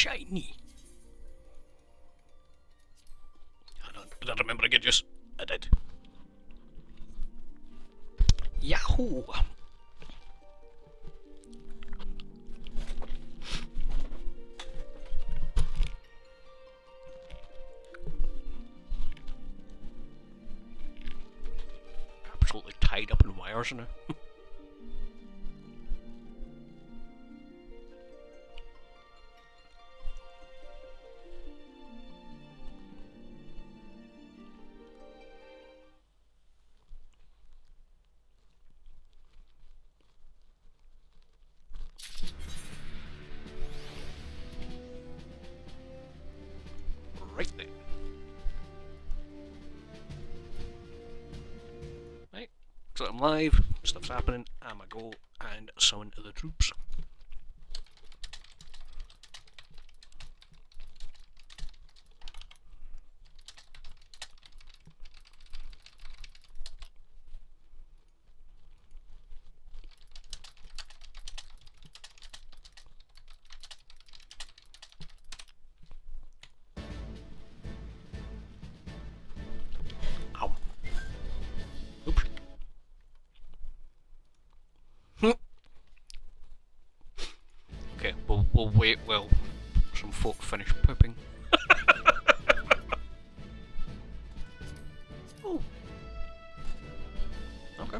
shiny. Hold on, did I remember to get juice? I did. Yahoo! Absolutely tied up in wires now. Right then. Right, so I'm live, stuff's happening, I'm a go and summon the troops. Ow. Oops. Okay, we'll wait while some folk finish pooping. Oh. Okay.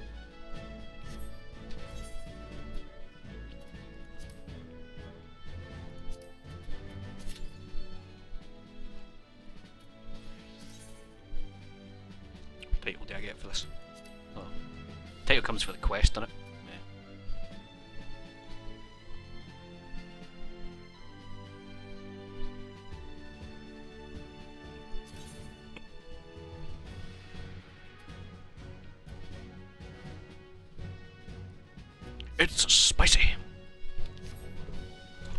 What title do I get for this? Oh. Title comes for the quest, doesn't it? It's spicy.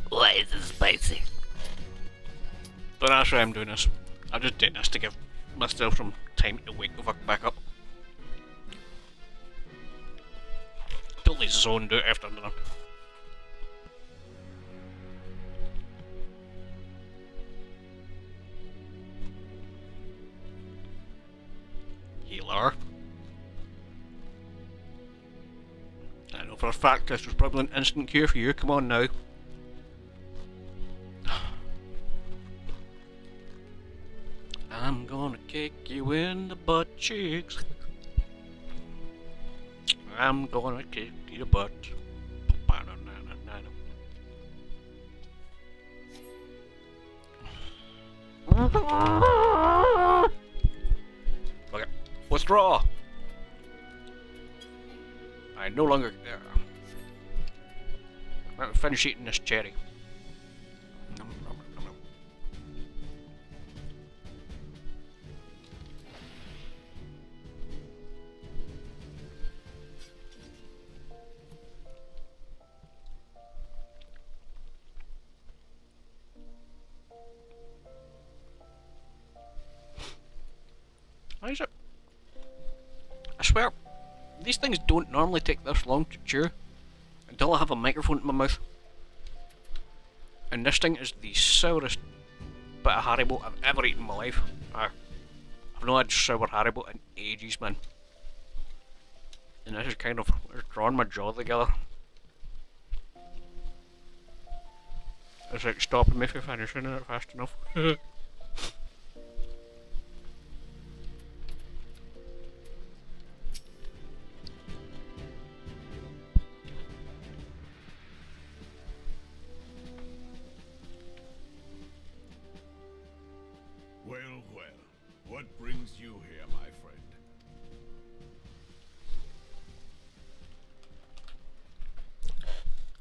Why is it spicy? Don't ask why I'm doing this. I'm just doing this to give myself some time to wake the fuck back up. Totally zoned out after dinner. Healer. I know for a fact this was probably an instant cure for you. Come on now. I'm gonna kick you in the butt cheeks. I'm gonna kick your butt. Okay, withdraw. I no longer care. I'm gonna finish eating this cherry. Nom, nom, nom, nom. How is it? I swear, these things don't normally take this long to chew until I have a microphone in my mouth. And this thing is the sourest bit of Haribo I've ever eaten in my life. I've not had sour Haribo in ages, man. And this is kind of drawing my jaw together. It's like stopping me from finishing it fast enough. Well, well, what brings you here, my friend?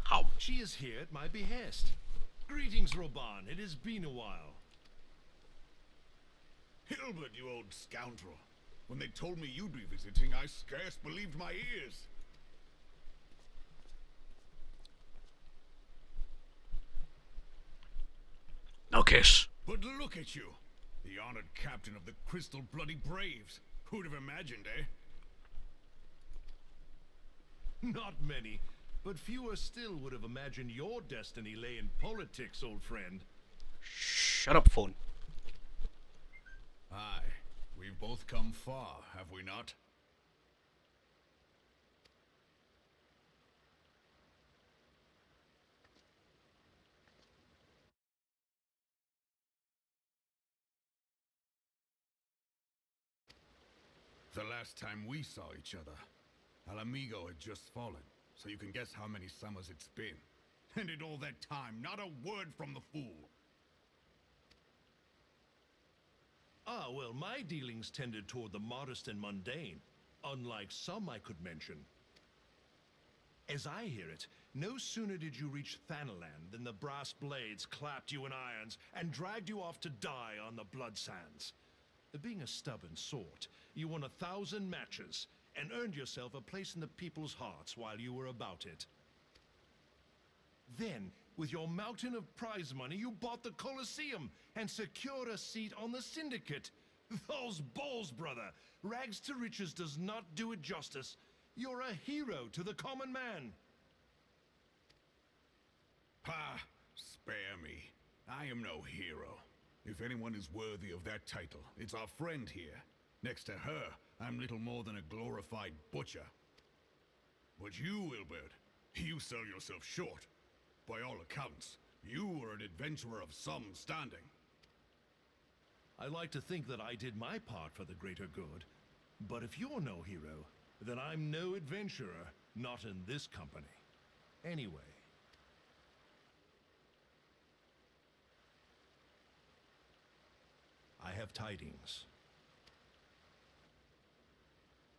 How? She is here at my behest. Greetings, Roban. It has been a while. Hilbert, you old scoundrel. When they told me you'd be visiting, I scarce believed my ears. No kiss. But look at you. The honored captain of the Crystal Bloody Braves. Who'd have imagined, eh? Not many, but fewer still would have imagined your destiny lay in politics, old friend. Shut up, phone. Aye, we've both come far, have we not? The last time we saw each other, Alamigo had just fallen, so you can guess how many summers it's been. And in all that time, not a word from the fool. Ah, well, my dealings tended toward the modest and mundane, unlike some I could mention. As I hear it, no sooner did you reach Thanalan than the brass blades clapped you in irons and dragged you off to die on the blood sands. Being a stubborn sort, you won 1,000 matches and earned yourself a place in the people's hearts while you were about it. Then, with your mountain of prize money, you bought the Colosseum and secured a seat on the Syndicate. Those balls, brother! Rags to riches does not do it justice. You're a hero to the common man. Ha! Spare me. I am no hero. If anyone is worthy of that title, it's our friend here. Next to her, I'm little more than a glorified butcher. But you, Wilbert, you sell yourself short. By all accounts, you were an adventurer of some standing. I like to think that I did my part for the greater good. But if you're no hero, then I'm no adventurer, not in this company. Anyway. I have tidings.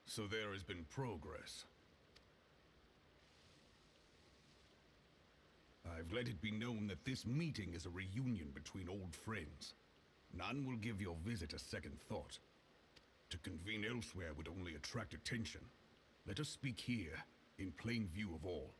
So there has been progress. I've let it be known that this meeting is a reunion between old friends. None will give your visit a second thought. To convene elsewhere would only attract attention. Let us speak here, in plain view of all.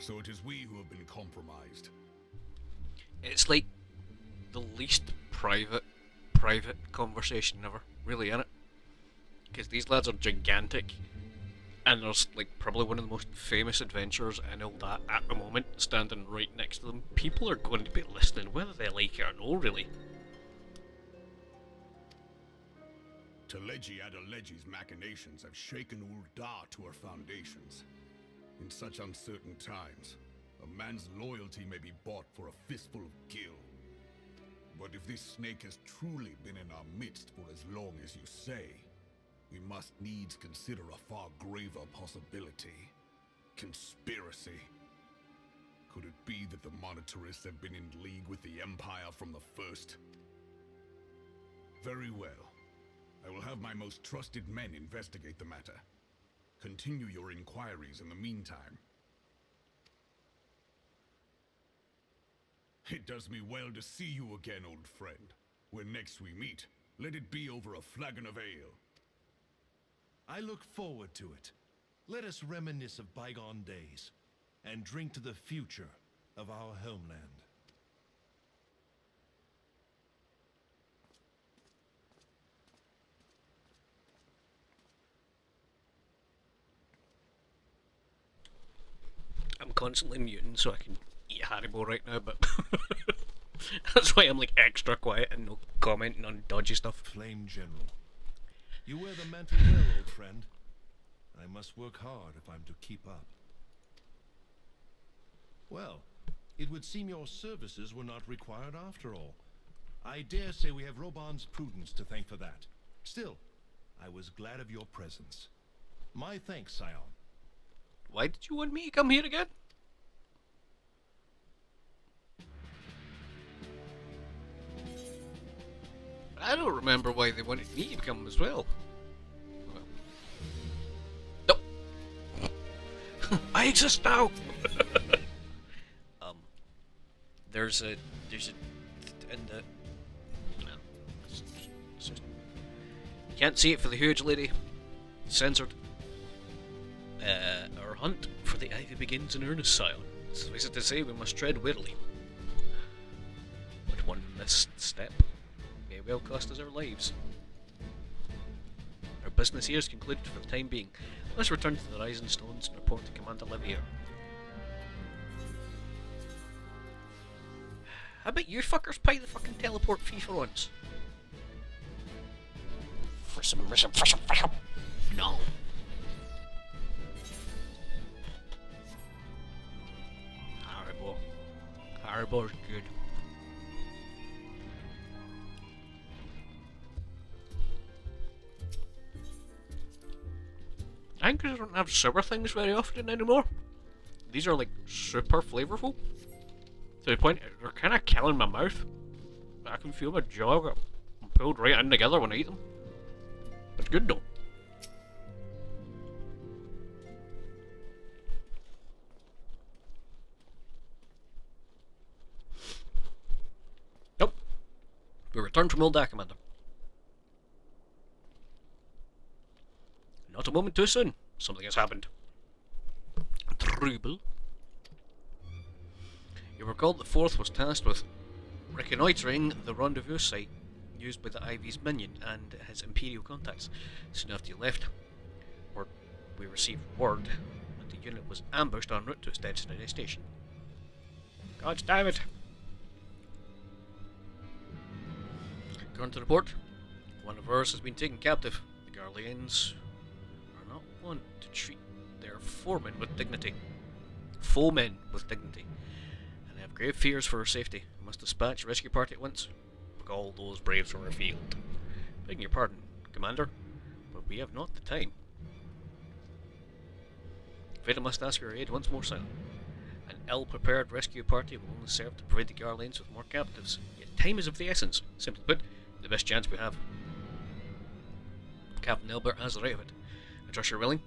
So it is we who have been compromised. It's like the least private conversation ever, really, innit? Because these lads are gigantic, and there's like probably one of the most famous adventurers and all that at the moment standing right next to them. People are going to be listening, whether they like it or no, really. Teleji Adeleji's machinations have shaken Ul'dah to her foundations. In such uncertain times, a man's loyalty may be bought for a fistful of gil. But if this snake has truly been in our midst for as long as you say, we must needs consider a far graver possibility. Conspiracy. Could it be that the Monetarists have been in league with the Empire from the first? Very well. I will have my most trusted men investigate the matter. Continue your inquiries in the meantime. It does me well to see you again, old friend. When next we meet, let it be over a flagon of ale. I look forward to it. Let us reminisce of bygone days and drink to the future of our homeland. I'm constantly muting so I can eat Haribo right now, but that's why I'm like extra quiet and no commenting on dodgy stuff. Flame General. You wear the mantle well, old friend. I must work hard if I'm to keep up. Well, it would seem your services were not required after all. I dare say we have Roban's prudence to thank for that. Still, I was glad of your presence. My thanks, Scion. Why did you want me to come here again? I don't remember why they wanted me to come as well. No. I exist now. There's a in the no, it's just, you can't see it for the huge lady. Censored. Our hunt for the ivy begins in earnest, Scion. Suffice it to say, we must tread warily. But one misstep may well cost us our lives. Our business here is concluded for the time being. Let's return to the Rising Stones and report to Commander Livier. How about you fuckers pay the fucking teleport fee for once? For some. No. Haribo. Haribo's good. I think they don't have sour things very often anymore. These are like super flavourful. To the point they're kind of killing my mouth. I can feel my jaw get pulled right in together when I eat them. It's good though. Nope. We return from Ul'dah, Commander. Not a moment too soon. Something has happened. Trouble. You recall the Fourth was tasked with reconnoitering the rendezvous site used by the Ivy's minion and his Imperial contacts. Soon after you left, we received word that the unit was ambushed en route to its destination. God damn it! According to the report, one of ours has been taken captive. The Garleans are not one to treat their foemen with dignity. Foemen with dignity. And they have grave fears for her safety. We must dispatch a rescue party at once. Look, all those braves from our field. Begging your pardon, Commander, but we have not the time. Vader must ask your aid once more, silent. An ill-prepared rescue party will only serve to provide the Garleans with more captives. Yet time is of the essence. Simply put, the best chance we have. Captain Elbert has the right of it. I trust you're willing,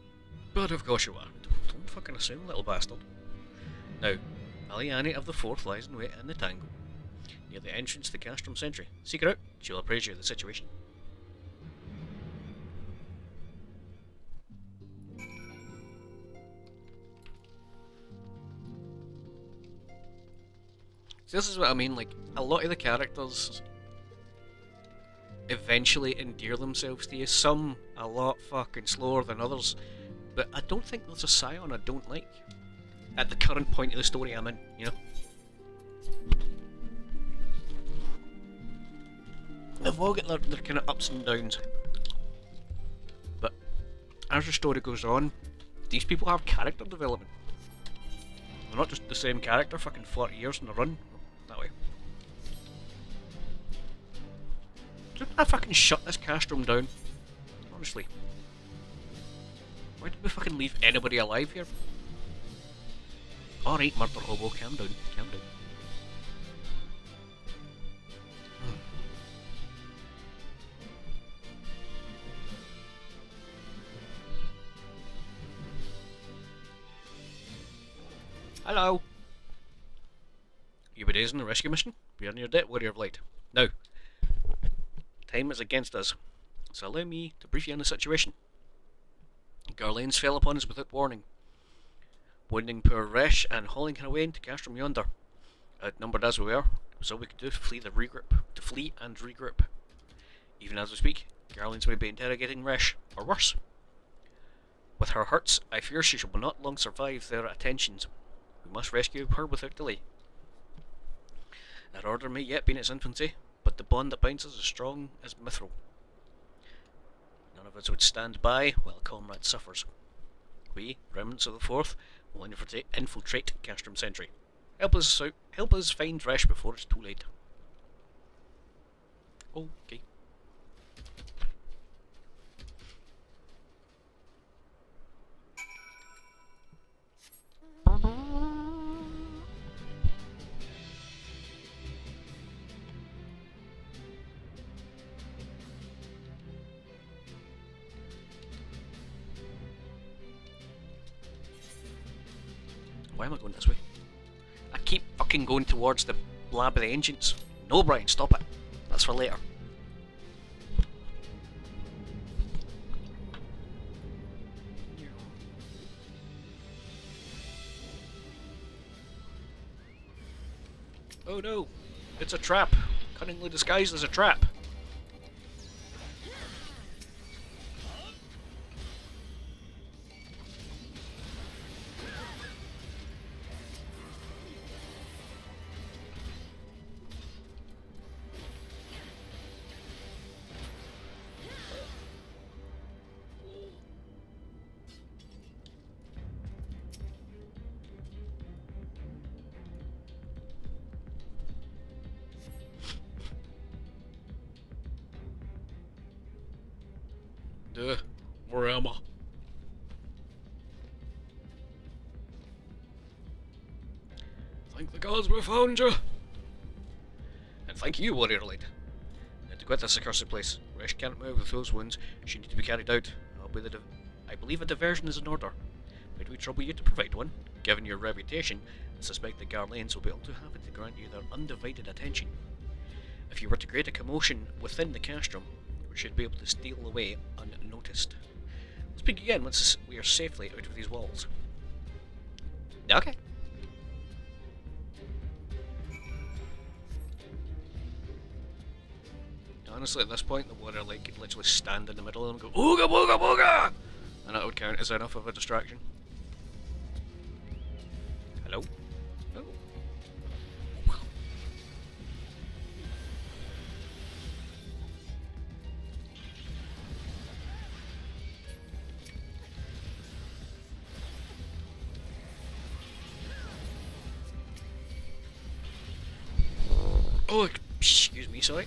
but of course you are. Don't fucking assume, little bastard. Now, Aliani of the Fourth lies in wait in the Tango, near the entrance to the Castrum Sentry. Seek her out, she'll appraise you of the situation. So this is what I mean, like, a lot of the characters eventually endear themselves to you. Some a lot fucking slower than others, but I don't think there's a Scion I don't like at the current point of the story I'm in, you know? They've all got their kind of ups and downs, but as the story goes on, these people have character development. They're not just the same character fucking 40 years in a run, that way. Didn't I fucking shut this Castrum down? Honestly. Why did we fucking leave anybody alive here? Alright, murder hobo, calm down, calm down. Hello! You be days in the rescue mission? Be on your debt, warrior of light. Now, time is against us, so allow me to brief you on the situation. Garleans fell upon us without warning, wounding poor Resh and hauling her away into Castrum yonder. Outnumbered as we were, it was all we could do to flee and regroup. Even as we speak, Garleans may be interrogating Resh, or worse. With her hurts, I fear she will not long survive their attentions. We must rescue her without delay. Our order may yet be in its infancy, but the bond that binds us is strong as mithril. None of us would stand by while a comrade suffers. We, remnants of the Fourth, will infiltrate Castrum Sentry. Help us find Resh before it's too late. Okay. Why am I going this way? I keep fucking going towards the lab of the ancients. No, Brian, stop it. That's for later. Oh no, it's a trap. cunningly disguised as a trap. Where am I? Thank the gods we found you! And thank you, Warrior Lady. Now to quit this accursed place. Resh can't move with those wounds. She needs to be carried out. I believe a diversion is in order. Might we trouble you to provide one? Given your reputation, I suspect the Garlanes will be able to have it to grant you their undivided attention. If you were to create a commotion within the castrum, we should be able to steal away unnoticed. Let's speak again once we are safely out of these walls. Okay. Honestly, at this point, the warrior like could literally stand in the middle and go ooga booga booga, and that would count as enough of a distraction. Hello? Oh. Oh, excuse me, sorry.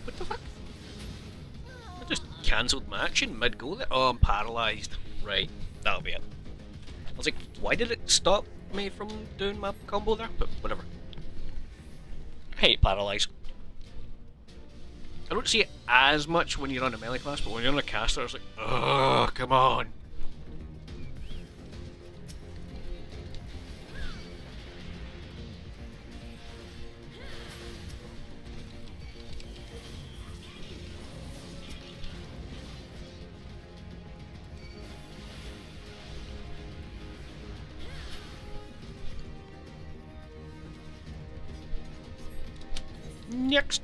What the fuck? I just cancelled my action mid-go there. Oh, I'm paralysed. Right, that'll be it. I was like, why did it stop me from doing my combo there? But whatever. I hate paralyse. I don't see it as much when you're on a melee class, but when you're on a caster, it's like, oh, come on. Next.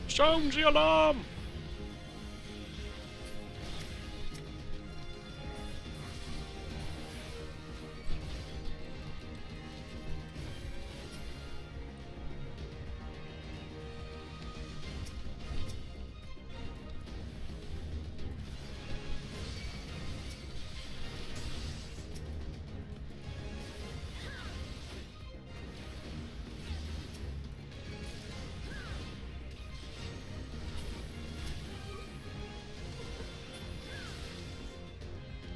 Sound the alarm!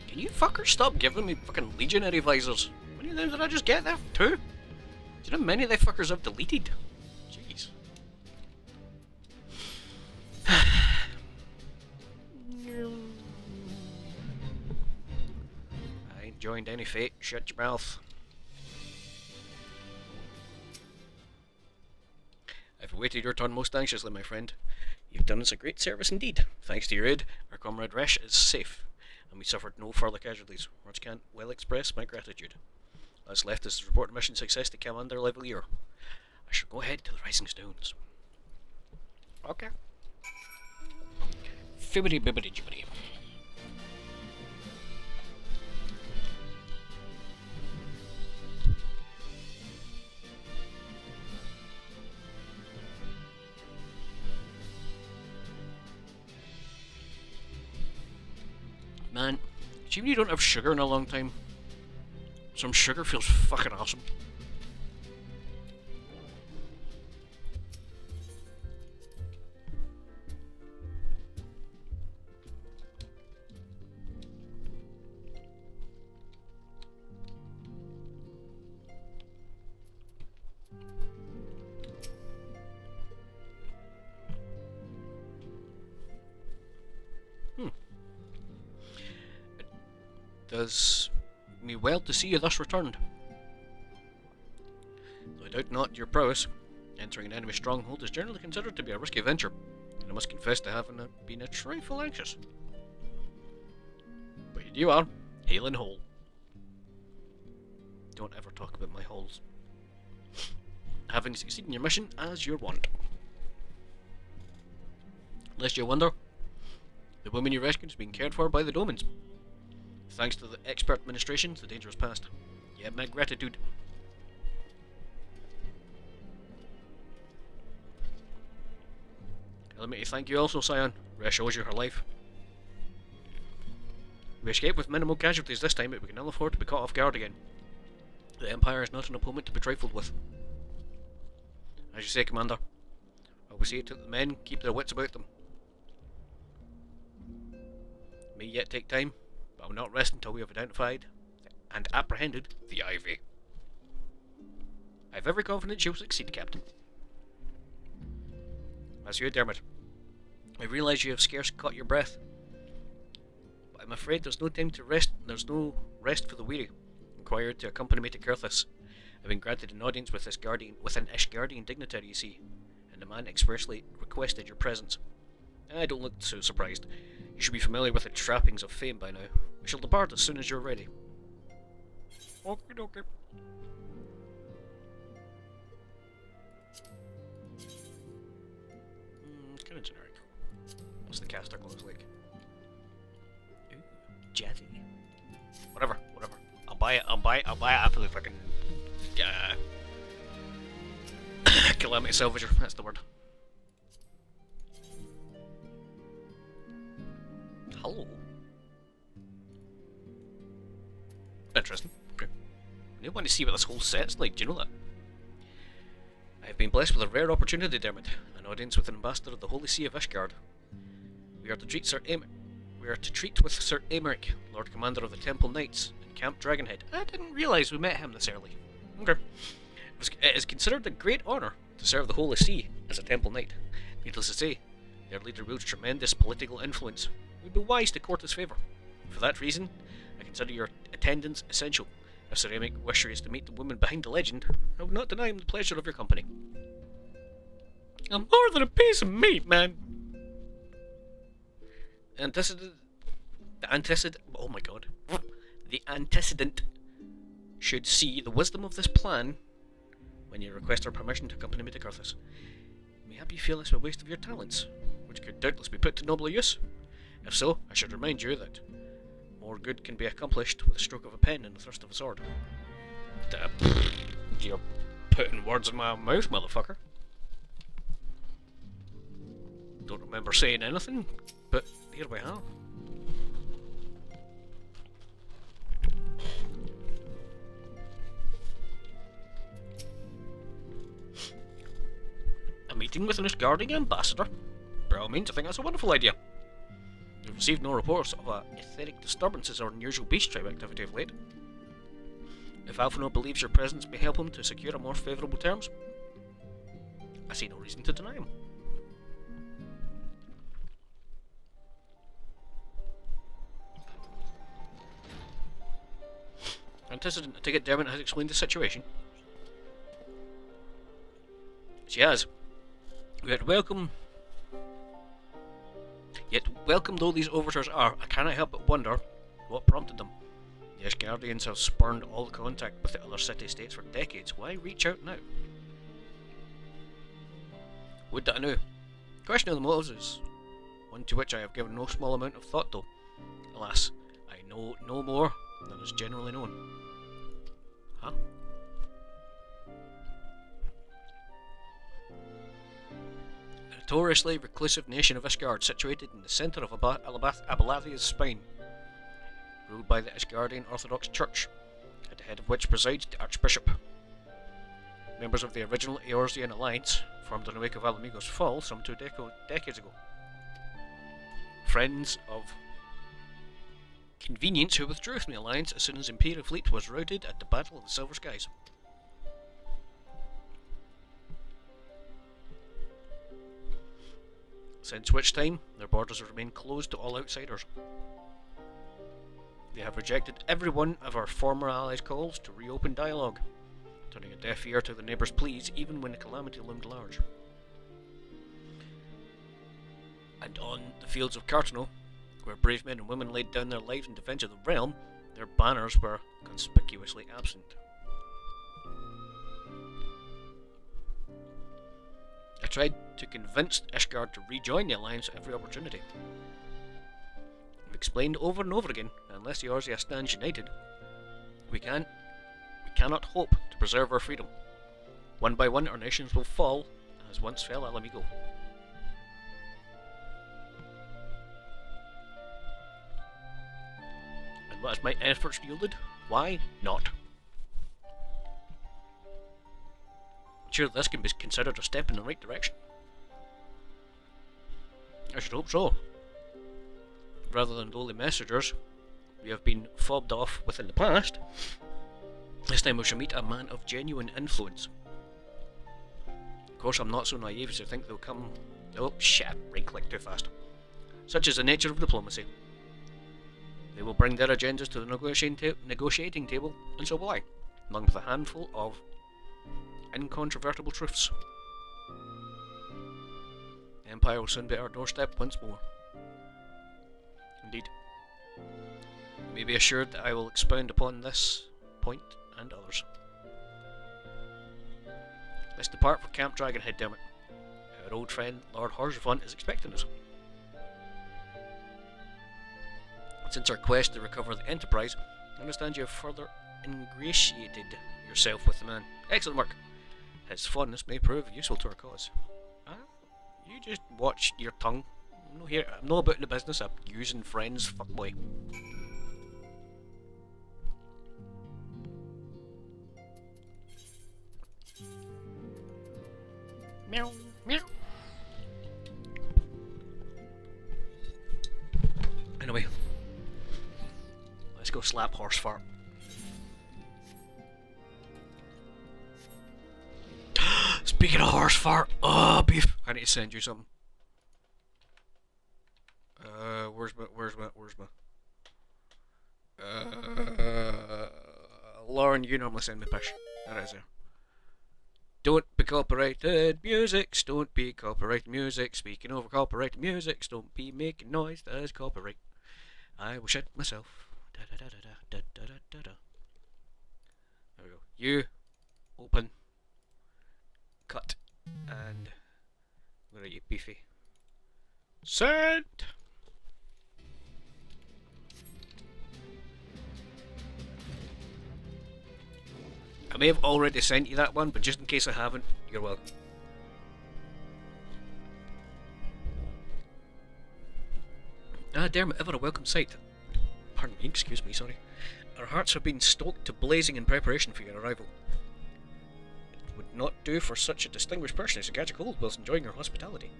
Can you fuckers stop giving me fucking legionary visors? How many of them did I just get there? 2? Do you know how many of they fuckers I've deleted? Jeez. I ain't joined any fate. Shut your mouth. I've awaited your turn most anxiously, my friend. You've done us a great service indeed. Thanks to your aid, our comrade Resh is safe, and we suffered no further casualties. Words can't well express my gratitude. As left us to report mission success to Commander Levelier. I shall go ahead to the Rising Stones. Okay. Fibbity bibbity jibbity. Man, even if you don't have sugar in a long time, some sugar feels fucking awesome. Does me well to see you thus returned. Though I doubt not your prowess, entering an enemy stronghold is generally considered to be a risky venture, and I must confess to having been a trifle anxious. But here you are, hale and whole. Don't ever talk about my holes. Having succeeded in your mission as your wont. Lest you wonder, the woman you rescued is being cared for by the Domans. Thanks to the expert administration, the danger is past. You have my gratitude. Allow me to thank you also, Scion. Resh owes you her life. We escaped with minimal casualties this time, but we can ill afford to be caught off guard again. The Empire is not an opponent to be trifled with. As you say, Commander, I will see to it that the men keep their wits about them. It may yet take time, but I will not rest until we have identified and apprehended the Ivy. I have every confidence you will succeed, Captain. As you, Dermot, I realise you have scarce caught your breath, but I'm afraid there's no time to rest. There's no rest for the weary. Required to accompany me to Kurthus. I've been granted an audience with this guardian, with an Ishgardian dignitary, you see, and the man expressly requested your presence. I don't look so surprised. You should be familiar with the trappings of fame by now. We shall depart as soon as you're ready. Okie dokie. It's kind of generic. What's the caster clothes like? Ooh, jazzy. Whatever. I'll buy it after the fucking Calamity Salvager, that's the word. Hello. Interesting. Okay. I want to see what this whole set's like, do you know that? I have been blessed with a rare opportunity, Dermot. An audience with an ambassador of the Holy See of Ishgard. We are to treat with Sir Aymeric, Lord Commander of the Temple Knights, in Camp Dragonhead. I didn't realise we met him this early. Okay. It is considered a great honour to serve the Holy See as a Temple Knight. Needless to say, their leader wields tremendous political influence. It would be wise to court his favour. For that reason, I consider your attendance essential. If Sir Aymeric wishes to meet the woman behind the legend, I will not deny him the pleasure of your company. I'm more than a piece of meat, man! Oh my god. The antecedent should see the wisdom of this plan when you request our permission to accompany me to Kurthus. Mayhap you feel this a waste of your talents, which could doubtless be put to nobler use. If so, I should remind you that more good can be accomplished with a stroke of a pen and the thrust of a sword. You're putting words in my mouth, motherfucker. Don't remember saying anything, but here we are. A meeting with an Ishgardian ambassador? By all means, I think that's a wonderful idea. We've received no reports of etheric disturbances or unusual beast tribe activity of late. If Alphinaud believes your presence may help him to secure more favourable terms, I see no reason to deny him. Antecedent to get Dermot has explained the situation. She has. Yet welcome though these overtures are, I cannot help but wonder what prompted them. The Ishgardians have spurned all contact with the other city-states for decades. Why reach out now? Would that I knew. Question of the motives is one to which I have given no small amount of thought though. Alas, I know no more than is generally known. Huh? A notoriously reclusive nation of Ishgard, situated in the centre of Abalathia's spine, ruled by the Ishgardian Orthodox Church, at the head of which presides the Archbishop. Members of the original Eorzean alliance, formed in the wake of Alamigo's fall some 2 decades ago. Friends of convenience who withdrew from the alliance as soon as the Imperial fleet was routed at the Battle of the Silver Skies. Since which time, their borders have remained closed to all outsiders. They have rejected every one of our former allies' calls to reopen dialogue, turning a deaf ear to the neighbours' pleas even when the calamity loomed large. And on the fields of Cartano, where brave men and women laid down their lives in defence of the realm, their banners were conspicuously absent. I tried to convince Ishgard to rejoin the Alliance at every opportunity. I've explained over and over again that unless the Eorzea stands united, we cannot hope to preserve our freedom. One by one our nations will fall, as once fell Ala Mhigo. And what has my efforts yielded? Why not? Sure, this can be considered a step in the right direction. I should hope so. Rather than lowly messengers we have been fobbed off with in the past, this time we shall meet a man of genuine influence. Of course, I'm not so naive as to think they'll come... Oh, shit, right click too fast. Such is the nature of diplomacy. They will bring their agendas to the negotiating table, and so will I, along with a handful of incontrovertible truths. The Empire will soon be at our doorstep once more. Indeed. You may be assured that I will expound upon this point and others. Let's depart for Camp Dragonhead, Dermot. Our old friend Lord Horzefont is expecting us. Since our quest to recover the Enterprise, I understand you have further ingratiated yourself with the man. Excellent work. His fondness may prove useful to our cause. You just watch your tongue. I'm not about the business of using friends, fuckboy. Meow, meow. Anyway, let's go slap horse fart. Speaking of horse fart, beef. I need to send you something. Where's my? Lauren, you normally send me pish. There it is there. Don't be copyrighted musics, don't be copyrighted music. Speaking over copyrighted musics, don't be making noise that is copyright. I will shit myself. Da da da da da da da da da. There we go. You open. Cut. And I'm gonna eat beefy. Send! I may have already sent you that one, but just in case I haven't, you're welcome. Dermot, ever a welcome sight. Pardon me, excuse me, sorry. Our hearts have been stoked to blazing in preparation for your arrival. It would not do for such a distinguished person to catch a cold whilst enjoying your hospitality.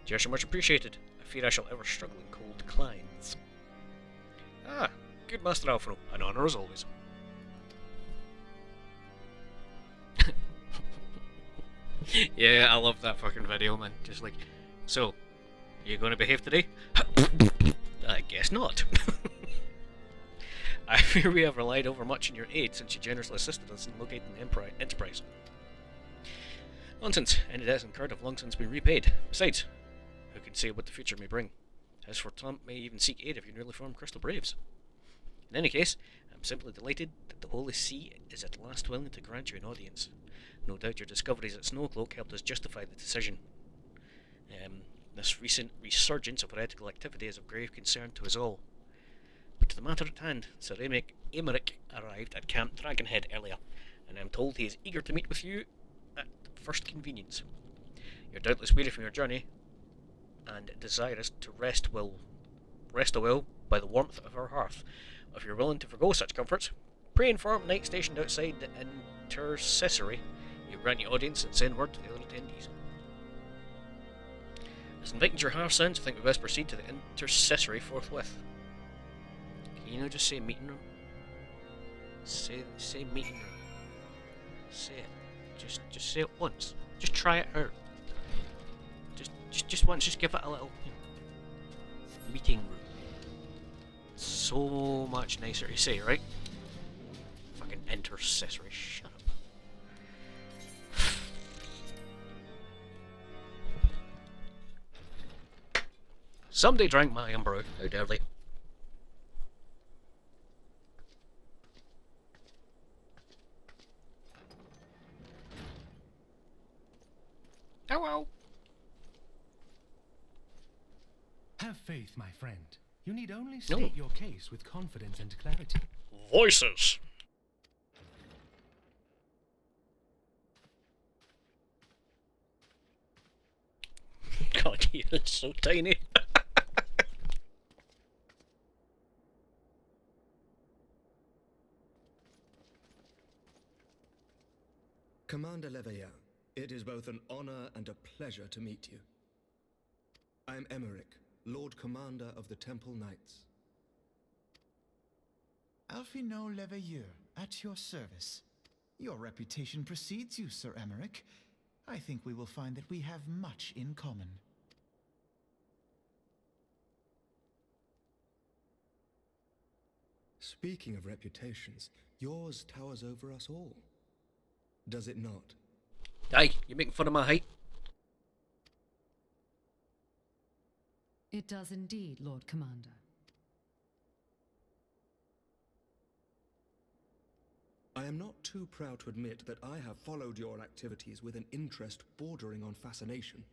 Gesture much appreciated. I fear I shall ever struggle in cold climes. Good Master Alfaro, an honour as always. Yeah, I love that fucking video, man. Just like, so, you gonna behave today? I guess not. I fear we have relied overmuch on your aid since you generously assisted us in locating the Enterprise. Nonsense. Any debts incurred have long since been repaid. Besides, who can say what the future may bring? As for Tom, may even seek aid of your newly formed Crystal Braves. In any case, I'm simply delighted that the Holy See is at last willing to grant you an audience. No doubt your discoveries at Snowcloak helped us justify the decision. This recent resurgence of heretical activity is of grave concern to us all. But to the matter at hand, Sir Aymeric arrived at Camp Dragonhead earlier, and I am told he is eager to meet with you at first convenience. You're doubtless weary from your journey, and desirous to rest a while by the warmth of our hearth. If you're willing to forgo such comforts, pray inform Knight stationed outside the intercessory. You grant your audience and send word to the other attendees. As inviting to your hearth sounds, I think we best proceed to the intercessory forthwith. Can you now just say meeting room? Say meeting room. Say it. Just say it once. Just try it out. Just once. Just give it a little meeting room. So much nicer to say, right? Fucking intercessory, shut up. Somebody drank my own brew, how dare they? Hello. Have faith, my friend. You need only state your case with confidence and clarity. Voices. God, he is so tiny. Commander Leveilleur, it is both an honor and a pleasure to meet you. I am Emeric, Lord Commander of the Temple Knights. Alphinaud Leveilleur, at your service. Your reputation precedes you, Sir Emeric. I think we will find that we have much in common. Speaking of reputations, yours towers over us all. Does it not? Aye, you making fun of my height? It does indeed, Lord Commander. I am not too proud to admit that I have followed your activities with an interest bordering on fascination.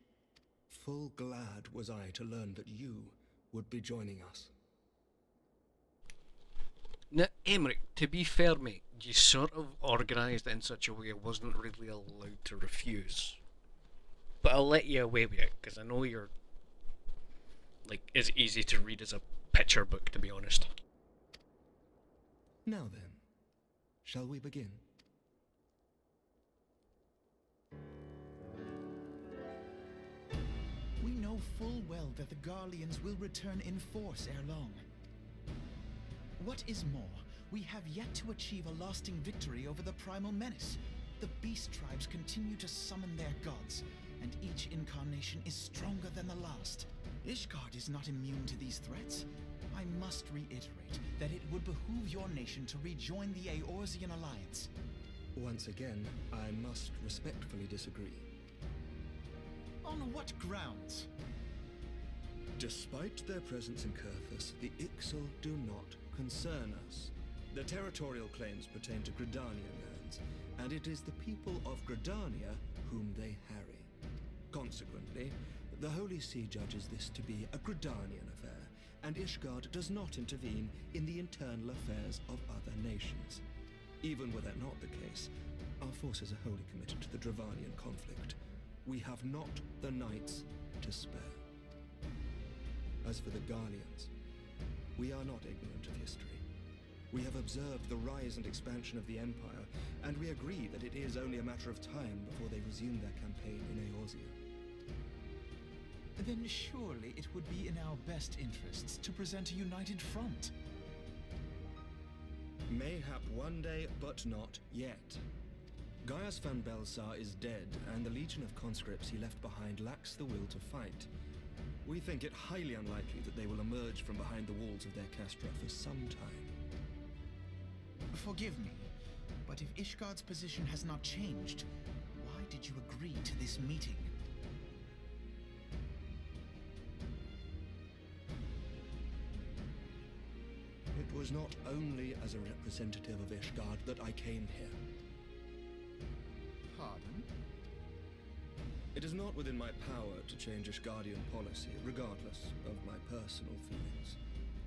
Full glad was I to learn that you would be joining us. Now, Emmerich, to be fair, mate, you sort of organised it in such a way I wasn't really allowed to refuse. But I'll let you away with it, because I know you're, like, as easy to read as a picture book, to be honest. Now then, shall we begin? We know full well that the Garleans will return in force ere long. What is more, we have yet to achieve a lasting victory over the Primal Menace. The Beast Tribes continue to summon their gods, and each incarnation is stronger than the last. Ishgard is not immune to these threats. I must reiterate that it would behoove your nation to rejoin the Eorzean Alliance. Once again, I must respectfully disagree. On what grounds? Despite their presence in Kurthus, the Ixal do not concern us. The territorial claims pertain to Gridanian lands, and it is the people of Gridania whom they harry. Consequently, the Holy See judges this to be a Gridanian affair, and Ishgard does not intervene in the internal affairs of other nations. Even were that not the case, our forces are wholly committed to the Dravanian conflict. We have not the knights to spare. As for the Garleans, we are not ignorant of history. We have observed the rise and expansion of the Empire, and we agree that it is only a matter of time before they resume their campaign in Eorzea. Then surely it would be in our best interests to present a united front. Mayhap one day, but not yet. Gaius van Belsar is dead, and the legion of conscripts he left behind lacks the will to fight. We think it highly unlikely that they will emerge from behind the walls of their castra for some time. Forgive me, but if Ishgard's position has not changed, why did you agree to this meeting? It was not only as a representative of Ishgard that I came here. Pardon? It is not within my power to change Ishgardian policy, regardless of my personal feelings.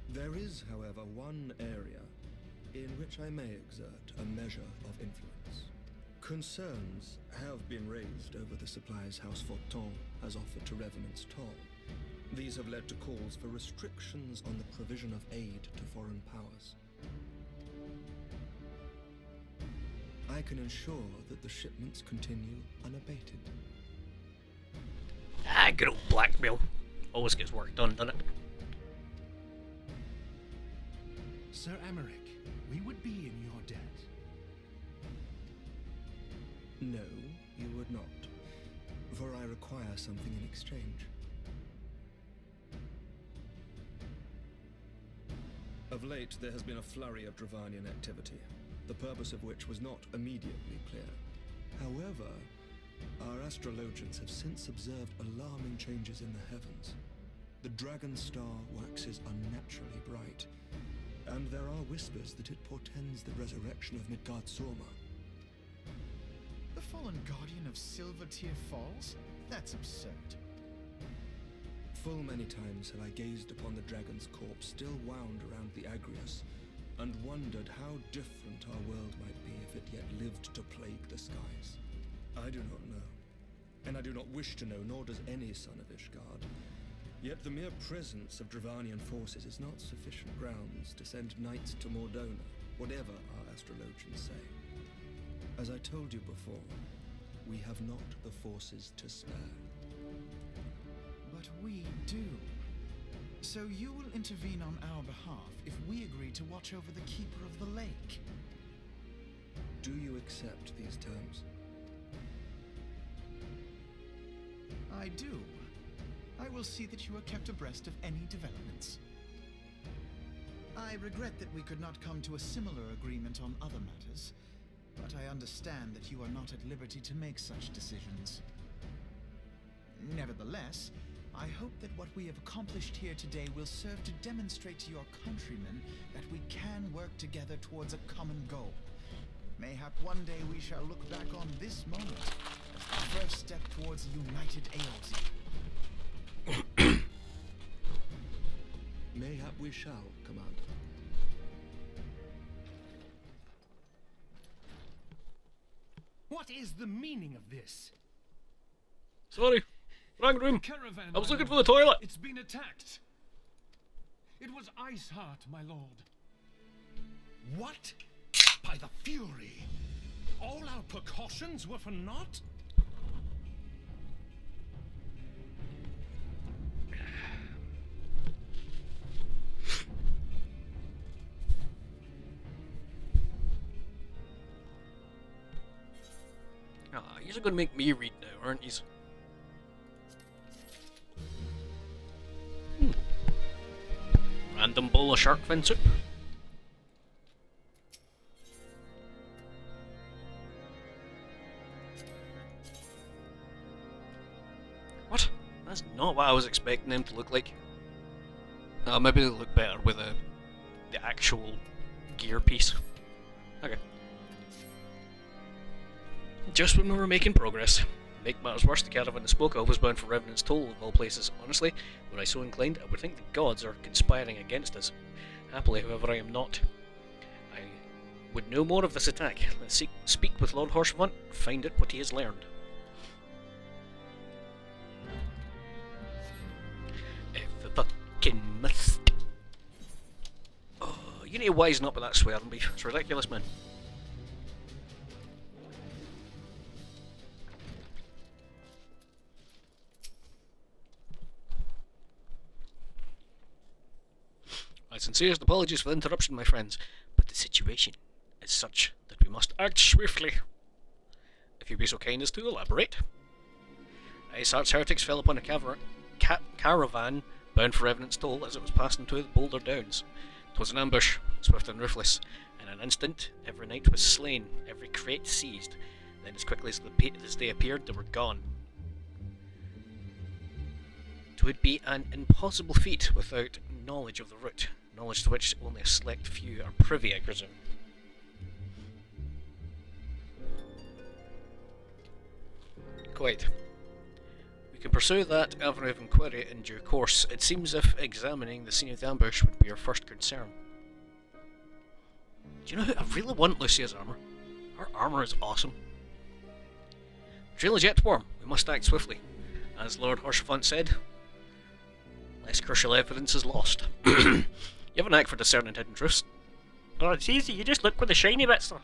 There is, however, one area in which I may exert a measure of influence. Concerns have been raised over the supplies House Forton has offered to Revenant's Toll. These have led to calls for restrictions on the provision of aid to foreign powers. I can ensure that the shipments continue unabated. Ah, good old blackmail. Always gets work done, doesn't it? Sir Emeric, we would be in your debt. No, you would not, for I require something in exchange. Of late, there has been a flurry of Dravanian activity, the purpose of which was not immediately clear. However, our astrologians have since observed alarming changes in the heavens. The dragon star waxes unnaturally bright, and there are whispers that it portends the resurrection of Midgard Sorma. The fallen guardian of Silvertear Falls? That's absurd. Full many times have I gazed upon the dragon's corpse still wound around the Agrius, and wondered how different our world might be if it yet lived to plague the skies. I do not know, and I do not wish to know, nor does any son of Ishgard. Yet the mere presence of Dravanian forces is not sufficient grounds to send knights to Mordona, whatever our astrologians say. As I told you before, we have not the forces to spare. But we do. So you will intervene on our behalf if we agree to watch over the Keeper of the Lake. Do you accept these terms? I do. I will see that you are kept abreast of any developments. I regret that we could not come to a similar agreement on other matters, but I understand that you are not at liberty to make such decisions. Nevertheless, I hope that what we have accomplished here today will serve to demonstrate to your countrymen that we can work together towards a common goal. Mayhap one day we shall look back on this moment as the first step towards a united Eorzean. Mayhap we shall, Commander. What is the meaning of this? Sorry, wrong room. Caravan, I was my looking for lord. the toilet. It's been attacked. It was Iceheart, my lord. What? By the Fury! All our precautions were for naught? Ah, you're gonna make me read now, aren't you? Random bowl of shark fin soup. What? That's not what I was expecting them to look like. Maybe they'll look better with the actual gear piece. Okay. Just when we were making progress. Make matters worse, the caravan I spoke of was bound for Revenant's Toll of all places. Honestly, were I so inclined, I would think the gods are conspiring against us. Happily, however, I am not. I would know more of this attack. Let's speak with Lord Horsevant, find out what he has learned. If I fucking must. Oh, you need to wisen up with that swearing beef. It's ridiculous, man. My sincerest apologies for the interruption, my friends, but the situation is such that we must act swiftly. If you be so kind as to elaborate. Iceheart's heretics fell upon a caravan bound for Revenant's Toll as it was passing through the Boulder Downs. 'Twas an ambush, swift and ruthless. In an instant, every knight was slain, every crate seized. Then as quickly as they appeared, they were gone. It would be an impossible feat without knowledge of the route. Knowledge to which only a select few are privy, I presume. Quite. We can pursue that avenue of inquiry in due course. It seems as if examining the scene of the ambush would be our first concern. Do you know who I really want Lucia's armour? Her armour is awesome. The trail is yet to form. We must act swiftly. As Lord Horsevant said, less crucial evidence is lost. You have a knack for discerning hidden truths. Oh, it's easy, you just look for the shiny bits there.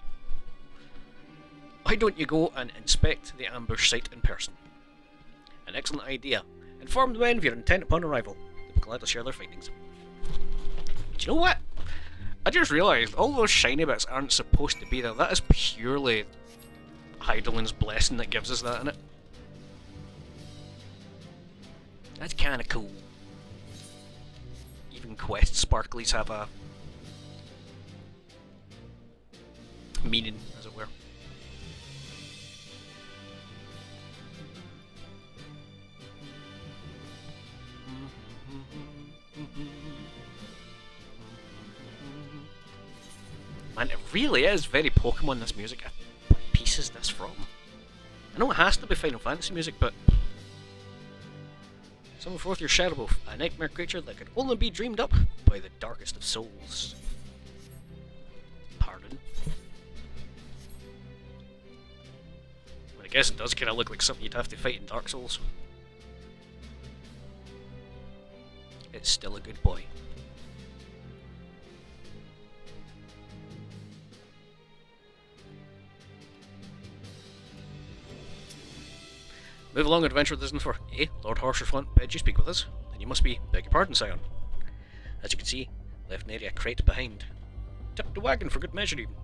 Why don't you go and inspect the ambush site in person? An excellent idea. Inform the men of your intent upon arrival. They'll be glad to share their findings. Do you know what? I just realised all those shiny bits aren't supposed to be there. That is purely Hydaelyn's blessing that gives us that, innit? That's kinda cool. Even quest sparklies have a meaning, as it were. Man, it really is very Pokemon, this music. What piece is this from? I know it has to be Final Fantasy music, but... Summon forth your Shadow Wolf, a nightmare creature that can only be dreamed up by the darkest of souls. Pardon? I guess it does kind of look like something you'd have to fight in Dark Souls. It's still a good boy. Move along, adventure there's for. Eh, Lord Harsherfront bid you speak with us? Then you must be, beg your pardon, Scion. As you can see, left an area crate behind. Tipped the wagon for good measure even.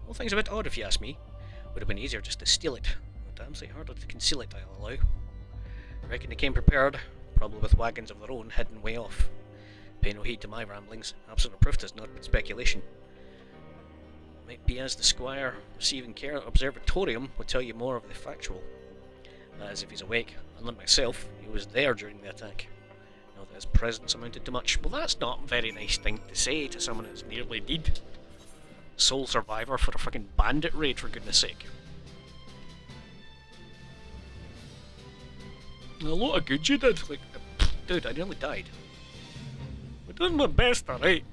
Well, things a bit odd if you ask me. Would have been easier just to steal it. A damn sight harder to conceal it, I'll allow. Reckon they came prepared, probably with wagons of their own hidden way off. Pay no heed to my ramblings, absolute proof does not but speculation. Might be as the Squire, receiving care at Observatorium, would tell you more of the factual. As if he's awake, unlike myself, he was there during the attack. Now that his presence amounted to much. Well, that's not a very nice thing to say to someone who's nearly dead. Sole survivor for a fucking bandit raid, for goodness sake. A lot of good you did. Like, dude, I nearly died. But doing my best, alright.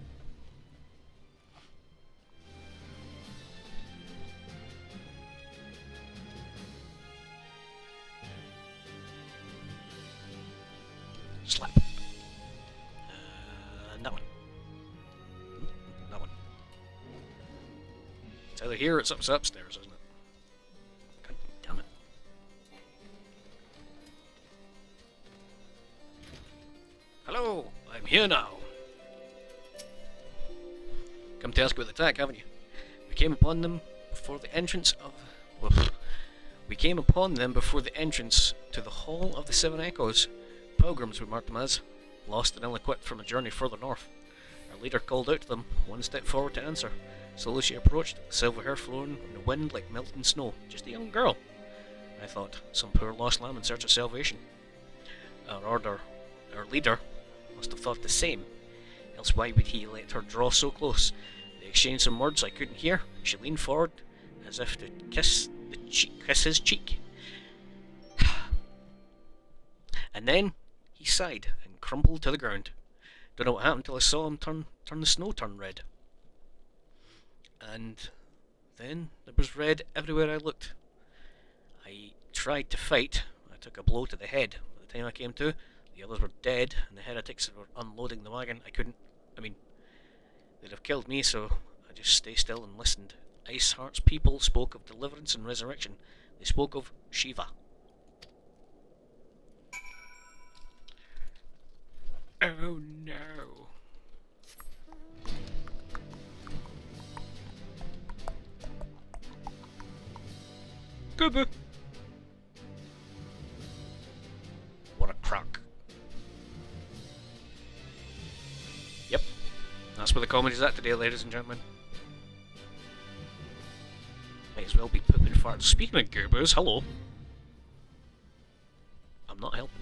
Slap. And that one. That one. It's either here or it's upstairs, isn't it? God damn it. Hello, I'm here now. Come to ask about the attack, haven't you? We came upon them before the entrance of... We came upon them before the entrance to the Hall of the Seven Echoes. Pilgrims, we marked them as, lost and ill-equipped from a journey further north. Our leader called out to them, one step forward to answer. Slowly she approached, silver hair flowing in the wind like melting snow. Just a young girl, I thought, some poor lost lamb in search of salvation. Our leader, must have thought the same, else why would he let her draw so close? They exchanged some words I couldn't hear, and she leaned forward, as if to kiss his cheek. And then he sighed and crumpled to the ground. Don't know what happened till I saw him turn the snow turn red. And then there was red everywhere I looked. I tried to fight. I took a blow to the head. By the time I came to, the others were dead, and the heretics were unloading the wagon. They'd have killed me, so I just stayed still and listened. Iceheart's people spoke of deliverance and resurrection. They spoke of Shiva. Oh no. Good. What a crack. Yep. That's where the comedy's at today, ladies and gentlemen. Might as well be pooping farts. Speaking of goobers, hello. I'm not helping.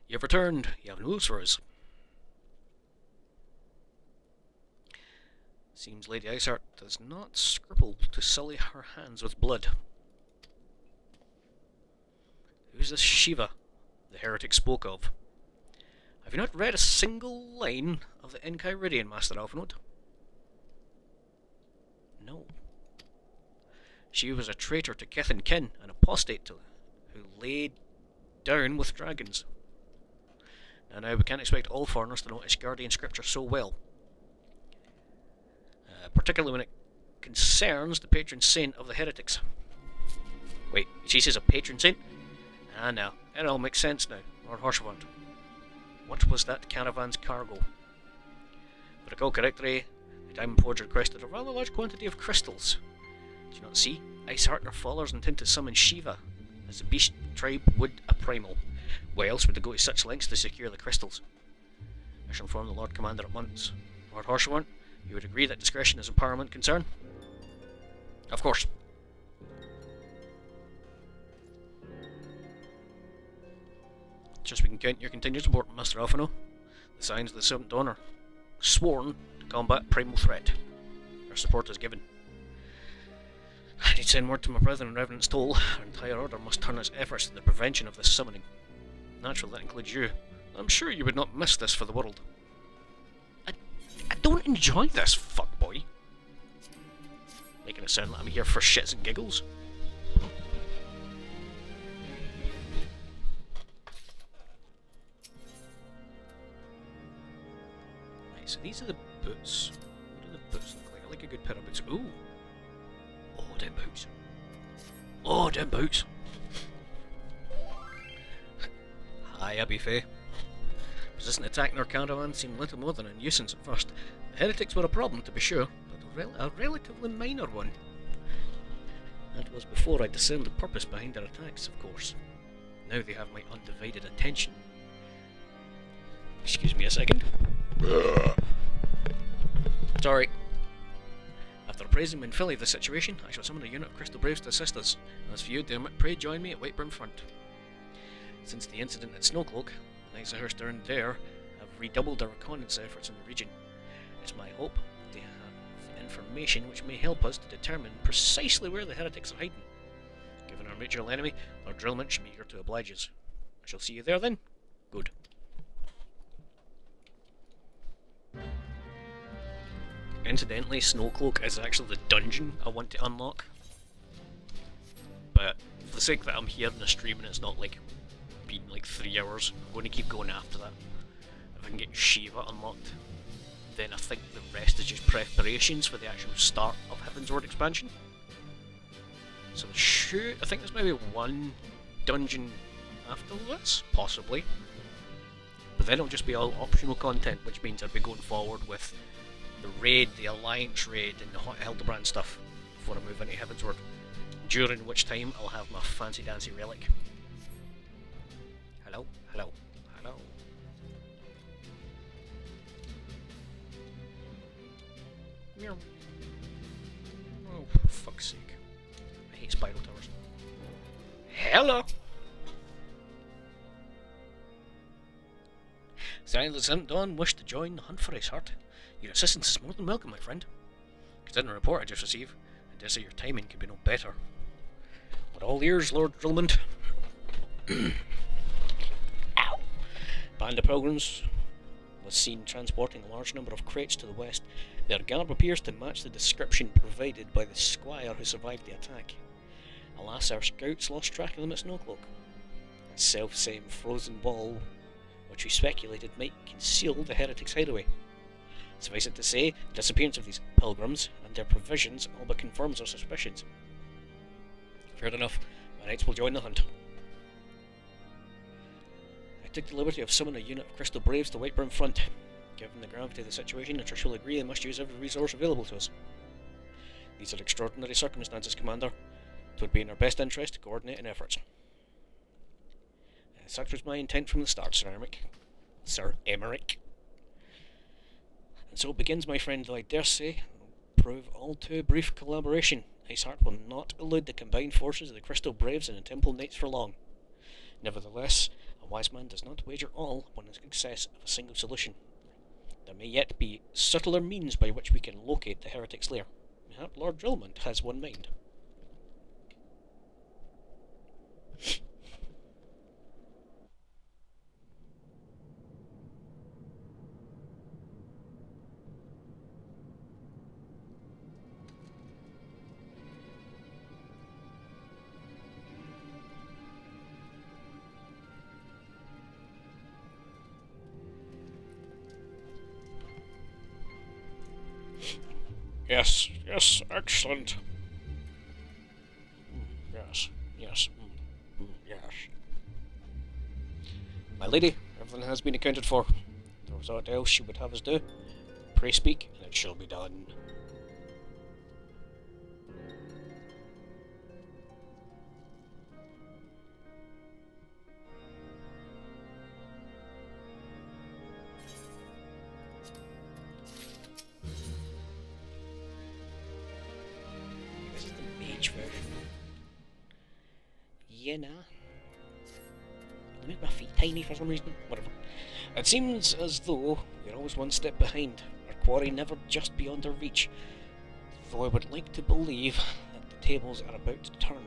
You've returned. You have news for us. Seems Lady Iceheart does not scruple to sully her hands with blood. Who's this Shiva the heretic spoke of? Have you not read a single line of the Enchiridion, Master Alphinaud? No. She was a traitor to kith and kin, an apostate to who laid down with dragons. Now, we can't expect all foreigners to know Ishgardian scripture so well. Particularly when it concerns the patron saint of the heretics. Wait, she says a patron saint? Ah, no. It all makes sense now, Lord Harsherfront. What was that caravan's cargo? If I recall correctly, the Diamond Forge requested a rather large quantity of crystals. Do you not see? Iceheart and her followers intend to summon Shiva, as the beast tribe would a primal. Why else would they go to such lengths to secure the crystals? I shall inform the Lord Commander at once. Lord Harshawan, you would agree that discretion is a paramount concern? Of course. Just we can count your continued support, Master Alphino. The signs of the Seventh Dawn are sworn to combat primal threat. Our support is given. I need to send word to my brethren in Revenant Stoll. Our entire order must turn its efforts to the prevention of this summoning. Naturally, that includes you. I'm sure you would not miss this for the world. I don't enjoy this, fuckboy. Making it sound like I'm here for shits and giggles. Right, so these are the boots. What do the boots look like? I like a good pair of boots. Ooh! Oh, them boots. Oh, them boots. Hi, Abby Faye. Resistant attack in our caravan seemed little more than a nuisance at first. The heretics were a problem, to be sure, but a relatively minor one. That was before I discerned the purpose behind their attacks, of course. Now they have my undivided attention. Excuse me a second. Sorry. After appraising Minfilly the situation, I shall summon a unit of Crystal Braves to assist us. As for you, Dermot, pray join me at Whitebrim Front. Since the incident at Snowcloak, the Knights of Hearthstone there have redoubled their reconnaissance efforts in the region. It's my hope that they have information which may help us to determine precisely where the heretics are hiding. Given our mutual enemy, Lord Drillman should be eager to oblige us. I shall see you there then. Good. Incidentally, Snowcloak is actually the dungeon I want to unlock. But for the sake that I'm here in the stream and it's not like been like 3 hours, I'm going to keep going after that. If I can get Shiva unlocked, then I think the rest is just preparations for the actual start of Heavensward expansion. So shoot, I think there's maybe one dungeon after this, possibly. But then it'll just be all optional content, which means I'll be going forward with the raid, the Alliance raid, and the Hot Hildebrand stuff before I move into Heavensward. During which time I'll have my fancy dancy relic. Hello, hello, hello. Meow. Oh, for fuck's sake. I hate spiral towers. Hello! Silas and Dawn wish to join the hunt for Ice Heart. Your assistance is more than welcome, my friend. Considering the report I just received, I dare say your timing could be no better. But all ears, Lord Drillmond. Ow! Band of pilgrims was seen transporting a large number of crates to the west. Their garb appears to match the description provided by the squire who survived the attack. Alas, our scouts lost track of them at Snowcloak. That self-same frozen wall, which we speculated might conceal the heretics' hideaway. Suffice it to say, the disappearance of these pilgrims and their provisions all but confirms our suspicions. Fair enough, my knights will join the hunt. I took the liberty of summoning a unit of Crystal Braves to Whitebrim Front. Given the gravity of the situation, the Church will agree they must use every resource available to us. These are extraordinary circumstances, Commander. It would be in our best interest to coordinate an efforts. Such was my intent from the start, Sir Emmerich. Sir Emmerich. And so it begins, my friend, though I dare say will prove all too brief collaboration. Iceheart will not elude the combined forces of the Crystal Braves and the Temple Knights for long. Nevertheless, a wise man does not wager all upon the success of a single solution. There may yet be subtler means by which we can locate the heretic's lair. Perhaps Lord Drillmond has one mind. Yes, yes, excellent. Yes, yes, yes. My lady, everything has been accounted for. If there was aught else you would have us do, pray speak, and it shall be done. Vienna. They make my feet tiny for some reason. Whatever. It seems as though we're always one step behind. Our quarry never just beyond our reach. Though I would like to believe that the tables are about to turn.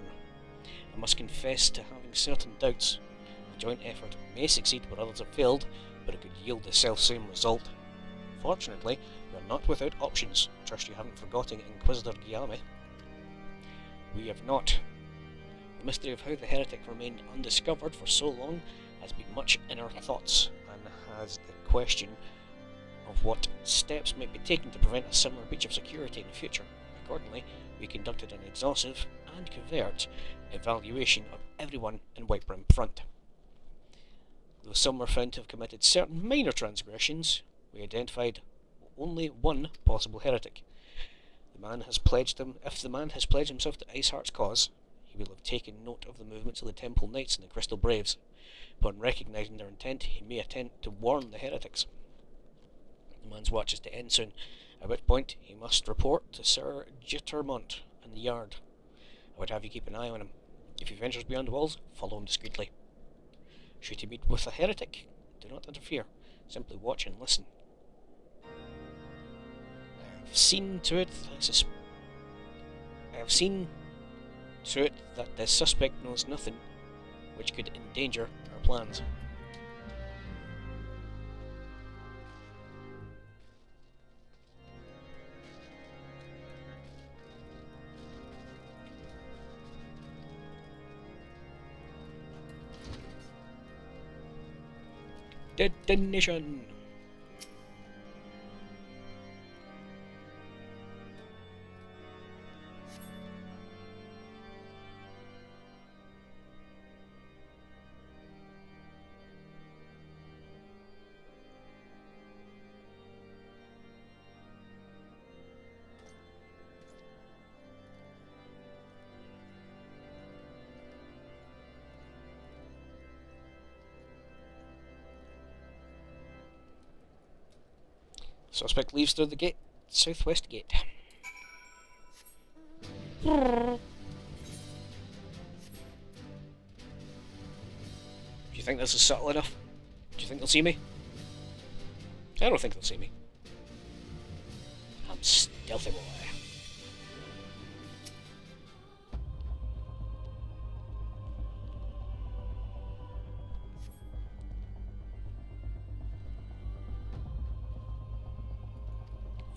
I must confess to having certain doubts. A joint effort may succeed where others have failed, but it could yield the self-same result. Fortunately, we are not without options. Trust you haven't forgotten Inquisitor Guillaume. We have not. The mystery of how the heretic remained undiscovered for so long has been much in our thoughts, and has the question of what steps might be taken to prevent a similar breach of security in the future. Accordingly, we conducted an exhaustive and covert evaluation of everyone in Whitebrim Front. Though some were found to have committed certain minor transgressions, we identified only one possible heretic. If the man has pledged himself to Iceheart's cause, he will have taken note of the movements of the Temple Knights and the Crystal Braves. Upon recognising their intent, he may attempt to warn the heretics. The man's watch is to end soon, at which point he must report to Sir Jittermont in the yard. I would have you keep an eye on him. If he ventures beyond the walls, follow him discreetly. Should you meet with a heretic, do not interfere. Simply watch and listen. I have seen to it that the suspect knows nothing which could endanger our plans. Detonation! Suspect leaves through the gate, southwest gate. Do you think this is subtle enough? Do you think they'll see me? I don't think they'll see me. I'm stealthy boy.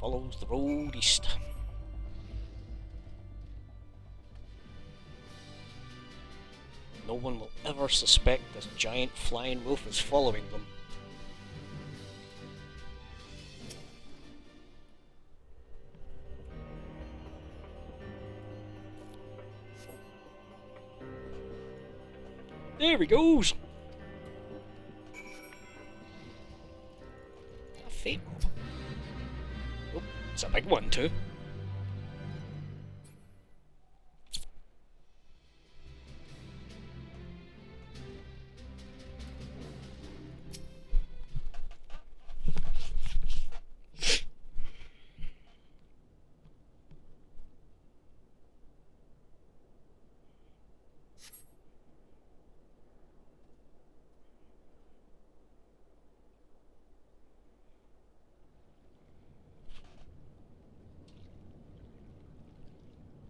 Follows the road east. No one will ever suspect this giant flying wolf is following them. There he goes! A fake mob. Oh, it's a big one too.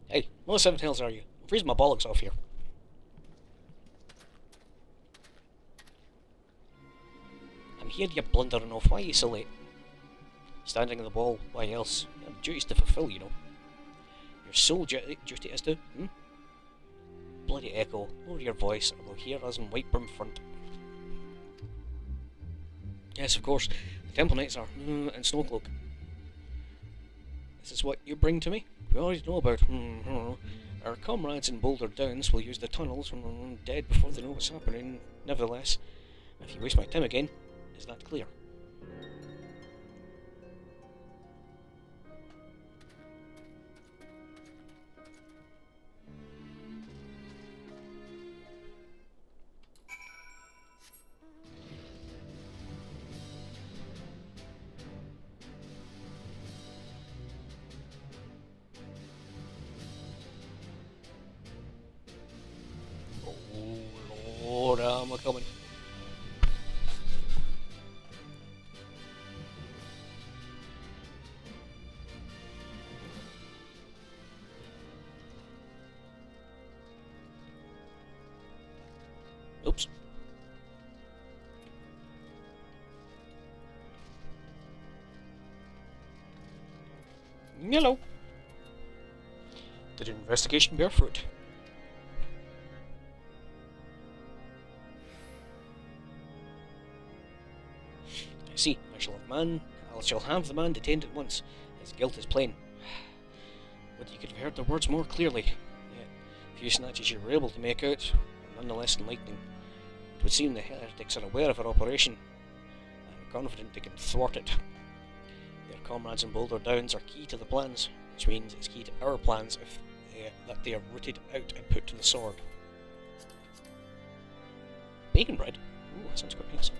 Hey, what seven tails are you? I'm freezing my bollocks off here. I'm here, you blundering off. Why are you so late? Standing in the wall, why else? You have duties to fulfill, you know. Your sole duty is to, Bloody Echo, lower your voice, or they'll hear us in Whitebrim Front. Yes, of course, the Temple Knights are, in Snowcloak. This is what you bring to me? We already know about, our comrades in Boulder Downs will use the tunnels dead before they know what's happening. Nevertheless, if you waste my time again, is that clear? we're coming. Oops. Hello. Did an investigation bear fruit? I see. I shall have the man detained at once. His guilt is plain. But you could have heard the words more clearly. Yet, few snatches you were able to make out were nonetheless enlightening. It would seem the heretics are aware of our operation, and are confident they can thwart it. Their comrades in Boulder Downs are key to the plans, which means it's key to our plans if that they are rooted out and put to the sword. Bacon bread? Ooh, that sounds quite nice.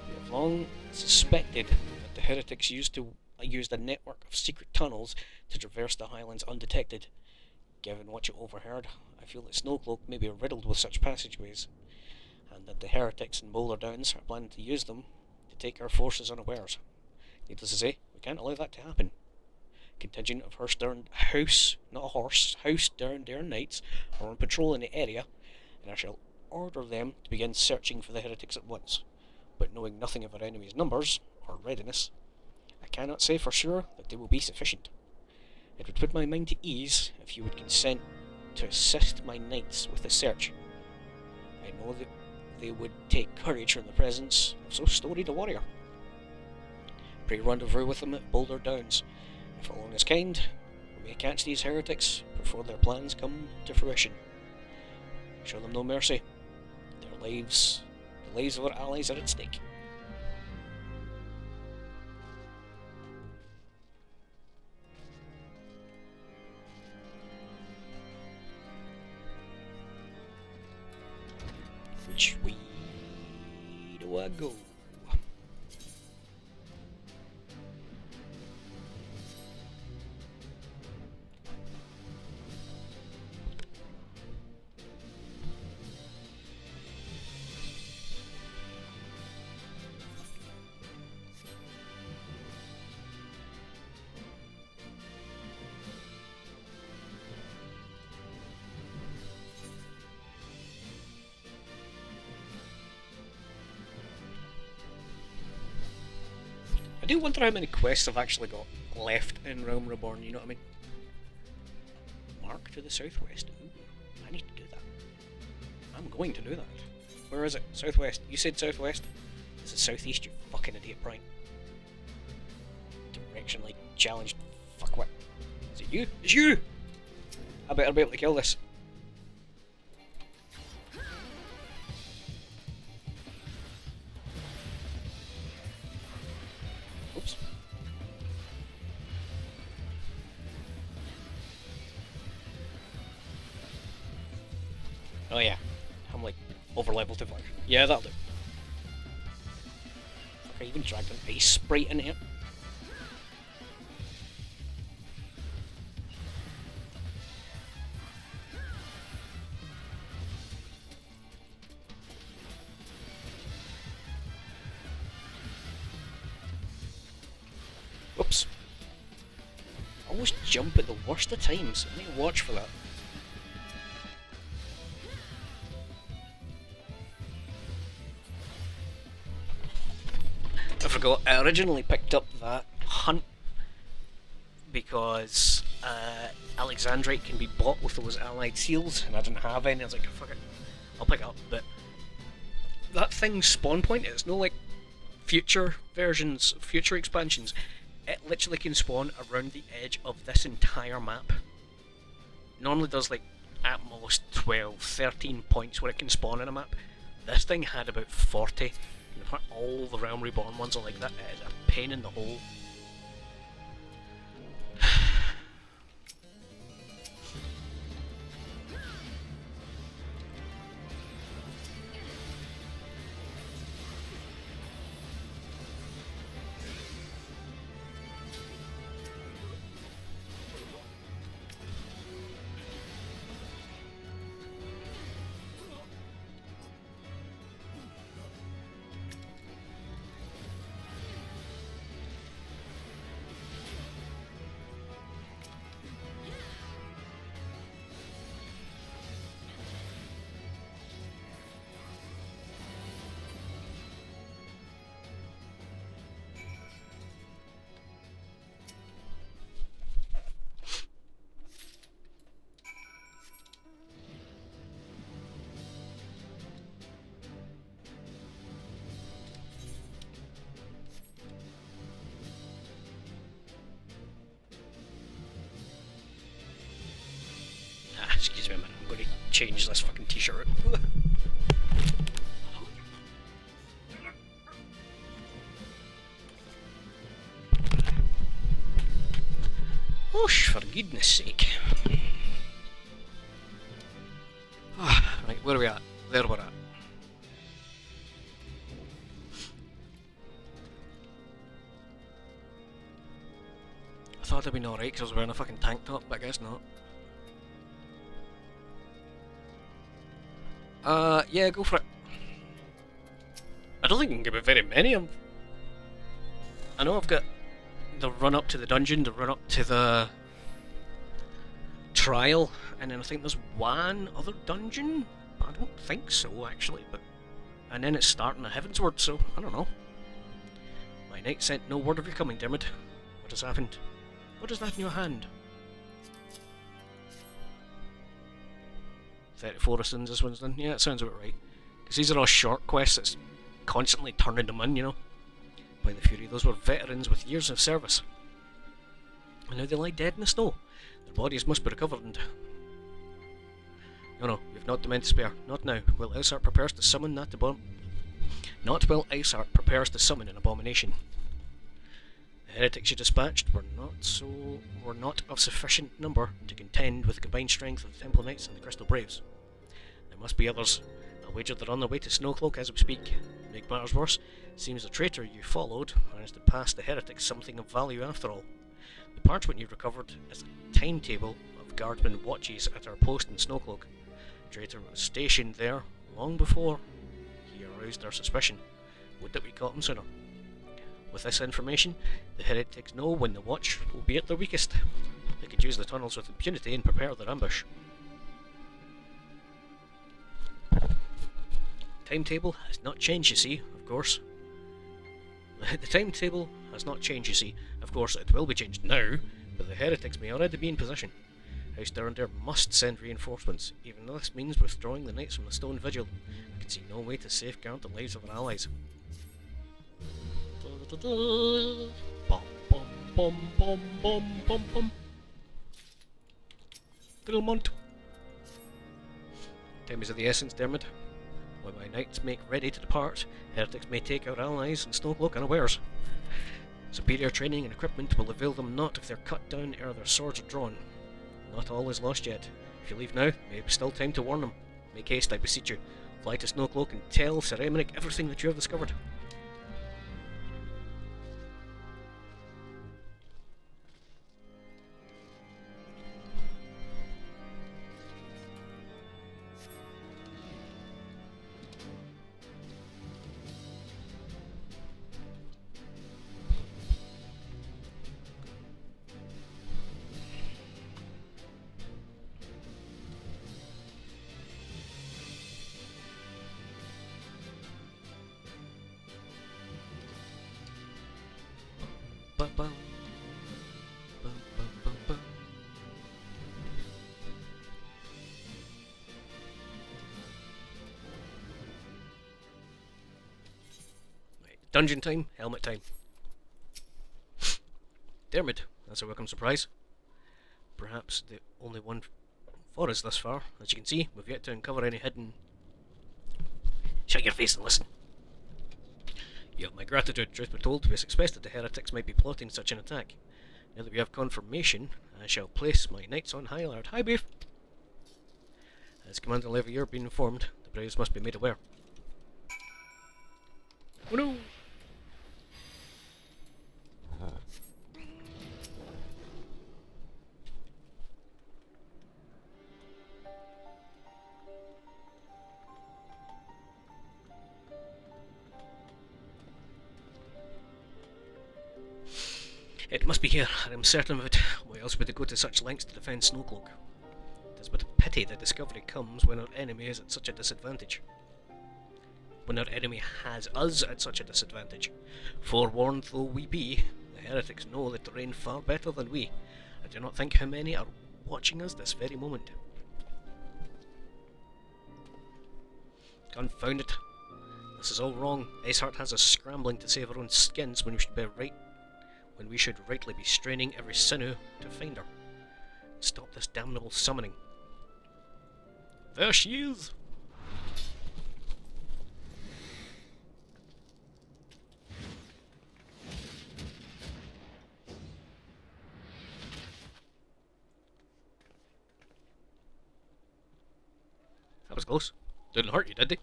We have long suspected that the heretics used a network of secret tunnels to traverse the Highlands undetected. Given what you overheard, I feel that Snowcloak may be riddled with such passageways, and that the heretics in Boulder Downs are planning to use them to take our forces unawares. Needless to say, we can't allow that to happen. Contingent of House Durn Knights are on patrol in the area, and I shall order them to begin searching for the heretics at once. But knowing nothing of our enemy's numbers, or readiness, I cannot say for sure that they will be sufficient. It would put my mind to ease if you would consent to assist my knights with the search. I know that they would take courage from the presence of so storied a warrior. Pray rendezvous with them at Boulder Downs. If along is kind, we may catch these heretics before their plans come to fruition. Show them no mercy. The lives of our allies are at stake. Which way do I go? I do wonder how many quests I've actually got left in Realm Reborn, you know what I mean? Mark to the southwest. Ooh, I need to do that. I'm going to do that. Where is it? Southwest. You said southwest? Is it southeast, you fucking idiot, Brian? Directionally challenged fuckwit. Is it you? It's you! I better be able to kill this. Oops. Oh yeah, I'm like over level to 5. Yeah, that'll do. Fuck, I even dragged an ice sprite in here. Whoops. I always jump at the worst of times. I need to watch for that. I forgot, I originally picked up that hunt because Alexandrite can be bought with those allied seals, and I didn't have any. I was like, fuck it, I'll pick it up. But that thing's spawn point, it's no like future versions, future expansions. It literally can spawn around the edge of this entire map. Normally does like at most 12, 13 points where it can spawn in a map. This thing had about 40. All the Realm Reborn ones are like that. It is a pain in the hole. change this fucking t-shirt. Whoosh, for goodness sake. Right, where are we at? There we're at. I thought it'd been alright because I was wearing a fucking tank top, but I guess not. Yeah, go for it. I don't think I can give it very many. I know I've got the run up to the dungeon, the run up to the trial, and then I think there's one other dungeon. I don't think so, actually, but... And then it's starting at Heavensward, so I don't know. My knight sent no word of your coming, Dermot. What has happened? What is that in your hand? 34 sins this one's done. Yeah, it sounds about right. Because these are all short quests that's constantly turning them in, you know. By the Fury, those were veterans with years of service. And now they lie dead in the snow. Their bodies must be recovered and... No, we've not the men to spare. Not now. While Isart prepares to summon that Not while Isart prepares to summon an abomination. The heretics you dispatched were not of sufficient number to contend with the combined strength of the Temple Knights and the Crystal Braves. There must be others. I wager they're on their way to Snowcloak as we speak. Make matters worse, seems the traitor you followed managed to pass the heretics something of value after all. The parchment you recovered is a timetable of guardsmen watches at our post in Snowcloak. The traitor was stationed there long before he aroused our suspicion. Would that we caught him sooner. With this information, the heretics know when the watch will be at their weakest. They could use the tunnels with impunity and prepare their ambush. Timetable has not changed, you see, of course. The timetable has not changed, you see. Of course, it will be changed now, but the heretics may already be in position. House Durandare must send reinforcements, even though this means withdrawing the knights from the Stone Vigil. I can see no way to safeguard the lives of our allies. Bum, bum, bum, bum, bum, bum, bum. Dilmont. Time is of the essence, Dermot. When my knights make ready to depart, heretics may take our allies in Snowcloak unawares. Superior training and equipment will avail them not if they're cut down ere their swords are drawn. Not all is lost yet. If you leave now, there may be still time to warn them. Make haste, I beseech you. Fly to Snowcloak and tell Sir Emmerich everything that you have discovered. Dungeon time, helmet time. Dermot, that's a welcome surprise. Perhaps the only one for us thus far. As you can see, we've yet to uncover any hidden... Shut your face and listen. You have my gratitude. Truth be told, we suspected the heretics might be plotting such an attack. Now that we have confirmation, I shall place my knights on high alert. Hi, Beef! As Commander Levier been informed, the Braves must be made aware. Oh no! It must be here, I am certain of it. Why else would they go to such lengths to defend Snowcloak? It is but a pity the discovery comes when our enemy is at such a disadvantage. When our enemy has us at such a disadvantage. Forewarned though we be, the heretics know the terrain far better than we. I do not think how many are watching us this very moment. Confound it. This is all wrong. Isart has us scrambling to save our own skins when we should rightly be straining every sinew to find her. Stop this damnable summoning. There she is! That was close. Didn't hurt you, did they?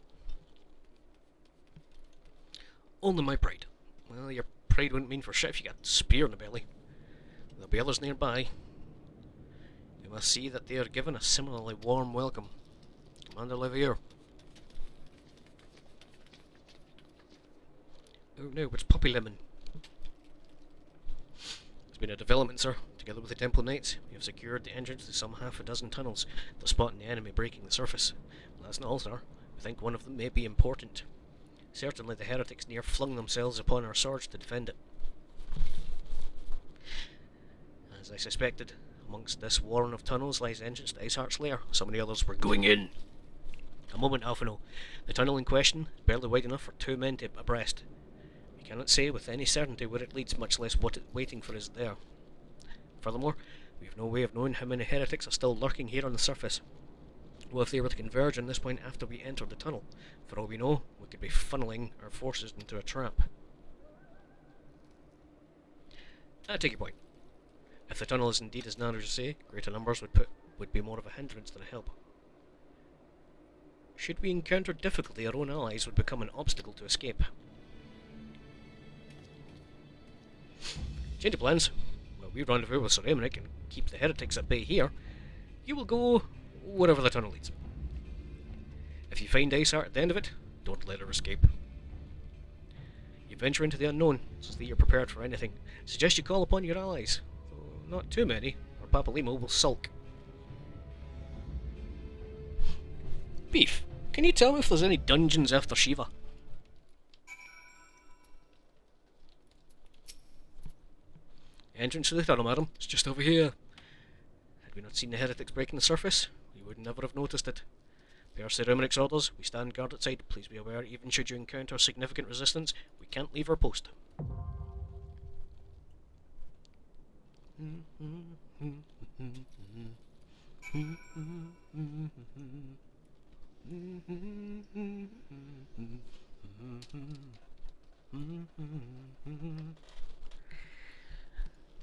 Only my pride. Well, your pride wouldn't mean for shit if you got a spear in the belly. There'll be others nearby. You must see that they are given a similarly warm welcome. Commander Levier. Oh no, it's Puppy Lemon. There's been a development, sir. Together with the Temple Knights, we have secured the entrance to some half a dozen tunnels, thus spotting the enemy breaking the surface. But that's not all, sir. We think one of them may be important. Certainly the heretics near flung themselves upon our swords to defend it. As I suspected, amongst this warren of tunnels lies the entrance to Iceheart's lair. Some of the others were going in. A moment, Alphino. The tunnel in question is barely wide enough for 2 men to abreast. We cannot say with any certainty where it leads, much less what it's waiting for us there. Furthermore, we have no way of knowing how many heretics are still lurking here on the surface. Well, if they were to converge on this point after we enter the tunnel, for all we know, we could be funneling our forces into a trap. I take your point. If the tunnel is indeed as narrow as you say, greater numbers would be more of a hindrance than a help. Should we encounter difficulty, our own allies would become an obstacle to escape. Change of plans. Well, we rendezvous with Sir Emmerich and keep the heretics at bay here. You will go wherever the tunnel leads. If you find Iceheart at the end of it, don't let her escape. You venture into the unknown, so that you're prepared for anything. Suggest you call upon your allies. Though not too many, or Papalymo will sulk. Beef, can you tell me if there's any dungeons after Shiva? Entrance to the tunnel, madam. It's just over here. Had we not seen the heretics breaking the surface, we would never have noticed it. Per Sir Emmerich's orders, we stand guard outside. Please be aware, even should you encounter significant resistance, we can't leave our post.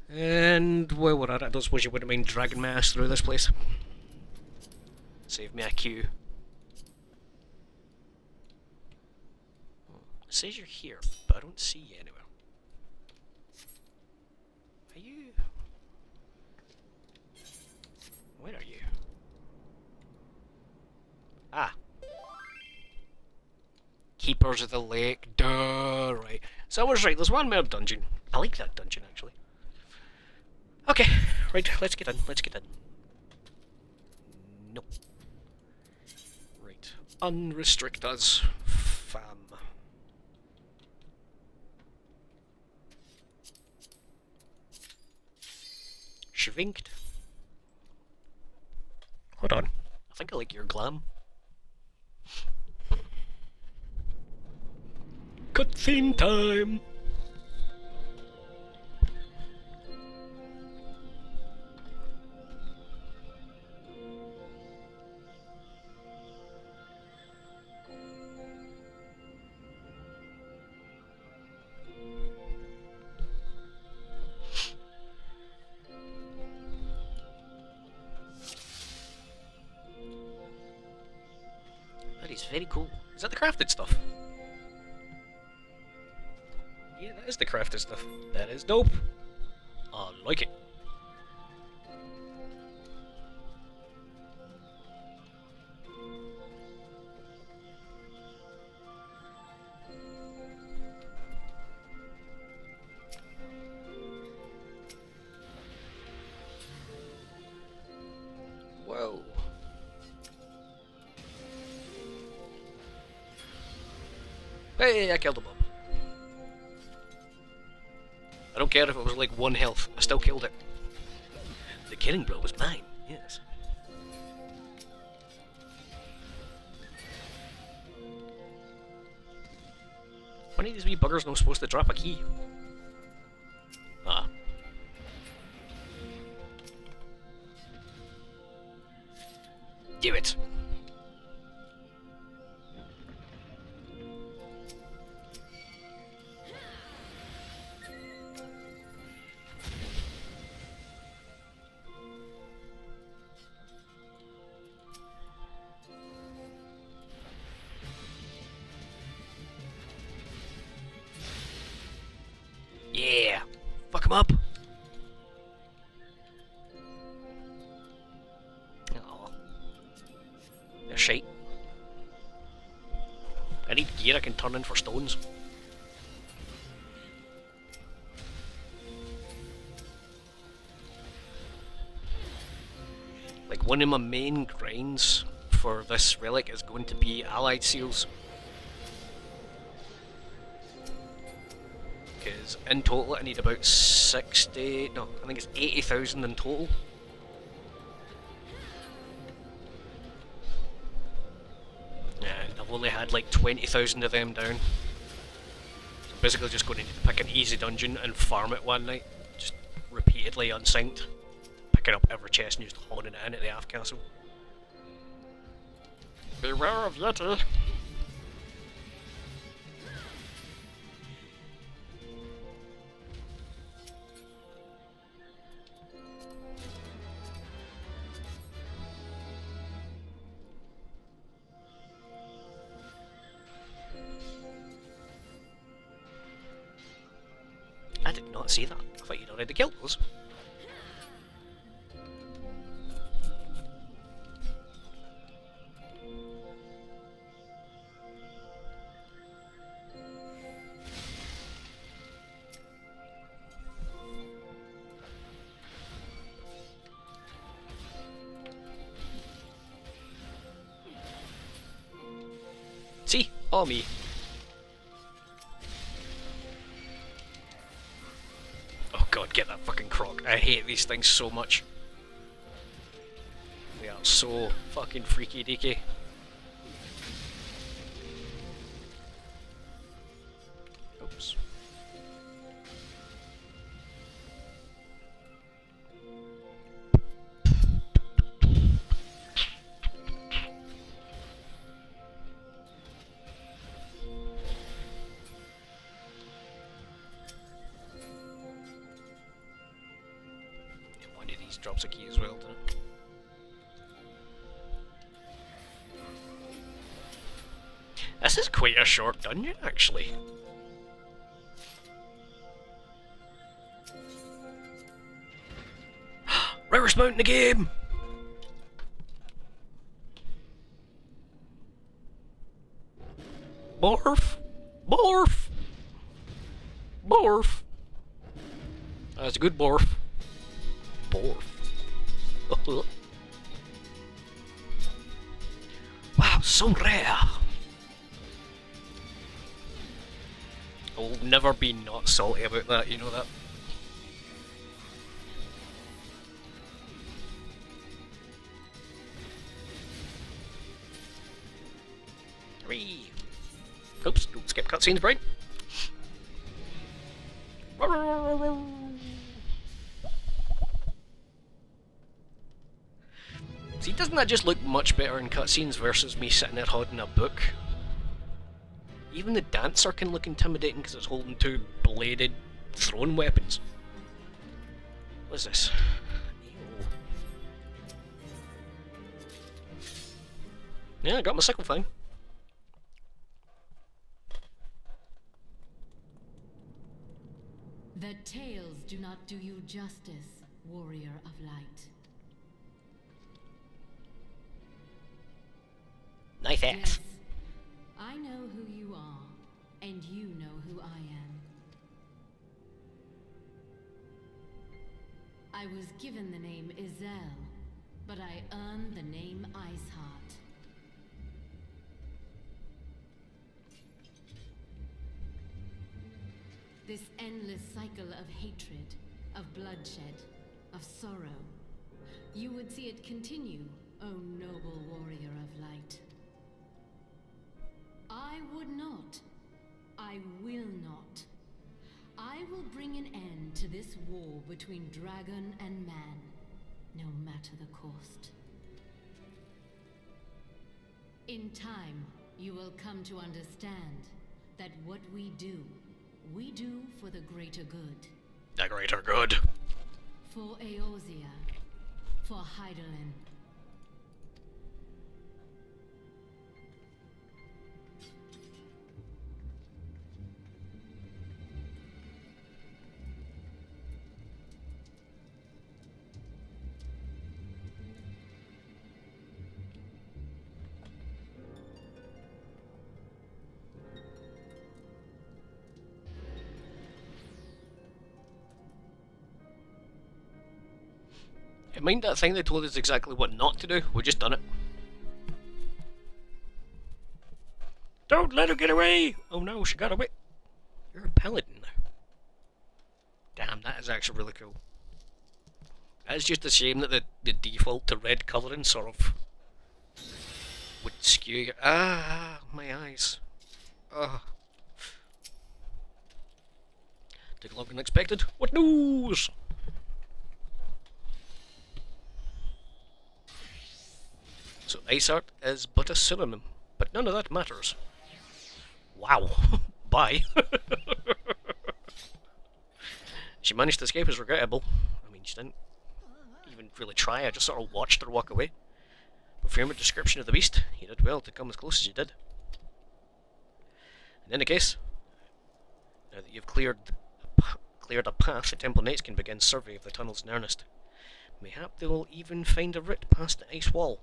And while we're at it, I don't suppose you wouldn't mind dragging my ass through this place. Save me a queue. It says you're here, but I don't see you anywhere. Are you... Where are you? Ah. Keepers of the Lake. Duh, right. So I was right, there's one more dungeon. I like that dungeon, actually. Okay, right, let's get in, Nope. Right. Unrestrict us, fam. Schwinked. Hold on. I think I like your glam. Cutscene time! That is very cool. Is that the crafted stuff? Yeah, that is the crafted stuff. That is dope. I like it. Whoa. Hey, I killed him up. I don't care if it was like 1 health, I still killed it. The killing blow was mine, yes. One of these wee buggers not supposed to drop a key. Ah. Do it. Fuck him up! Oh. They're shite. I need gear I can turn in for stones. Like, one of my main grinds for this relic is going to be allied seals. Because in total I need about 60, no, I think it's 80,000 in total. And I've only had like 20,000 of them down. So basically just going to need to pick an easy dungeon and farm it one night. Just repeatedly unsynced. Picking up every chest and just holding it in at the Aft Castle. Beware of Yeti! I did not see that. I thought you'd already killed those. See? All me. Oh god, get that fucking croc. I hate these things so much. They are so fucking freaky deaky. Oops. One of these drops a key as well, doesn't it? This is quite a short dungeon, actually. Rarest mount in the game! Morph! Morph! Morph! That's a good morph. Morph. Wow, so rare! I'll never be not salty about that, you know that? Whee! Oops, don't skip cutscenes, Brian. See, doesn't that just look much better in cutscenes versus me sitting there holding a book? Even the dancer can look intimidating because it's holding two bladed thrown weapons. What is this? Ew. Yeah, I got my sickle thing. The tales do not do you justice, warrior of light. Nice axe. Yes, I know who you are, and you know who I am. I was given the name Izel, but I earned the name Iceheart. This endless cycle of hatred, of bloodshed, of sorrow. You would see it continue, O noble warrior of light. I would not. I will not. I will bring an end to this war between dragon and man, no matter the cost. In time, you will come to understand that what we do for the greater good. The greater good. For Eorzea. For Hydaelyn. Mind that thing they told us exactly what not to do? We just done it. Don't let her get away! Oh no, she got away. You're a paladin now. Damn, that is actually really cool. It's just a shame that the default to red colouring sort of would skew your... Ah, my eyes. Ugh. Took longer than expected. What news? So ice art is but a synonym, but none of that matters. Wow. Bye. She managed to escape is regrettable. I mean, she didn't even really try, I just sort of watched her walk away. But from your description of the beast, you did well to come as close as you did. In any case, now that you've cleared a path, the Temple Knights can begin survey of the tunnels in earnest. Mayhap they will even find a route past the ice wall.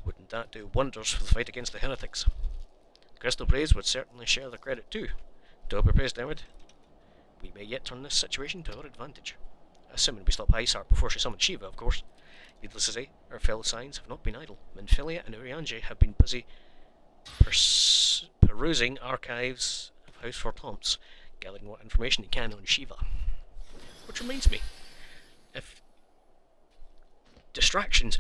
Wouldn't that do wonders for the fight against the heretics? The Crystal Braves would certainly share the credit too. To help replace Dermot, we may yet turn this situation to our advantage. Assuming we stop Isart before she summons Shiva, of course. Needless to say, our fellow Signs have not been idle. Minfilia and Urianger have been busy perusing archives of House Fortomps, gathering what information they can on Shiva. Which reminds me, if distractions,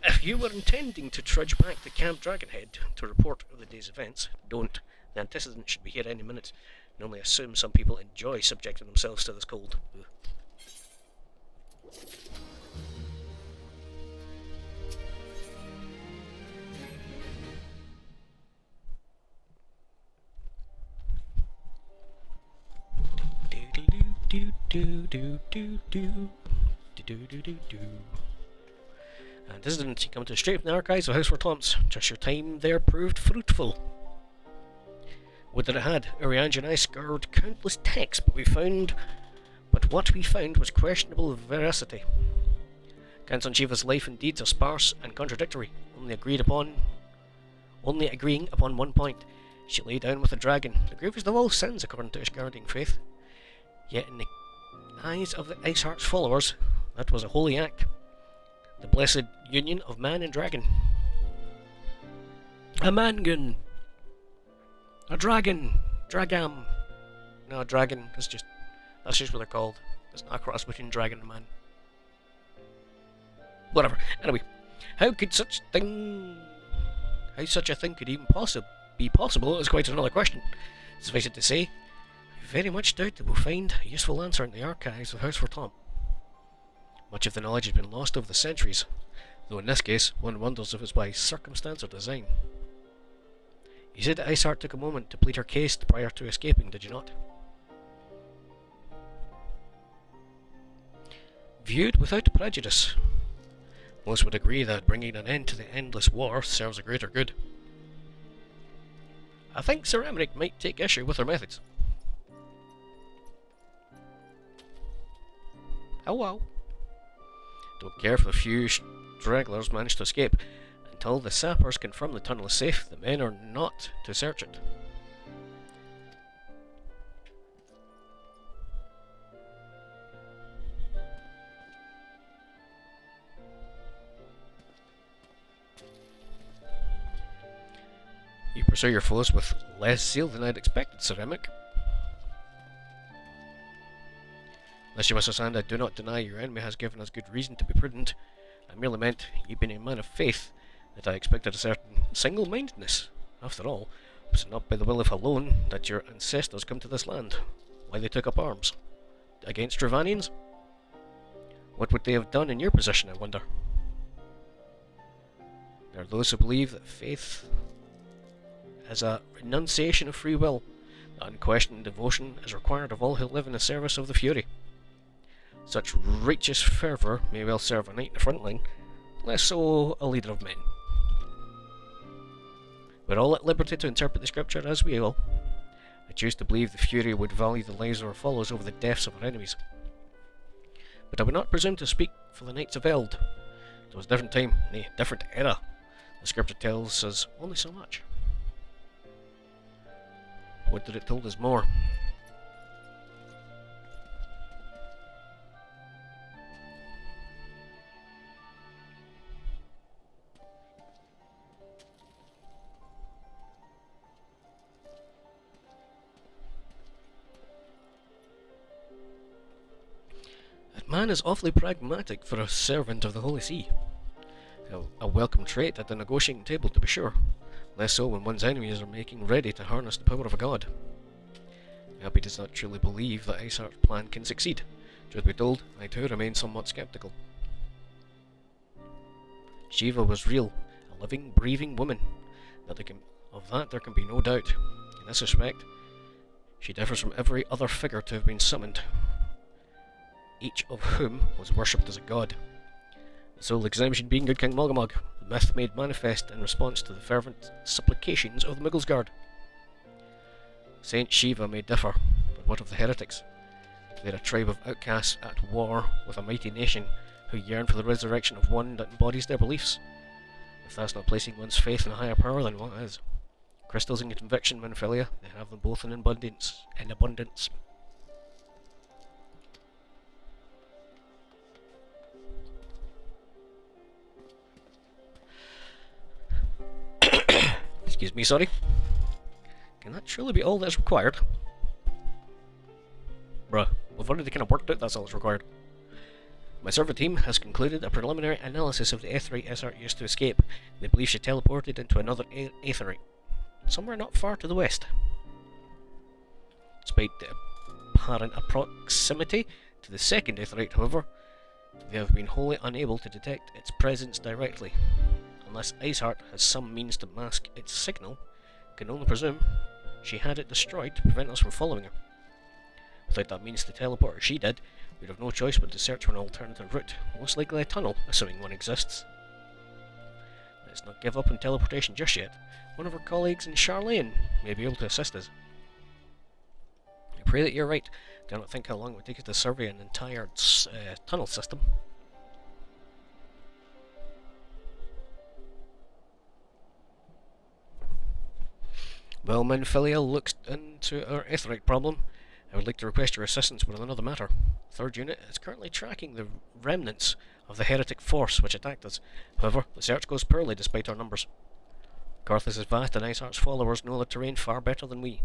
if you were intending to trudge back to Camp Dragonhead to report of the day's events, don't. The antecedent should be here any minute. Normally assume some people enjoy subjecting themselves to this cold. Ugh. And this didn't come to straight from the archives of House Fortomps. Just your time there proved fruitful. What that it had, Urianger and I scoured countless texts, but what we found was questionable veracity. Accounts on Shiva's life and deeds are sparse and contradictory, only agreeing upon one point. She lay down with a dragon, the gravest of all sins according to Ishgardian faith. Yet in the eyes of the Iceheart's followers, that was a holy act. The blessed union of man and dragon. A mangun! A dragon! Dragam! No, dragon, that's just what they're called. It's not a cross between dragon and man. Whatever. Anyway, how such a thing could even be possible is quite another question. Suffice it to say, I very much doubt that we'll find a useful answer in the archives of House Fortomp. Much of the knowledge has been lost over the centuries, though in this case, one wonders if it's by circumstance or design. You said that Iceheart took a moment to plead her case prior to escaping, did you not? Viewed without prejudice, most would agree that bringing an end to the endless war serves a greater good. I think Sir Emmerich might take issue with her methods. Oh well. Don't care if a few stragglers manage to escape. Until the sappers confirm the tunnel is safe, the men are not to search it. You pursue your foes with less zeal than I'd expected, Sir Emmerich. Unless you must understand, I do not deny your enemy has given us good reason to be prudent. I merely meant, you being a man of faith, that I expected a certain single-mindedness. After all, was it not by the will of alone that your ancestors come to this land? Why they took up arms? Against Dravanians? What would they have done in your position, I wonder? There are those who believe that faith is a renunciation of free will. That unquestioned devotion is required of all who live in the service of the Fury. Such righteous fervour may well serve a knight in the front line, less so a leader of men. We're all at liberty to interpret the scripture as we will. I choose to believe the Fury would value the lives of our followers over the deaths of our enemies. But I would not presume to speak for the Knights of Eld. It was a different time, nay, different era. The scripture tells us only so much. What did it tell us more? man is awfully pragmatic for a servant of the Holy See. A welcome trait at the negotiating table, to be sure. Less so when one's enemies are making ready to harness the power of a god. I hope he does not truly believe that Iceheart's plan can succeed. Truth be told, I too remain somewhat skeptical. Shiva was real, a living, breathing woman. Of that there can be no doubt. In this respect, she differs from every other figure to have been summoned, each of whom was worshipped as a god. The sole exemption being Good King Mulgamug, the myth made manifest in response to the fervent supplications of the Muggles Guard. Saint Shiva may differ, but what of the heretics? They are a tribe of outcasts at war with a mighty nation who yearn for the resurrection of one that embodies their beliefs. If that's not placing one's faith in a higher power, then what is? Crystals and conviction, Manphilia, they have them both in abundance. Excuse me, sorry. Can that truly be all that's required? Bruh, we've already kind of worked out that's all that's required. My server team has concluded a preliminary analysis of the aetheryte Iceheart used to escape. They believe she teleported into another aetheryte, somewhere not far to the west. Despite the apparent proximity to the second aetheryte, however, they have been wholly unable to detect its presence directly. Unless Iceheart has some means to mask its signal, can only presume she had it destroyed to prevent us from following her. Without that means to teleport as she did, we'd have no choice but to search for an alternative route, most likely a tunnel, assuming one exists. Let's not give up on teleportation just yet. One of our colleagues in Charlene may be able to assist us. I pray that you're right. Do not think how long it would take us to survey an entire tunnel system. Well, Manphilia looks into our aetheryte problem. I would like to request your assistance with another matter. Third unit is currently tracking the remnants of the heretic force which attacked us. However, the search goes poorly despite our numbers. Carthus is vast and Iceheart's followers know the terrain far better than we.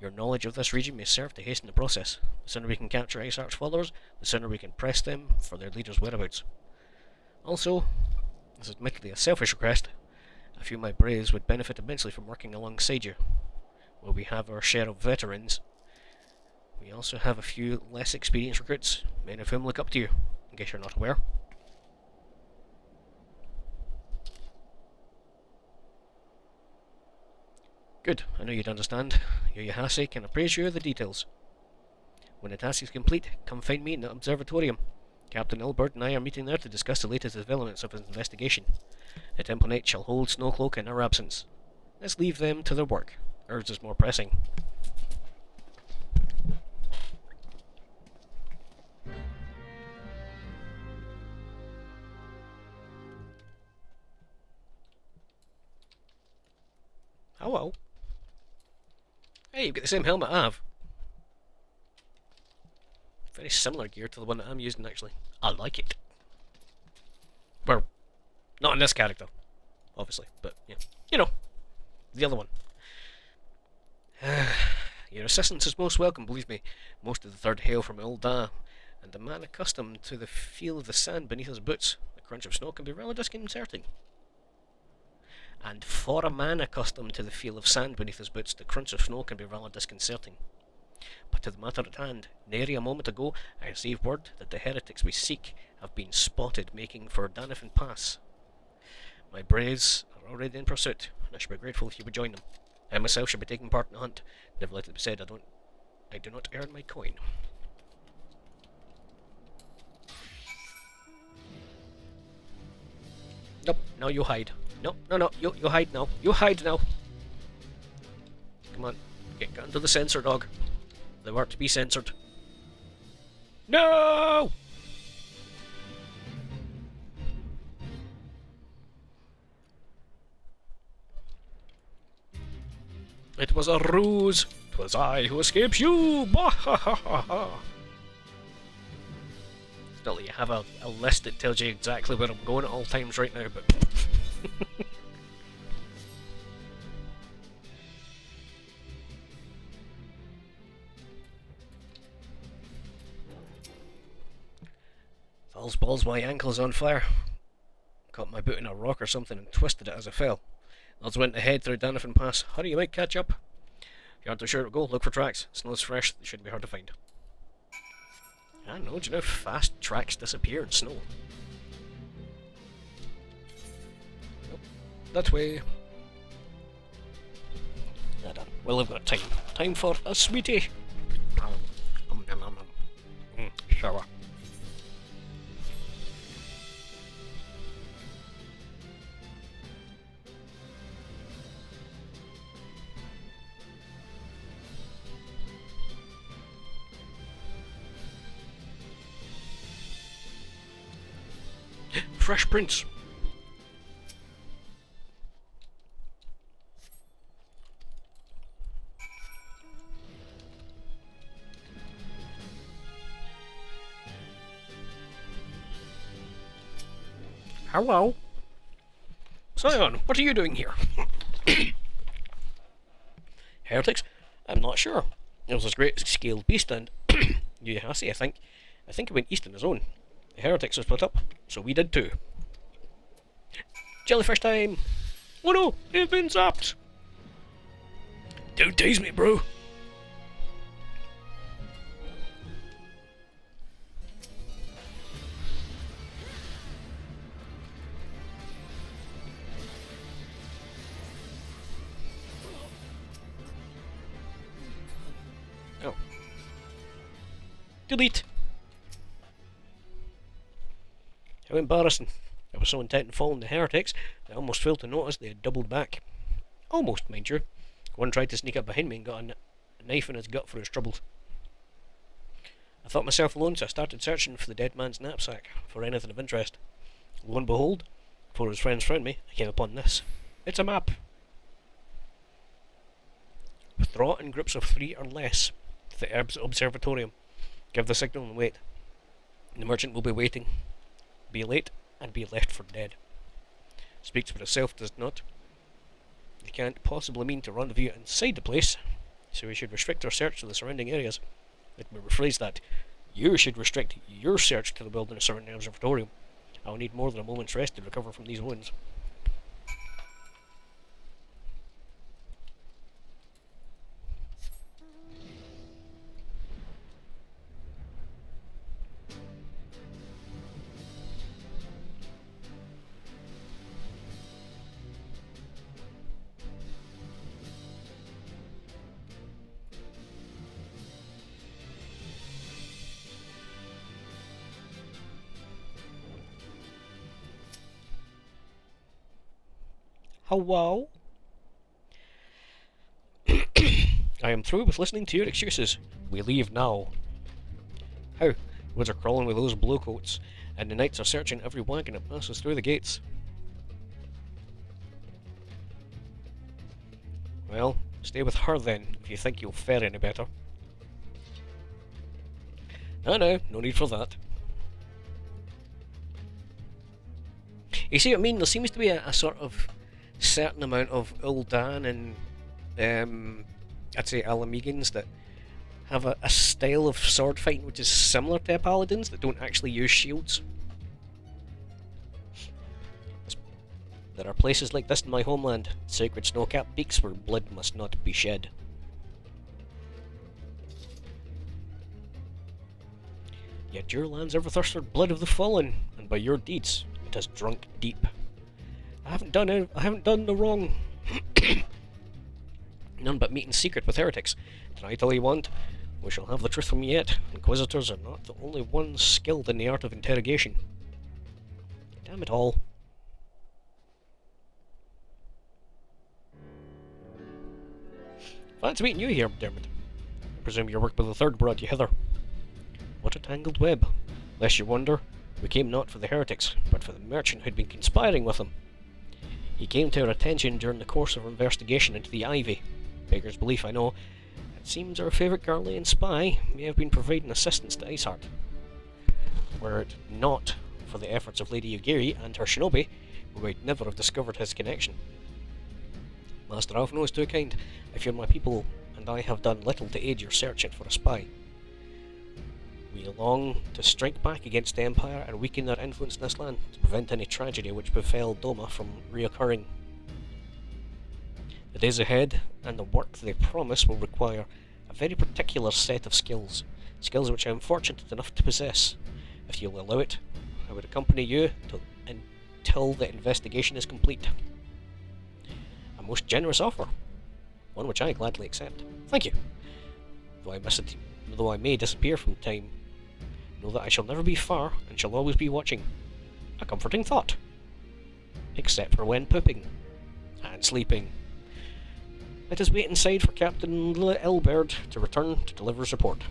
Your knowledge of this region may serve to hasten the process. The sooner we can capture Iceheart's followers, the sooner we can press them for their leader's whereabouts. Also, this is admittedly a selfish request, a few of my braves would benefit immensely from working alongside you. While we have our share of veterans, we also have a few less experienced recruits, many of whom look up to you, in case you're not aware. Good, I know you'd understand. Yuyahase can appraise you of the details. When the task is complete, come find me in the observatorium. Captain Ilbert and I are meeting there to discuss the latest developments of his investigation. The Temple Knight shall hold Snowcloak in our absence. Let's leave them to their work. Ours is more pressing. Hello. Hey, you've got the same helmet I have. Very similar gear to the one that I'm using, actually. I like it. Well, not in this character, obviously, but yeah, you know, the other one. Your assistance is most welcome, believe me. Most of the third hail from Ul'dah, and a man accustomed to the feel of the sand beneath his boots, the crunch of snow can be rather disconcerting. And for a man accustomed to the feel of sand beneath his boots, the crunch of snow can be rather disconcerting. But to the matter at hand, nary a moment ago, I received word that the heretics we seek have been spotted making for Danifin Pass. My braves are already in pursuit, and I should be grateful if you would join them. I myself should be taking part in the hunt. Never let it be said I do not earn my coin. Nope, now you hide. No, you hide now. You hide now. Come on, get onto the sensor, dog. Thou art to be censored. No! It was a ruse. 'Twas I who escaped you. Bah ha ha ha ha. Still, you have a list that tells you exactly where I'm going at all times right now, but Balls, my ankle's on fire. Caught my boot in a rock or something and twisted it as I fell. Lads went ahead through Danafin Pass. Hurry, you might catch up. If you aren't too sure to go, look for tracks. Snow's fresh, they shouldn't be hard to find. I know, do you know how fast tracks disappear in snow? Nope. That way. Well, I've got time. Time for a sweetie. Shower. Fresh Prince. Hello. Scion, what are you doing here? Heretics? I'm not sure. It was this great scaled beast and Yuhasi, I think it went east on his own. The heretics were split up, so we did too. Jellyfish time! Oh no, they've been zapped! Don't tease me, bro! Oh. Delete! How embarrassing. I was so intent on following the heretics that I almost failed to notice they had doubled back. Almost, mind you. One tried to sneak up behind me and got a knife in his gut for his troubles. I thought myself alone, so I started searching for the dead man's knapsack for anything of interest. Lo and behold, before his friends found me, I came upon this. It's a map. Withdraw in groups of 3 or less to the observatorium. Give the signal and wait. The merchant will be waiting. Be late and be left for dead. Speaks for itself, does not. You can't possibly mean to rendezvous inside the place, so we should restrict our search to the surrounding areas. Let me rephrase that. You should restrict your search to the wilderness surrounding the observatorium. I will need more than a moment's rest to recover from these wounds. Hello? I am through with listening to your excuses. We leave now. How? Woods are crawling with those blowcoats, and the knights are searching every wagon that passes through the gates. Well, stay with her then, if you think you'll fare any better. No, no need for that. You see what I mean? There seems to be a sort of certain amount of Ul'Dan and I'd say Alamegans that have a style of sword fighting which is similar to paladins that don't actually use shields. There are places like this in my homeland, sacred snow-capped peaks where blood must not be shed. Yet your lands ever thirst for blood of the fallen, and by your deeds it has drunk deep. I haven't done the wrong. None but meet in secret with heretics. Tonight all you want. We shall have the truth from you yet. Inquisitors are not the only ones skilled in the art of interrogation. Damn it all. Fancy meeting you here, Dermot. I presume your work with the third brought you hither. What a tangled web. Lest you wonder, we came not for the heretics, but for the merchant who'd been conspiring with them. He came to our attention during the course of our investigation into the Ivy. Beggar's belief, I know. It seems our favourite Garlean spy may have been providing assistance to Iceheart. Were it not for the efforts of Lady Yugiri and her shinobi, we might never have discovered his connection. Master Alphino is too kind. I fear my people and I have done little to aid your search for a spy. We long to strike back against the Empire and weaken their influence in this land to prevent any tragedy which befell Doma from reoccurring. The days ahead and the work they promise will require a very particular set of skills, skills which I am fortunate enough to possess. If you'll allow it, I would accompany you until the investigation is complete. A most generous offer, one which I gladly accept. Thank you. Though I may disappear from time, know that I shall never be far and shall always be watching. A comforting thought. Except for when pooping and sleeping. Let us wait inside for Captain Elberd to return to deliver his report.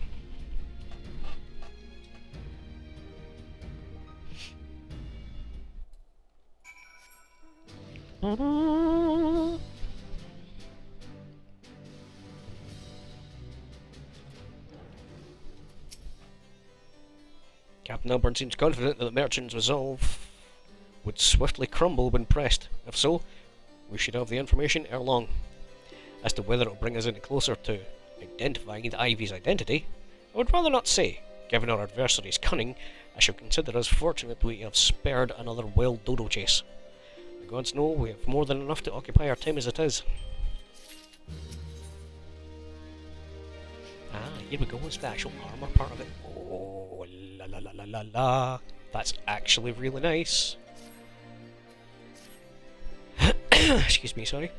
Captain Elberd seems confident that the merchant's resolve would swiftly crumble when pressed. If so, we should have the information ere long. As to whether it will bring us any closer to identifying the Ivy's identity, I would rather not say. Given our adversary's cunning, I shall consider us fortunate we have spared another wild dodo chase. The gods know we have more than enough to occupy our time as it is. Ah, here we go, it's the actual armour part of it. Oh, la la la la la la. That's actually really nice. Excuse me, sorry.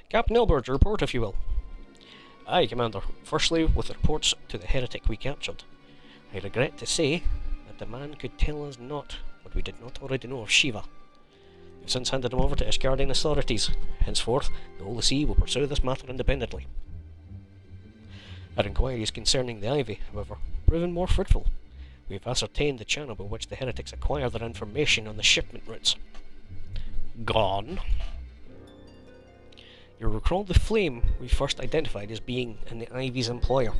Captain Elberd, report if you will. Aye, Commander. Firstly, with the reports to the heretic we captured. I regret to say that the man could tell us not what we did not already know of Shiva. We have since handed him over to Asgardian authorities. Henceforth, the Holy See will pursue this matter independently. Our inquiries concerning the Ivy, however, proven more fruitful. We have ascertained the channel by which the heretics acquire their information on the shipment routes. Gone. You'll recall the flame we first identified as being in the Ivy's employer.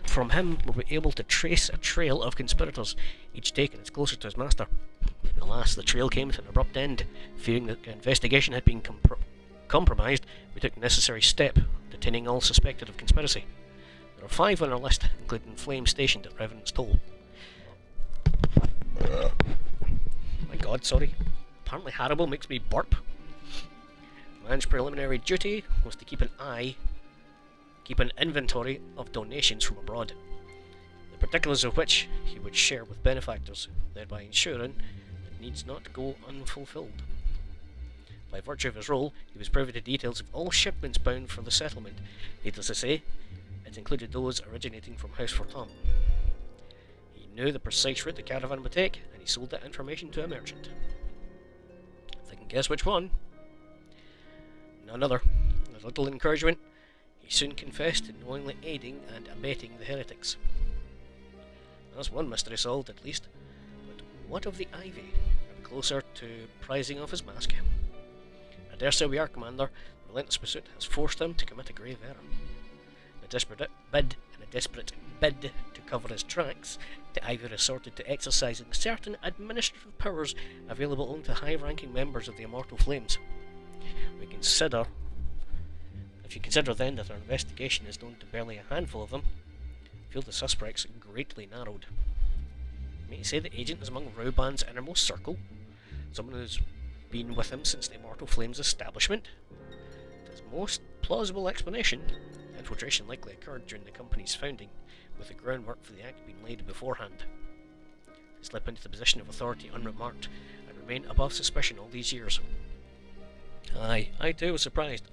From him, we'll be able to trace a trail of conspirators, each taking us closer to his master. Alas, the trail came to an abrupt end. Fearing that the investigation had been compromised, we took the necessary step, detaining all suspected of conspiracy. There are 5 on our list, including Flame stationed at Revenant's Toll. My god, sorry. Apparently Hannibal makes me burp. Man's preliminary duty was to keep an inventory of donations from abroad, the particulars of which he would share with benefactors, thereby ensuring it needs not go unfulfilled. By virtue of his role, he was privy to details of all shipments bound for the settlement. Needless to say, it included those originating from House Fortom. He knew the precise route the caravan would take, and he sold that information to a merchant. If I can guess which one. None other. With little encouragement, he soon confessed to knowingly aiding and abetting the heretics. That's one mystery solved, at least. But what of the Ivy? Are we closer to prizing off his mask? I dare say we are, Commander. The relentless pursuit has forced him to commit a grave error. In a desperate bid to cover his tracks, the Ivy resorted to exercising certain administrative powers available only to high-ranking members of the Immortal Flames. If you consider then that our investigation is known to barely a handful of them, I feel the suspects greatly narrowed. May you say the agent is among Rauban's innermost circle? Someone who's been with him since the Immortal Flames establishment? As most plausible explanation, the infiltration likely occurred during the company's founding, with the groundwork for the act being laid beforehand. They slip into the position of authority unremarked, and remain above suspicion all these years. Aye, I too was surprised,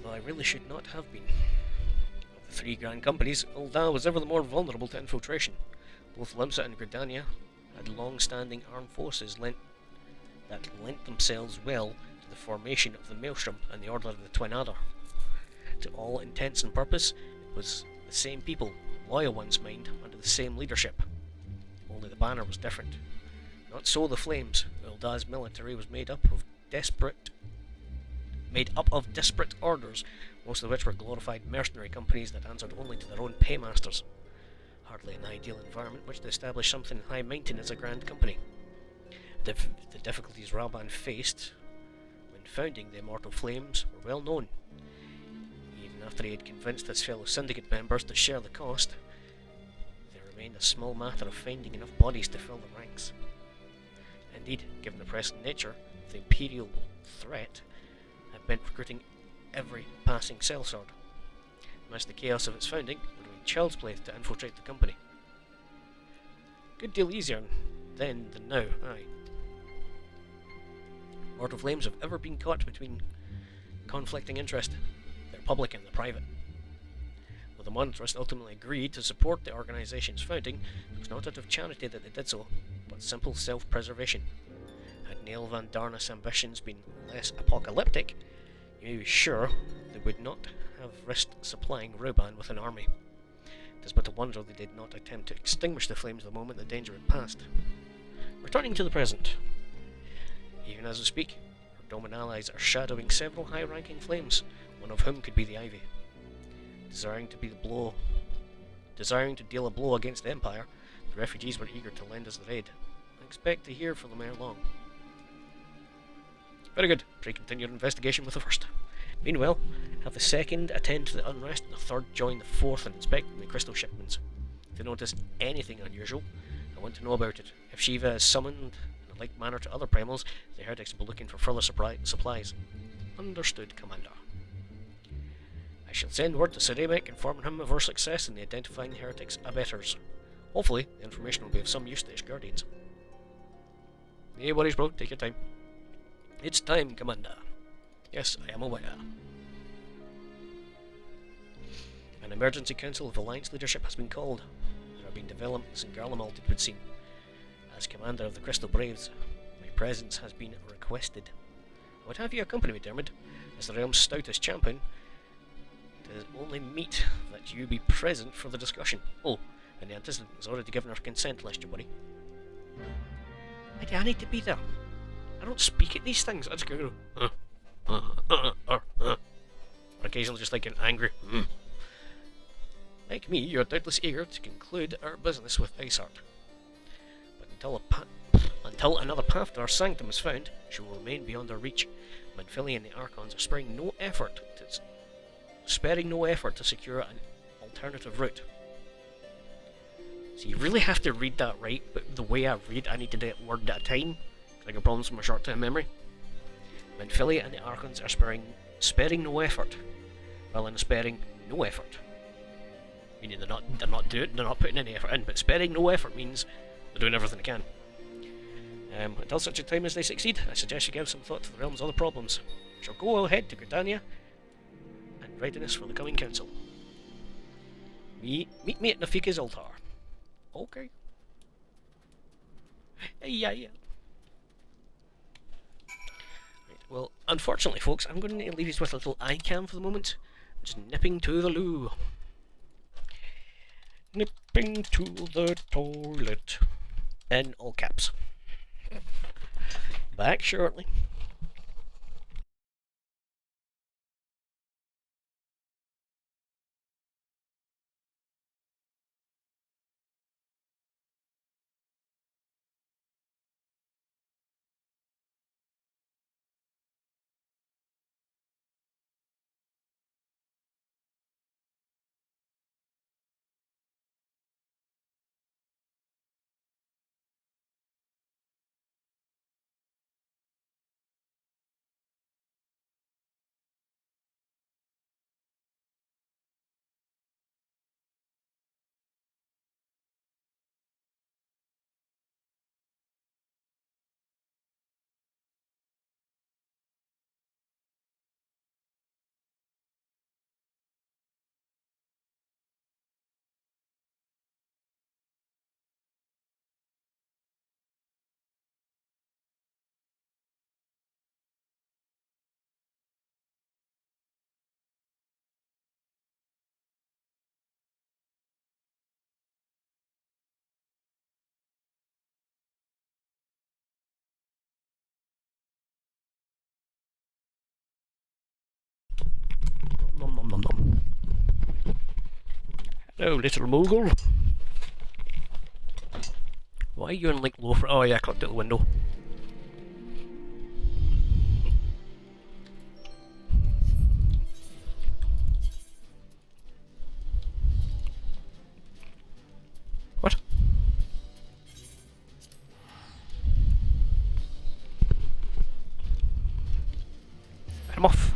though I really should not have been. Of the 3 grand companies, Ul'dah was ever the more vulnerable to infiltration. Both Limsa and Gridania had long-standing armed forces that lent themselves well to the formation of the Maelstrom and the Order of the Twin Adder. To all intents and purpose, it was the same people, loyal ones mind, under the same leadership. Only the banner was different. Not so the Flames. Ul'dah's military was made up of disparate orders, most of which were glorified mercenary companies that answered only to their own paymasters. Hardly an ideal environment which to establish something high maintenance as a grand company. The difficulties Ralban faced when founding the Immortal Flames were well known. Even after he had convinced his fellow syndicate members to share the cost, there remained a small matter of finding enough bodies to fill the ranks. Indeed, given the present nature of the Imperial threat, it meant recruiting every passing sellsword. Amidst the chaos of its founding, would have been child's play to infiltrate the company. Good deal easier then than now, aye. Mortal Flames have ever been caught between conflicting interest, their public and the private. Though the Monetarist ultimately agreed to support the organisation's founding, it was not out of charity that they did so, but simple self-preservation. Had Neil Van Darnus' ambitions been less apocalyptic, you may be sure they would not have risked supplying Ruban with an army. It is but a wonder they did not attempt to extinguish the flames the moment the danger had passed. Returning to the present. Even as we speak, our Doman allies are shadowing several high-ranking flames, one of whom could be the Ivy. Desiring to deal a blow against the Empire, the refugees were eager to lend us their aid. I expect to hear from them ere long. Very good. Pray continue your investigation with the first. Meanwhile, have the second attend to the unrest and the third join the fourth in inspecting the crystal shipments. If they notice anything unusual, I want to know about it. If Shiva is summoned in a like manner to other primals, the heretics will be looking for further supplies. Understood, Commander. I shall send word to Ceramic informing him of our success in identifying the heretics' abettors. Hopefully, the information will be of some use to his guardians. No worries, bro. Take your time. It's time, Commander. Yes, I am aware. An emergency council of Alliance leadership has been called. There have been developments in Garlemald, it would seem. As commander of the Crystal Braves, my presence has been requested. I would have you accompany me, Dermot, as the realm's stoutest champion. It is only meet that you be present for the discussion. Oh, and the antecedent has already given her consent, lest you worry. Why do I need to be there? I don't speak at these things. I just go, or occasionally just like an angry. Like me, you are doubtless eager to conclude our business with Iceheart. But until another path to our sanctum is found, she will remain beyond our reach. Manfili and the Archons are sparing no effort to secure an alternative route. So you really have to read that right, but the way I read, I need to do it word at a time, because I got problems with my short-term memory. Manfili and the Archons are sparing no effort, while in sparing no effort, meaning they're not putting any effort in, but sparing no effort means they're doing everything they can. Until such a time as they succeed, I suggest you give some thought to the realm's other problems. We shall go ahead to Gridania and readiness for the coming council. Meet me at Nafika's altar. Okay. Yeah. Right, well, unfortunately, folks, I'm going to leave you with a little iCam for the moment. I'm just nipping to the loo. Nipping to the toilet. In all caps. Back shortly. Nom nom nom nom. Hello, little mogul. Why are you in like low for? Oh yeah, I clicked out the window. What? I'm off.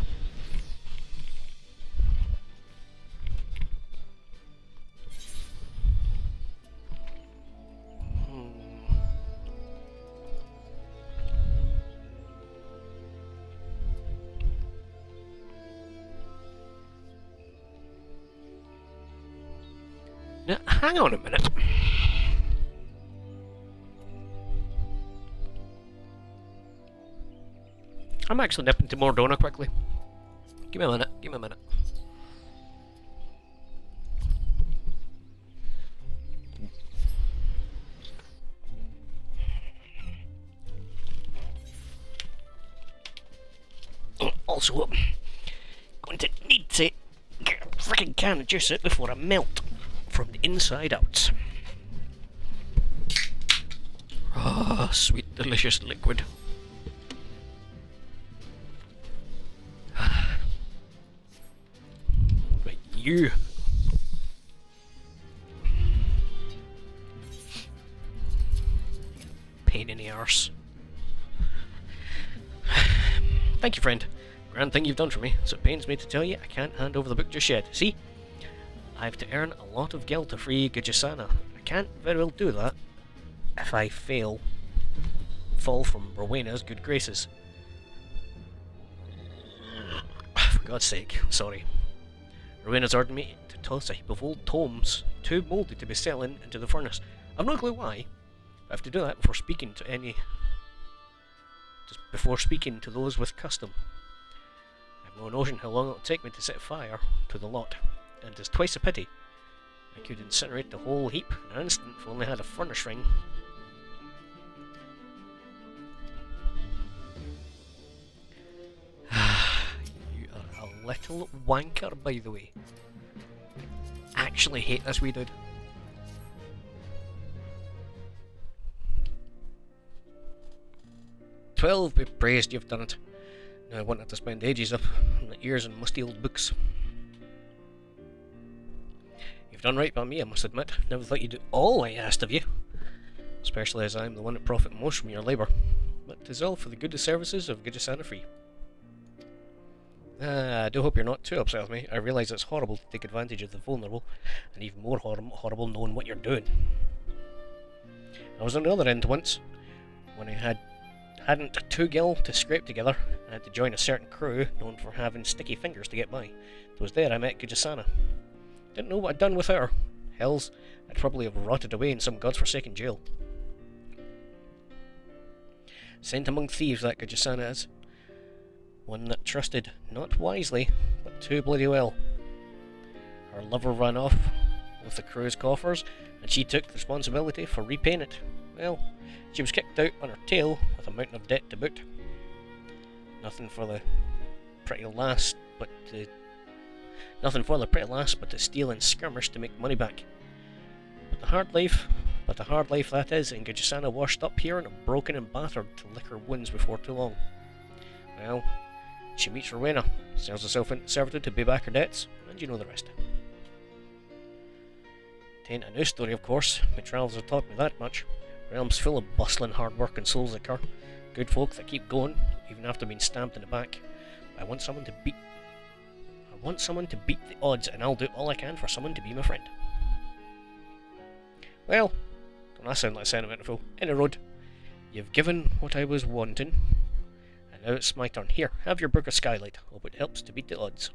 Now, hang on a minute. I'm actually nipping to Mordona quickly. Give me a minute, give me a minute. Also, going to need to get a freaking can of juice out before I melt from the inside out. Ah, oh, sweet, delicious liquid. Right, you. Pain in the arse. Thank you, friend. Grand thing you've done for me, so it pains me to tell you I can't hand over the book just yet. See? I have to earn a lot of gil to free Gijasana. I can't very well do that if I fall from Rowena's good graces. For God's sake, sorry. Rowena's ordered me to toss a heap of old tomes, too mouldy to be selling, into the furnace. I've no clue why. I have to do that before speaking to those with custom. I have no notion how long it will take me to set fire to the lot, and it's twice a pity. I could incinerate the whole heap in an instant if I only had a furnace ring. You are a little wanker, by the way. I actually hate this wee dude. "12, be praised, you've done it. Now I won't have to spend ages up on the ears and musty old books. You've done right by me, I must admit. Never thought you'd do all I asked of you, especially as I'm the one that profit most from your labour. But 'tis all for the good of services of Gijasana Free. I do hope you're not too upset with me. I realise it's horrible to take advantage of the vulnerable, and even more horrible knowing what you're doing. I was on the other end once, when I hadn't 2 gil to scrape together. I had to join a certain crew known for having sticky fingers to get by. It was there I met Gijasana. Didn't know what I'd done with her. Hells, I'd probably have rotted away in some godforsaken jail. Sent among thieves, that Gijasana is. One that trusted not wisely, but too bloody well. Her lover ran off with the crew's coffers, and she took the responsibility for repaying it. Well, she was kicked out on her tail with a mountain of debt to boot. Nothing for the pretty lass but to steal and skirmish to make money back. But a hard life that is, and Gijasana washed up here and broken and battered to lick her wounds before too long. Well, she meets Rowena, sells herself into servitude to pay back her debts, and you know the rest. Tain't a new story, of course. My travels have taught me that much. Realm's full of bustling, hard-working souls like her. Good folk that keep going, even after being stamped in the back. I want someone to beat the odds, and I'll do all I can for someone to be my friend. Well, don't that sound like a sentimental fool? In a road. You've given what I was wanting, and now it's my turn. Here, have your book of Skylight. Hope it helps to beat the odds.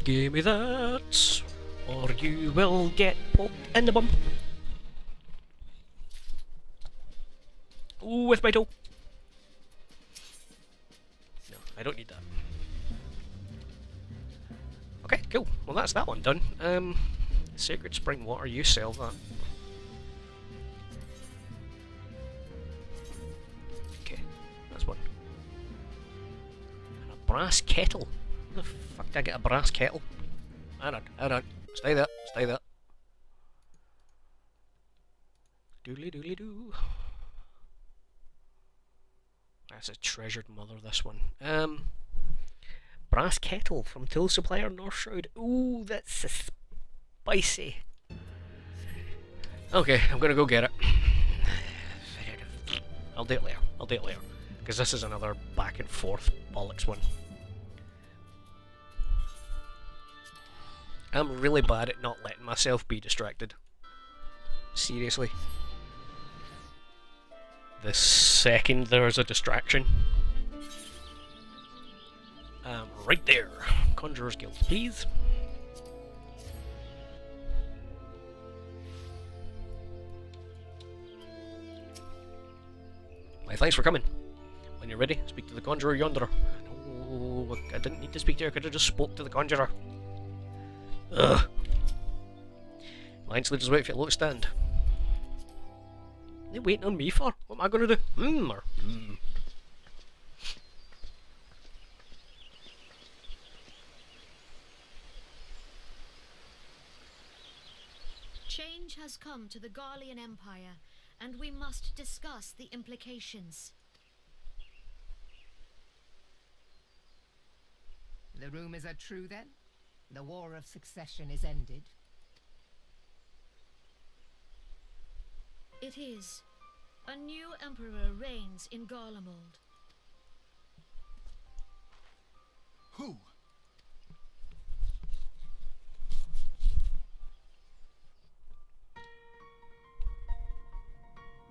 Give me that, or you will get poked in the bum. Ooh, with my toe. No, I don't need that. Okay, cool. Well, that's that one done. Sacred Spring Water, you sell that. Okay, that's one. And a brass kettle. How the fuck did I get a brass kettle? Hold on. Stay there. Doodly doodly doo. That's a treasured mother, this one. Brass kettle from tool supplier Northshroud. Ooh, that's spicy. Okay, I'm gonna go get it. I'll do it later. Because this is another back and forth bollocks one. I'm really bad at not letting myself be distracted. Seriously. The second there's a distraction. Right there. Conjurer's Guild, please. My thanks for coming. When you're ready, speak to the Conjurer yonder. No, I didn't need to speak to her, I could have just spoke to the Conjurer. Ugh. Lions leaders wait for you to look stand. What are they waiting on me for? What am I going to do? Change has come to the Garlean Empire, and we must discuss the implications. The rumors are true, then? The War of Succession is ended? It is. A new emperor reigns in Garlemald. Who?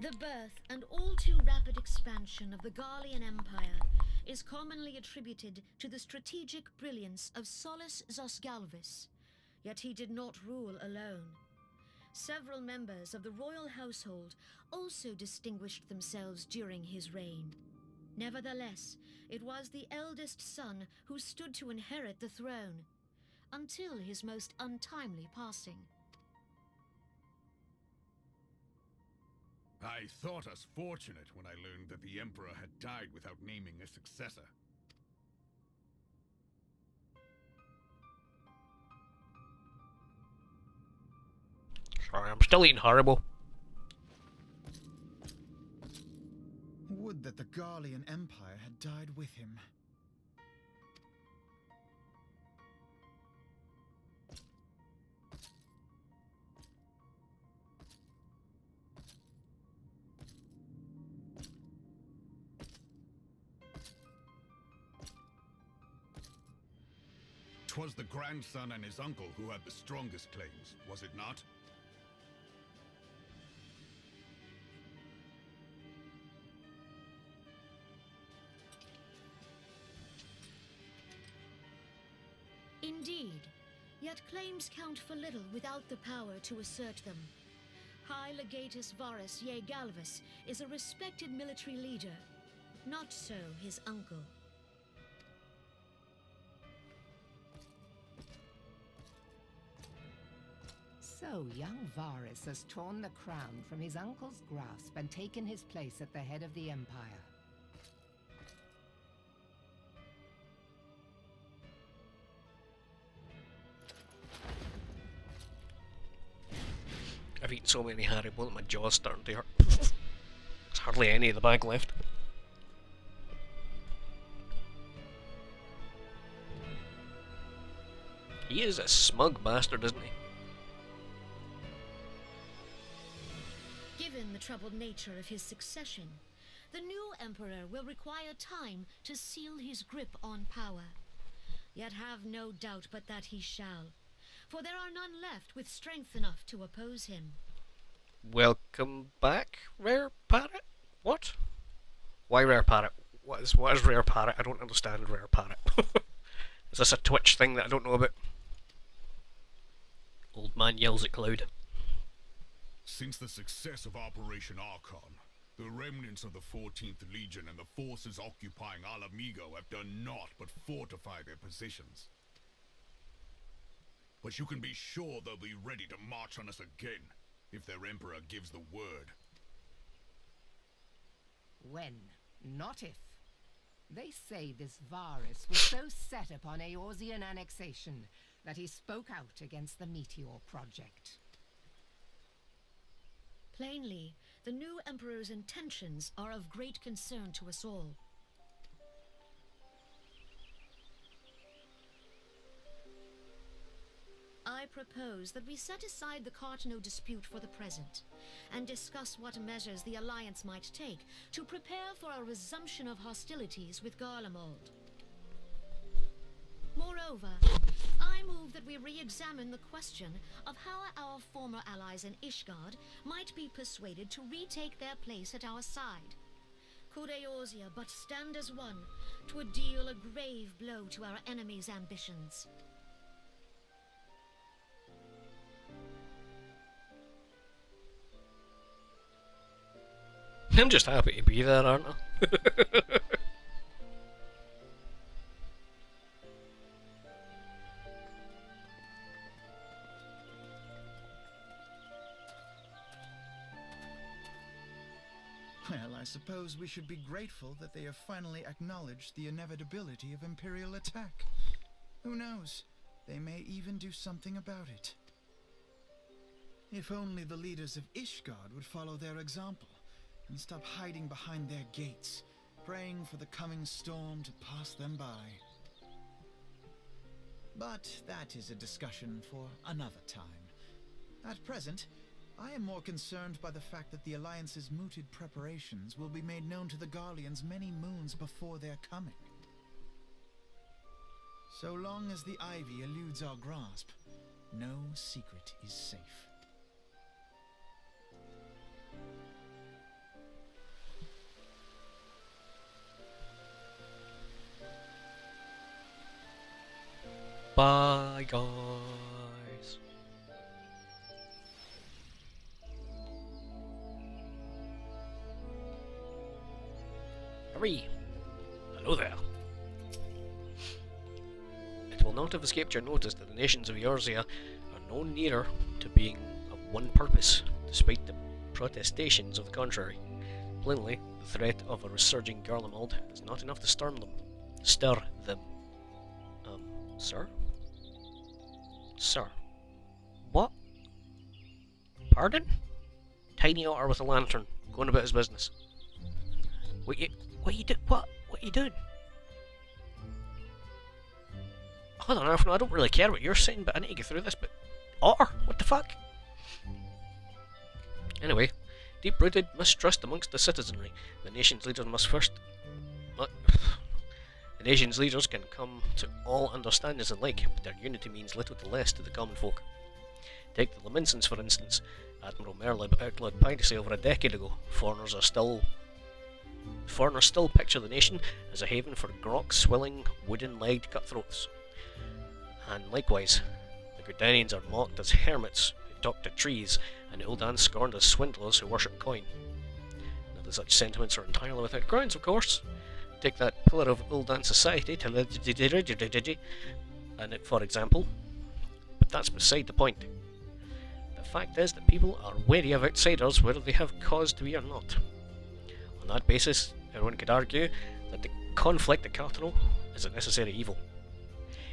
The birth and all too rapid expansion of the Garlean Empire is commonly attributed to the strategic brilliance of Solus Zosgalvis, yet he did not rule alone. Several members of the royal household also distinguished themselves during his reign. Nevertheless, it was the eldest son who stood to inherit the throne, until his most untimely passing. I thought us fortunate when I learned that the Emperor had died without naming a successor. Sorry, I'm still eating horrible. Would that the Garlean Empire had died with him. Twas the grandson and his uncle who had the strongest claims, was it not? Indeed, yet claims count for little without the power to assert them. High Legatus Varus Ye Galvus is a respected military leader, not so his uncle. So young Varus has torn the crown from his uncle's grasp and taken his place at the head of the Empire. I've eaten so many Haribo that my jaw's starting to hurt. There's hardly any of the bag left. He is a smug bastard, isn't he? Given the troubled nature of his succession, the new emperor will require time to seal his grip on power. Yet have no doubt but that he shall, for there are none left with strength enough to oppose him. Welcome back, Rare Parrot? What? Why Rare Parrot? What is Rare Parrot? I don't understand Rare Parrot. Is this a Twitch thing that I don't know about? Old man yells at Cloud. Since the success of Operation Archon, the remnants of the 14th Legion and the forces occupying Alamigo have done naught but fortify their positions. But you can be sure they'll be ready to march on us again, if their Emperor gives the word. When, not if. They say this Varus was so set upon Eorzean annexation that he spoke out against the Meteor Project. Plainly, the new Emperor's intentions are of great concern to us all. I propose that we set aside the Cartano dispute for the present, and discuss what measures the Alliance might take to prepare for a resumption of hostilities with Garlemald. Moreover, I move that we re-examine the question of how our former allies in Ishgard might be persuaded to retake their place at our side. Could Eorzea but stand as one, 'twould deal a grave blow to our enemies' ambitions. I'm just happy to be there, aren't I? Well, I suppose we should be grateful that they have finally acknowledged the inevitability of Imperial attack. Who knows? They may even do something about it. If only the leaders of Ishgard would follow their example and stop hiding behind their gates, praying for the coming storm to pass them by. But that is a discussion for another time. At present, I am more concerned by the fact that the Alliance's mooted preparations will be made known to the Garleans many moons before their coming. So long as the Ivy eludes our grasp, no secret is safe. Bye, guys. Hurry! Hello there. It will not have escaped your notice that the nations of Eorzea are no nearer to being of one purpose, despite the protestations of the contrary. Plainly, the threat of a resurging Garlemald is not enough to stir them. Sir? Sir? What? Pardon? Tiny Otter with a lantern, going about his business. What you doing? Hold on, Arfno, I don't really care what you're saying, but I need to get through this, but... Otter? What the fuck? Anyway, deep-rooted mistrust amongst the citizenry. The nation's leaders must first... The nation's leaders can come to all understandings alike, but their unity means little to less to the common folk. Take the Laminsons, for instance. Admiral Merlin outlawed piracy over a decade ago. Foreigners still picture the nation as a haven for grok-swilling, wooden-legged cutthroats. And likewise, the Gridanians are mocked as hermits who talk to trees, and the Uldan scorned as swindlers who worship coin. Now, such sentiments are entirely without grounds, of course. Take that pillar of Uldan society and it, for example, but that's beside the point. The fact is that people are wary of outsiders whether they have cause to be or not. On that basis, everyone could argue that the conflict at Cartano is a necessary evil.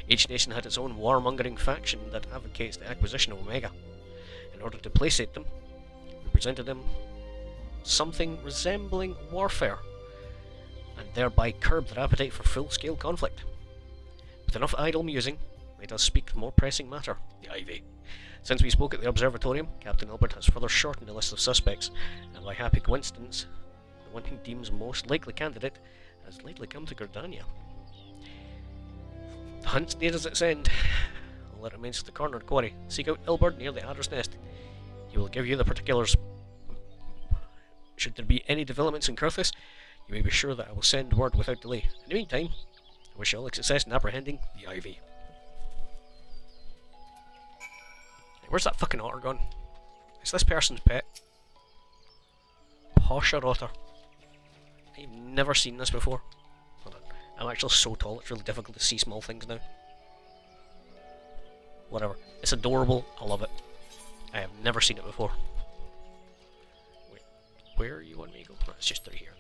Each nation had its own warmongering faction that advocates the acquisition of Omega. In order to placate them, we presented them something resembling warfare, and thereby curb their appetite for full-scale conflict. With enough idle musing, let us speak the more pressing matter, the Ivy. Since we spoke at the Observatorium, Captain Albert has further shortened the list of suspects, and by happy coincidence, the one he deems most likely candidate has lately come to Gridania. The hunt's near as its end. All that remains is the cornered quarry. Seek out Ilbert near the Adder's Nest. He will give you the particulars. Should there be any developments in Kurthis, you may be sure that I will send word without delay. In the meantime, I wish you all success in apprehending the Ivy. Hey, where's that fucking otter gone? It's this person's pet. Posher otter. I've never seen this before. Hold on. I'm actually so tall it's really difficult to see small things now. Whatever. It's adorable. I love it. I have never seen it before. Wait. Where are you want me to go? Oh, it's just through here now.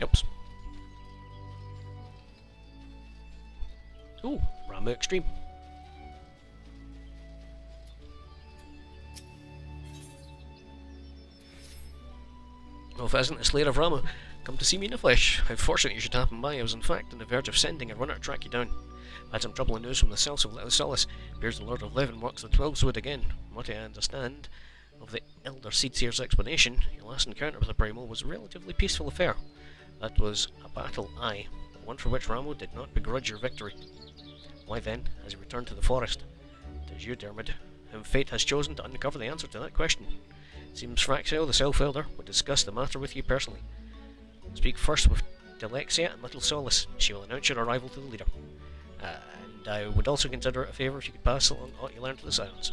Oops. Ooh, Ramu Extreme. Well, if it isn't the Slayer of Ramu, come to see me in the flesh. How fortunate you should happen by. I was in fact on the verge of sending a runner to track you down. I had some troubling news from the cells of Little Solace. Appears the Lord of Leven walks the 12 Wood again. From what I understand of the Elder Seedseer's explanation, your last encounter with the Primal was a relatively peaceful affair. That was a battle, aye, but one for which Ramu did not begrudge your victory. Why then, as you return to the forest, it is you, Dermot, whom fate has chosen to uncover the answer to that question. Seems Fraxel, the Self-Elder, would discuss the matter with you personally. Speak first with Delexia and Little Solace. She will announce your arrival to the leader. And I would also consider it a favour if you could pass along what you learned to the Silence.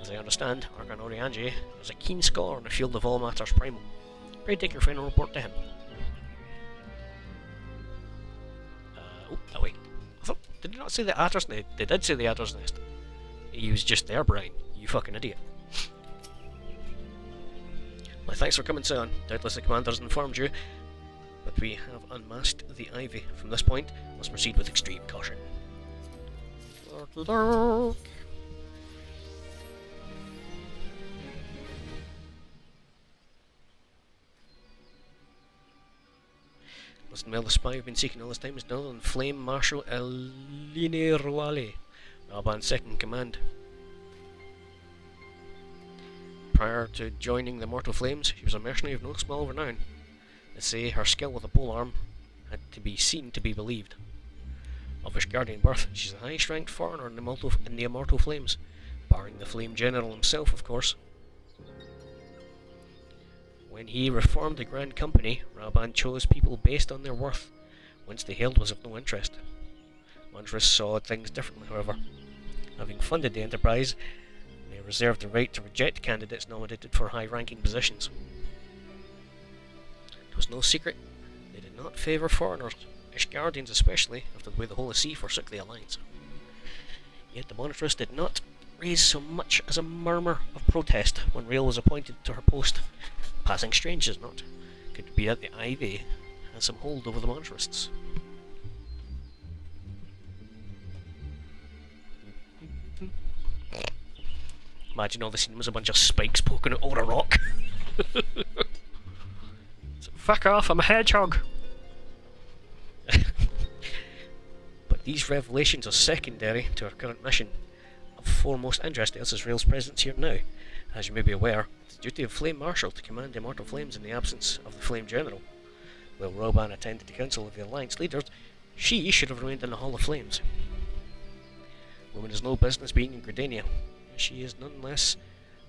As I understand, Arkan Oriange is a keen scholar in the field of all matters primal. Pray take your final report to him. Oh, wait. I thought, did they not say the Adder's Nest? They did say the Adder's Nest. He was just there, Brian. You fucking idiot. My thanks for coming, son. Doubtless the commander's informed you, but we have unmasked the Ivy. From this point, must proceed with extreme caution. Listen well, the spy we've been seeking all this time is now on Flame Marshal Eline Roale, Raban's second in command. Prior to joining the Mortal Flames, she was a mercenary of no small renown. They say her skill with a polearm had to be seen to be believed. Of Ishgardian birth, she's a highest-ranked foreigner in the Immortal Flames, barring the Flame General himself, of course. When he reformed the Grand Company, Raban chose people based on their worth, whence they hailed was of no interest. Montress saw things differently, however. Having funded the enterprise, they reserved the right to reject candidates nominated for high-ranking positions. It was no secret they did not favour foreigners, Ishgardians especially, after the way the Holy See forsook the Alliance. Yet the Monitress did not raise so much as a murmur of protest when Rael was appointed to her post. Passing strange, is not. Could be that the Ivy has some hold over the Montrists. Imagine all the scene was a bunch of spikes poking out over a rock. Fuck off, I'm a hedgehog! But these revelations are secondary to our current mission. Of foremost interest to us is Rael's presence here now. As you may be aware, it's the duty of Flame Marshal to command Immortal Flames in the absence of the Flame General. While Roban attended the Council of the Alliance leaders, she should have remained in the Hall of Flames. Woman has no business being in Gridania. She is nonetheless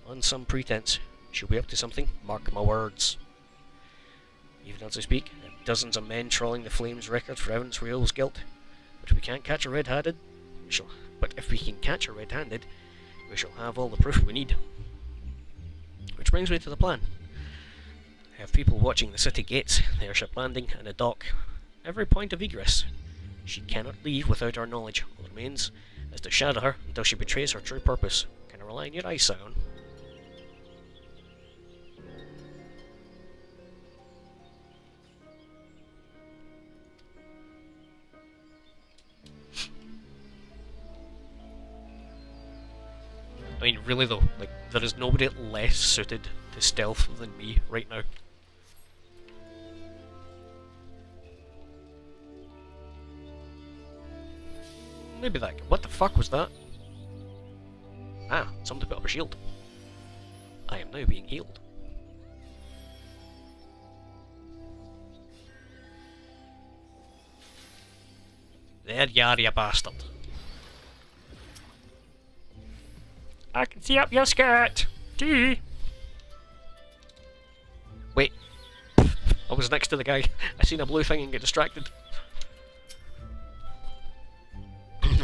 on some pretense. She'll be up to something, mark my words. Even as I speak, dozens of men trawling the Flames records for evidence for Rael's guilt. But if we can't catch her red-handed, we shall have all the proof we need. Which brings me to the plan. I have people watching the city gates, the airship landing, and the dock. Every point of egress. She cannot leave without our knowledge. All that remains is to shadow her until she betrays her true purpose. Can I rely on your eyes, Scion? I mean, really though, like, there is nobody less suited to stealth than me right now. Maybe that. What the fuck was that? Ah, somebody put up a shield. I am now being healed. There you are, you bastard. I can see up your skirt! Gee! Wait. I was next to the guy. I seen a blue thing and get distracted.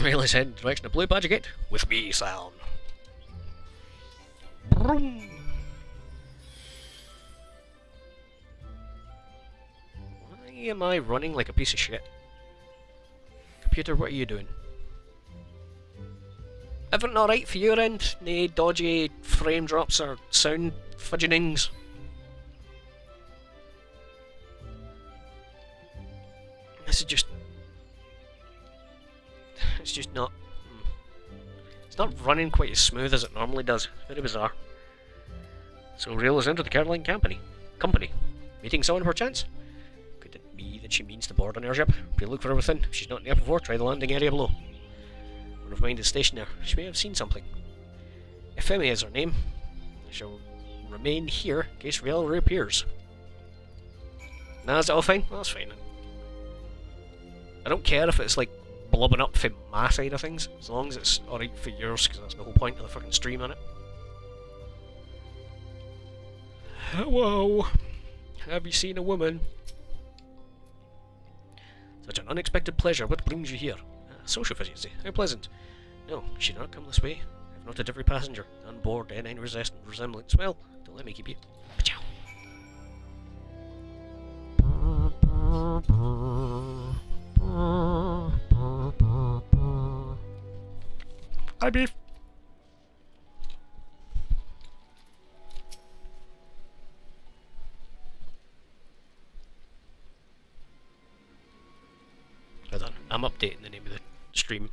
Rael is heading in the direction of Blue Badger Gate. With me, Scion. Why am I running like a piece of shit? Computer, what are you doing? Everything alright for your end? No dodgy frame drops or sound fidgetings? This is just... It's just not... It's not running quite as smooth as it normally does. Very bizarre. So Riel has entered the Caroline Company. Meeting someone perchance? Could it be that she means to board an airship? Be look for everything. If she's not near before, try the landing area below. One of mine is stationed there. She may have seen something. If Femi is her name, I shall remain here in case Riel reappears. Nah, is that all fine? Well, that's fine. I don't care if it's like blubbing up from my side of things, as long as it's alright for yours, because that's the whole point of the fucking stream on it. Hello! Have you seen a woman? Such an unexpected pleasure. What brings you here? Social visit, how pleasant. No, she did not come this way. I've noted every passenger on board and any resemblance. Well, don't let me keep you. Ciao. Hi, beef. Hold on, I'm updating the name of the stream.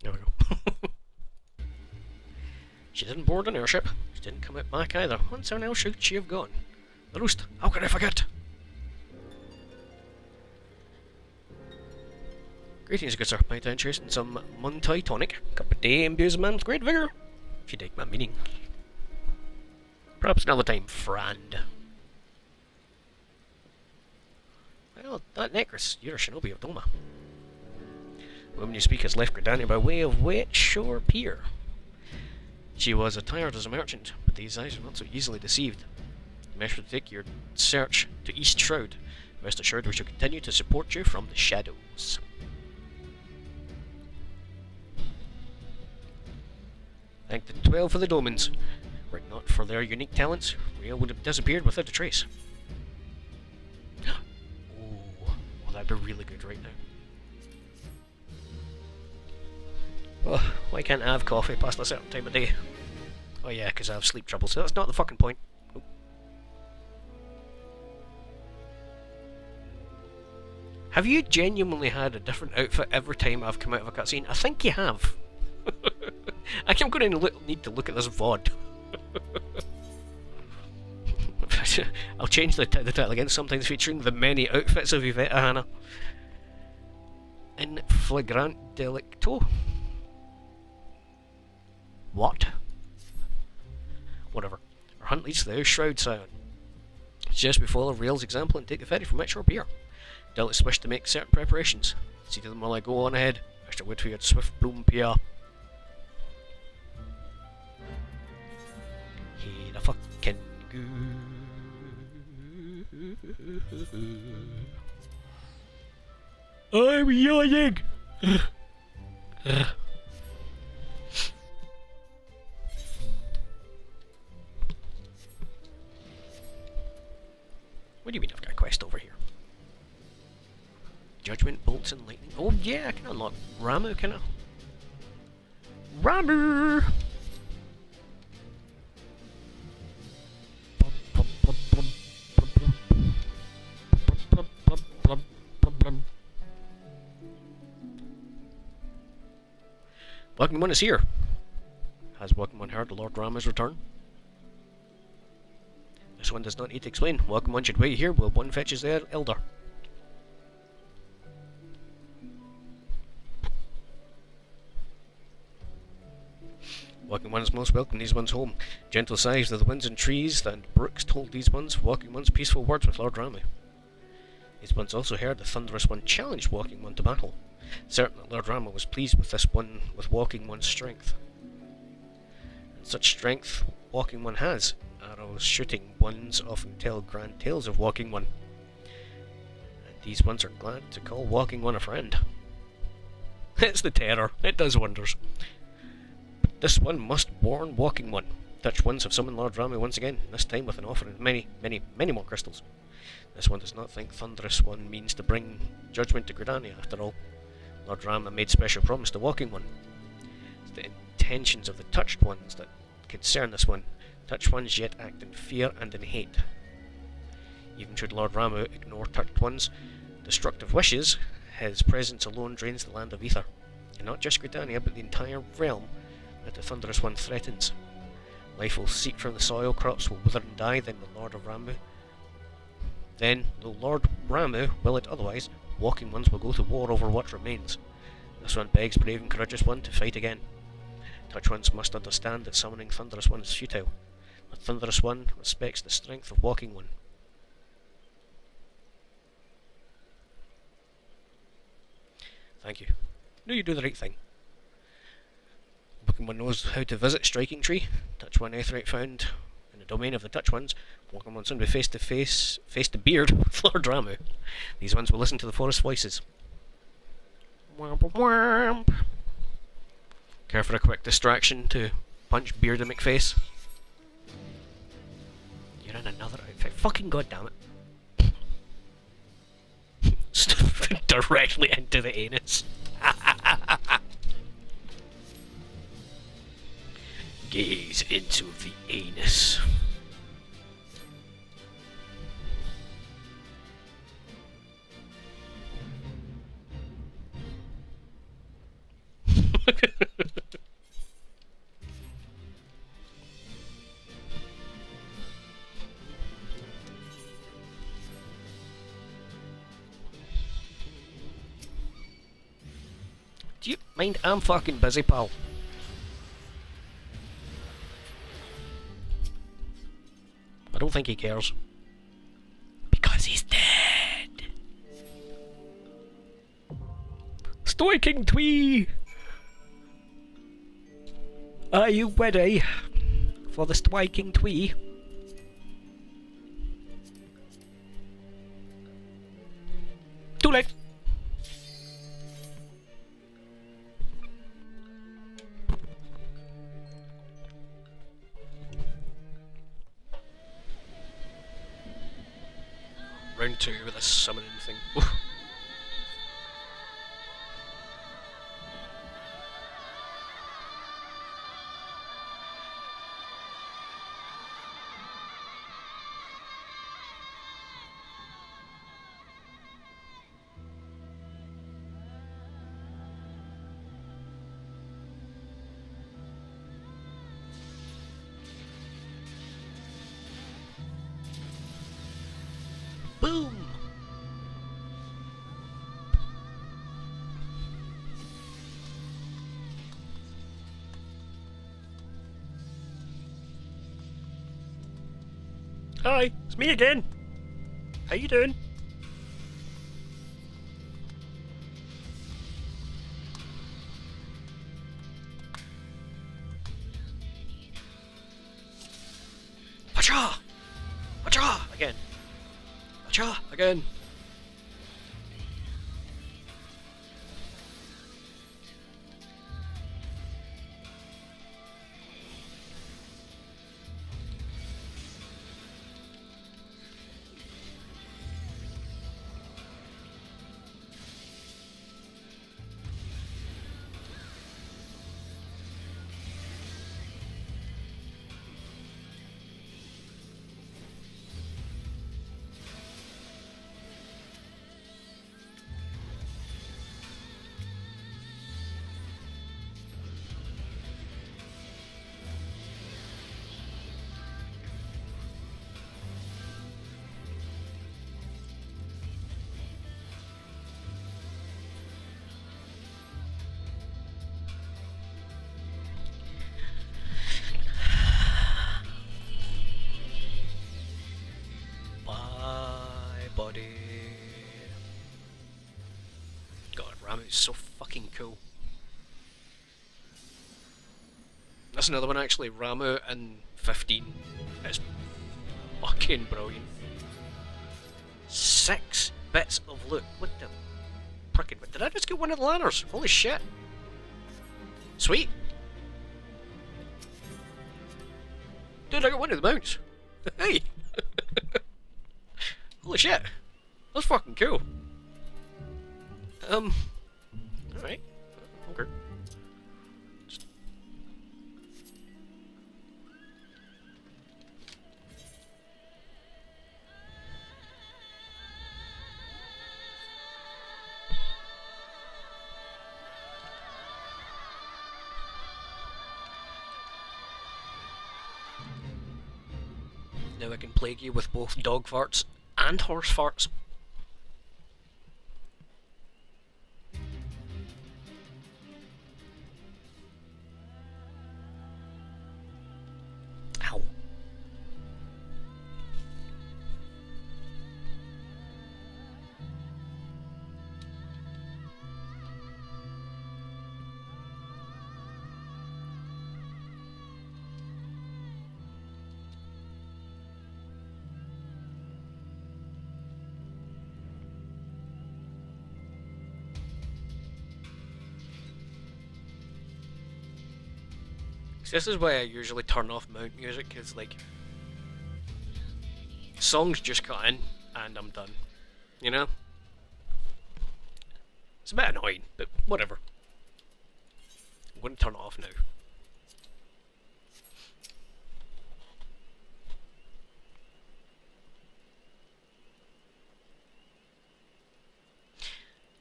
There we go. She didn't board an airship. She didn't come out back either. Whence on else should she have gone? The roost. How could I forget? Greetings, good sir. Might I interest in some Muntai tonic? Cup of tea imbues a man with great vigour. If you take my meaning. Perhaps another time, friend. Well, that necklace. You're a shinobi of Doma. The woman you speak has left Gridania by way of Wet Shore Pier. She was attired as a merchant, but these eyes are not so easily deceived. You must take your search to East Shroud. Rest assured we shall continue to support you from the shadows. Thank the 12 for the Domans. Were it not for their unique talents, Riel would have disappeared without a trace. Oh, that'd be really good right now. Oh, why can't I have coffee past a certain time of day? Oh yeah, because I have sleep trouble, so that's not the fucking point. Nope. Have you genuinely had a different outfit every time I've come out of a cutscene? I think you have. I think I'm going to need to look at this VOD. I'll change the title again, sometimes featuring the many outfits of Yvette Hannah. In flagrant delicto. What? Whatever. Our hunt leads to the Shroud Scion. Suggest we follow Riel's example and take the ferry from Wet Shore Pier. Delic's wish to make certain preparations. See to them while I go on ahead. I shall wait for you at Swift Bloom Pier. Hey, the fucking goo. I'm yawning! What do you mean I've got a quest over here? Judgment, bolts and lightning. Oh yeah, I can unlock Ramuh, can I? Ramuh! Walking One is here. Has Walking One heard of Lord Ramuh's return? This one does not need to explain. Walking One should wait here while one fetches their elder. Walking One is most welcome these ones home. Gentle sighs of the winds and trees and brooks told these ones Walking One's peaceful words with Lord Ramuh. These ones also heard the Thunderous One challenged Walking One to battle. Certain that Lord Ramuh was pleased with this one, with Walking One's strength. And such strength Walking One has. Arrows shooting ones often tell grand tales of Walking One. And these ones are glad to call Walking One a friend. It's the terror, it does wonders. But this one must warn Walking One. Dutch ones have summoned Lord Ramuh once again, this time with an offering of many, many, many more crystals. This one does not think Thunderous One means to bring judgment to Gridania, after all. Lord Ramuh made special promise to Walking One. intentions of the Touched Ones that concern this one. Touched Ones yet act in fear and in hate. Even should Lord Ramuh ignore Touched Ones' destructive wishes, his presence alone drains the land of Ether. And not just Gridania, but the entire realm that the Thunderous One threatens. Life will seep from the soil, crops will wither and die, then the Lord Ramuh will it otherwise, Walking Ones will go to war over what remains. This one begs brave and courageous one to fight again. Touched Ones must understand that summoning Thunderous One is futile. The Thunderous One respects the strength of Walking One. Thank you. No, you do the right thing. Walking One knows how to visit Striking Tree. Touched One Aetheryte found in the domain of the Touched Ones. Walking One soon be face to beard with Lord Ramuh. These ones will listen to the forest voices. Womp womp. Care for a quick distraction to punch Beardy McFace? You're in another outfit. Fucking goddamn it. Directly into the anus. Gaze into the anus. Do you mind? I'm fucking busy, pal. I don't think he cares. Because he's dead. Striking Tree! Are you ready for the Striking Tree? Too late! Round 2 with this summoning thing. Oof. Boom! Hi, it's me again. How you doing? Acha! Acha! Again. Acha! Again. Body. God, Ramuh's so fucking cool. That's another one actually, Ramuh in 15 is fucking brilliant. 6 bits of loot. What the frickin', did I just get one of the ladders? Holy shit. Sweet. Dude, I got one of the mounts. Hey! Holy shit! That's fucking cool. Alright. Okay. Just Now I can plague you with both dog farts and horse farts. Ow. This is why I usually turn off mount music, because like songs just cut in and I'm done, you know? It's a bit annoying, but whatever. I'm going to turn it off now.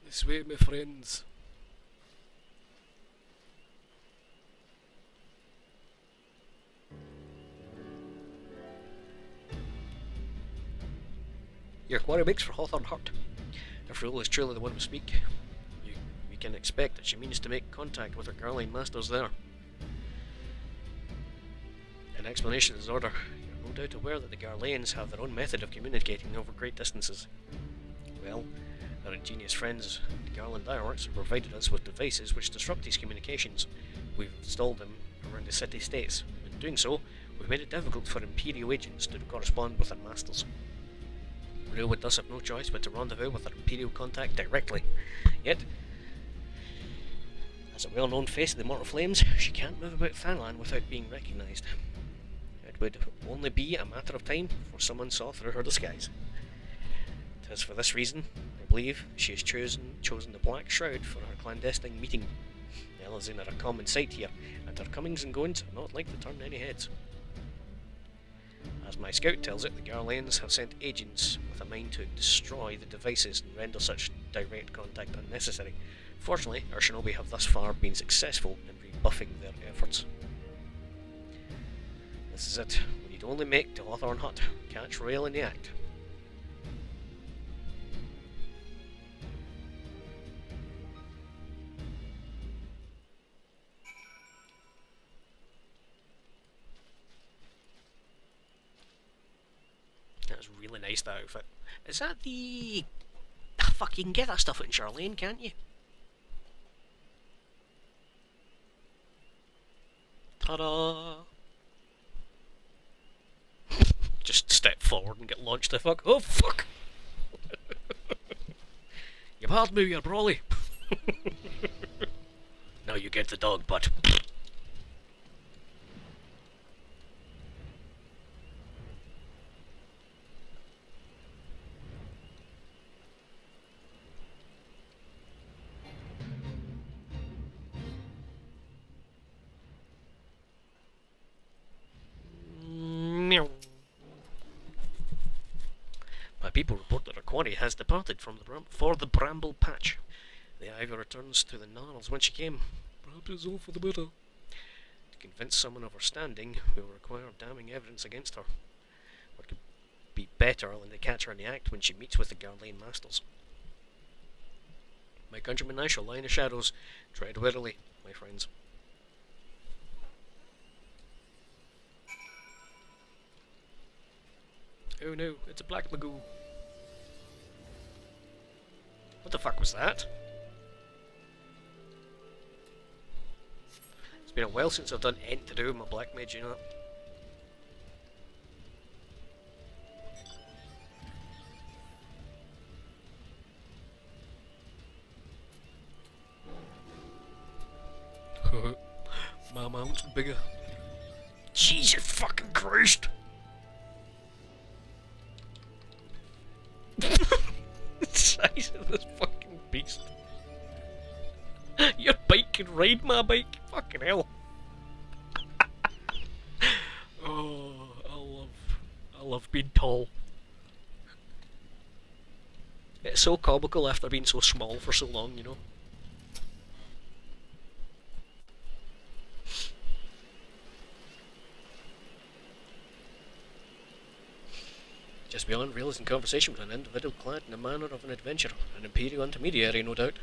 This way, my friends. Your quarry makes for Hawthorne Hurt. If Rule is truly the one we speak, we can expect that she means to make contact with her Garlean masters there. An explanation is in order. You're no doubt aware that the Garleans have their own method of communicating over great distances. Well, our ingenious friends, the Garland Ironworks, have provided us with devices which disrupt these communications. We've installed them around the city-states. In doing so, we've made it difficult for Imperial agents to correspond with their masters. Rue would thus have no choice but to rendezvous with her Imperial contact directly. Yet, as a well-known face of the Immortal Flames, she can't move about Thanalan without being recognised. It would only be a matter of time before someone saw through her disguise. It is for this reason, I believe, she has chosen the Black Shroud for her clandestine meeting. The Elazin are a common sight here, and her comings and goings are not likely to turn any heads. As my scout tells it, the Garleans have sent agents with a mind to destroy the devices and render such direct contact unnecessary. Fortunately, our shinobi have thus far been successful in rebuffing their efforts. This is it. We need only make to Hawthorne Hut, catch Rael in the act. That's really nice, that outfit. Is that the... Fuck, you can get that stuff in Charlene, can't you? Ta-da! Just step forward and get launched the fuck. Oh, fuck! You pardon me, you brawly. Now you get the dog butt. My people report that our quarry has departed from for the Bramble Patch. The Ivy returns to the Gnarls when she came. Perhaps it's all for the better. To convince someone of her standing, we will require damning evidence against her. What could be better than to catch her in the act when she meets with the Garlean Masters? My countrymen and I shall lie in the shadows. Tread warily, my friends. Oh no, it's a black magoo. What the fuck was that? It's been a while since I've done anything to do with my black mage, you know that? My mount's bigger. Jesus fucking Christ! The size of this fucking beast. Your bike can ride my bike. Fucking hell. Oh, I love being tall. It's so comical after being so small for so long, you know. Just beyond Rails in conversation with an individual clad in the manner of an adventurer, an Imperial intermediary, no doubt.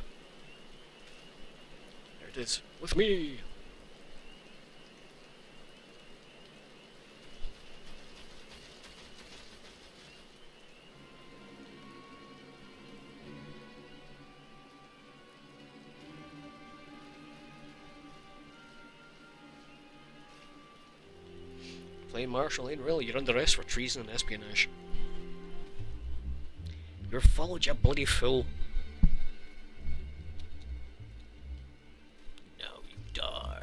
There it is, with me! Flame Marshal Lane Rail, you're under arrest for treason and espionage. You're followed, you bloody fool. Now you die.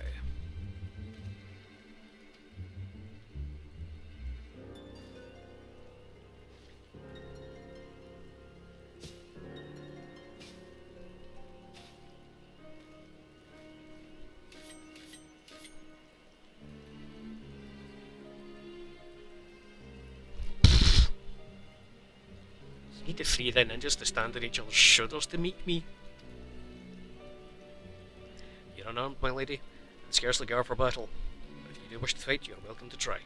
Need the three then ninjas to stand on each other's shoulders to meet me. You're unarmed, my lady, and scarcely geared for battle. But if you do wish to fight, you are welcome to try.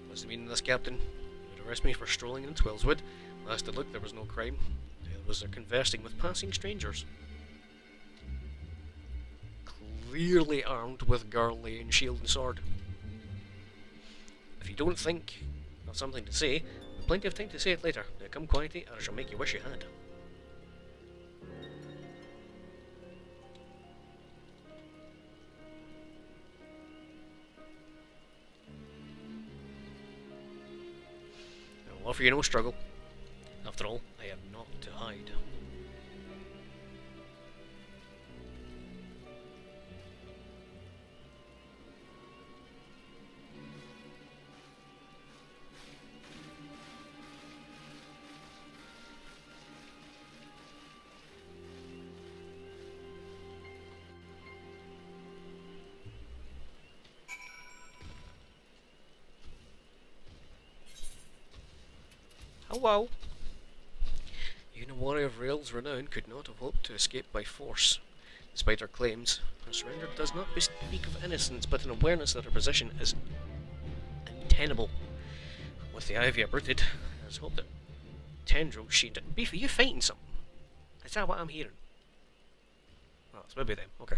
What's the meaning of this, Captain? You would arrest me for strolling in Twillswood. Last I looked, there was no crime. It was conversing with passing strangers. Clearly armed with Garlean shield and sword. If you don't think of something to say, there's plenty of time to say it later. Now come quietly, or I shall make you wish you had. I will offer you no struggle. After all, I have naught to hide. Hello. Even a warrior of Rail's renown could not have hoped to escape by force. Despite her claims, her surrender does not bespeak of innocence, but an awareness that her position is untenable. With the ivy uprooted, there's hope that tendrils she... Beef, are you fighting something? Is that what I'm hearing? Oh, it's maybe them, okay.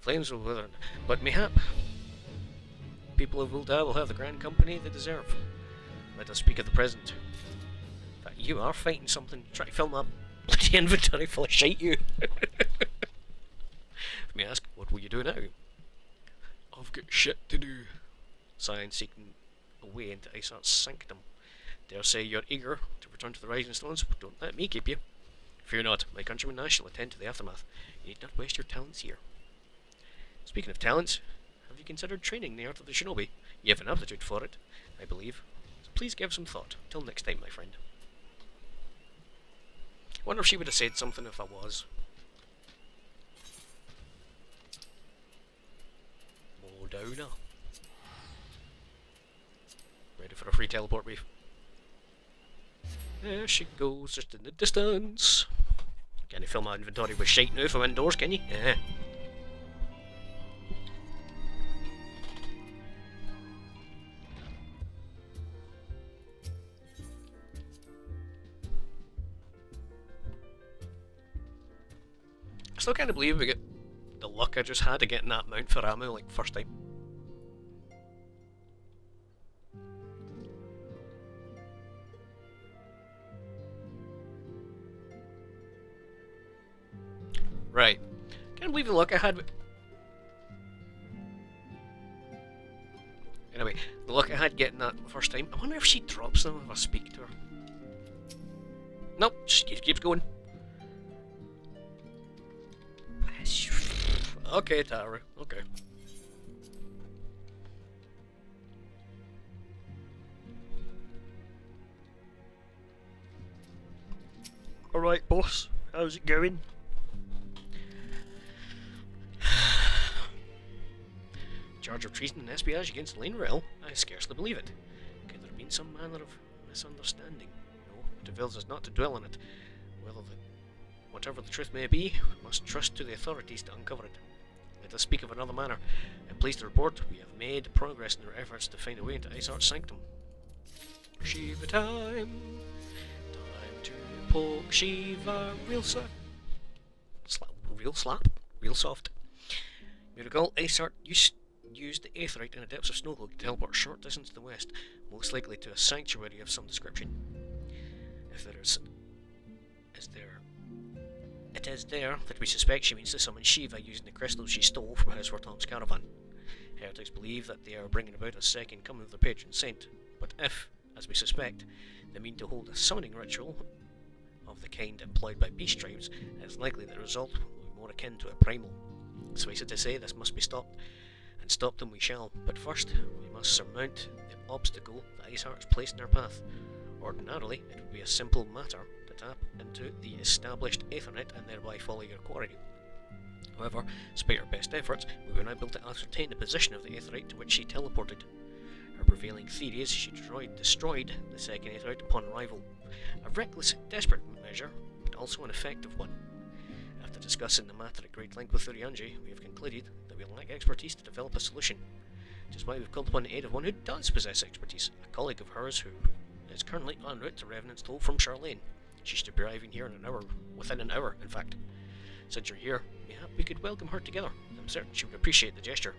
Flames will wither, but mayhap people of Ul'dah will have the grand company they deserve. Let us speak of the present. You are fighting something. Try to fill my bloody inventory full of shite, you. Let me ask, what will you do now? I've got shit to do. Sign seeking a way into Isart's sanctum. Dare say you're eager to return to the Rising Stones, but don't let me keep you. Fear not, my countrymen and I shall attend to the aftermath. You need not waste your talents here. Speaking of talents, have you considered training the art of the shinobi? You have an aptitude for it, I believe. So please give some thought. Till next time, my friend. Wonder if she would have said something if I was. More downer. Ready for a free teleport, Beef? There she goes, just in the distance. Can you fill my inventory with shite now from indoors, can you? Yeah. I still can't believe we get the luck I just had of getting that mount for ammo, like, first time. Right. Can't believe the luck I had. Anyway, the luck I had getting that the first time. I wonder if she drops them if I speak to her. Nope, she keeps going. Okay, Tara. Okay. Alright, boss. How's it going? Charge of treason and espionage against Lane Rail? I scarcely believe it. Could there have been some manner of misunderstanding? No, it avails us not to dwell on it. Whatever the truth may be, we must trust to the authorities to uncover it. Let us speak of another matter. I'm pleased to report we have made progress in our efforts to find a way into Iceheart's sanctum. Shiva time! Time to poke Shiva real slap. Real soft. You recall Iceheart used the Aetheryte in the depths of Snowcloak to teleport a short distance to the west, most likely to a sanctuary of some description. It is there that we suspect she means to summon Shiva using the crystals she stole from House Tom's caravan. Heretics believe that they are bringing about a second coming of their patron saint, but if, as we suspect, they mean to hold a summoning ritual of the kind employed by beast tribes, it is likely that the result will be more akin to a primal. Suffice it to say, this must be stopped, and stop them we shall, but first we must surmount the obstacle that Iceheart has placed in our path. Ordinarily, it would be a simple matter to tap into the established Aethernet and thereby follow your quarry. However, despite our best efforts, we were not able to ascertain the position of the Aetherite to which she teleported. Her prevailing theory is she destroyed the second Aetherite upon arrival. A reckless, desperate measure, but also an effective one. After discussing the matter at great length with Urianger, we have concluded that we lack expertise to develop a solution, which is why we've called upon the aid of one who does possess expertise, a colleague of hers who is currently en route to Revenant's Toll from Charlene. She should be arriving here in an hour, within an hour, in fact. Since you're here, mayhap we could welcome her together. I'm certain she would appreciate the gesture.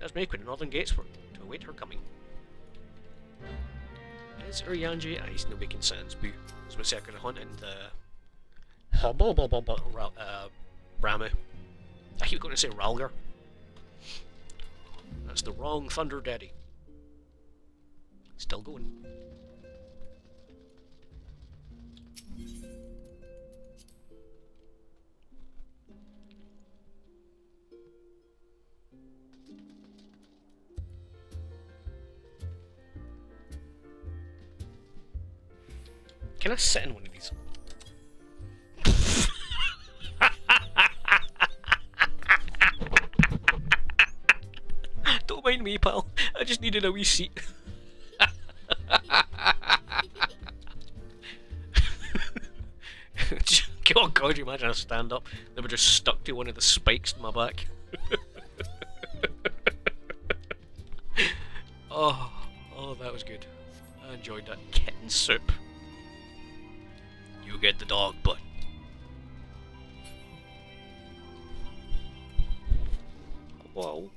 Let's make for the northern gates to await her coming. It's Urianger, he's no making sense, boo. So we're going to hunt and Ramu. I keep going to say Ralgar. That's the wrong Thunder Daddy. Still going. Can I sit in one of these? Don't mind me, pal. I just needed a wee seat. Oh god, you imagine I stand up, they were just stuck to one of the spikes in my back. Oh, that was good. I enjoyed that. Kitten soup. You get the dog butt. Whoa.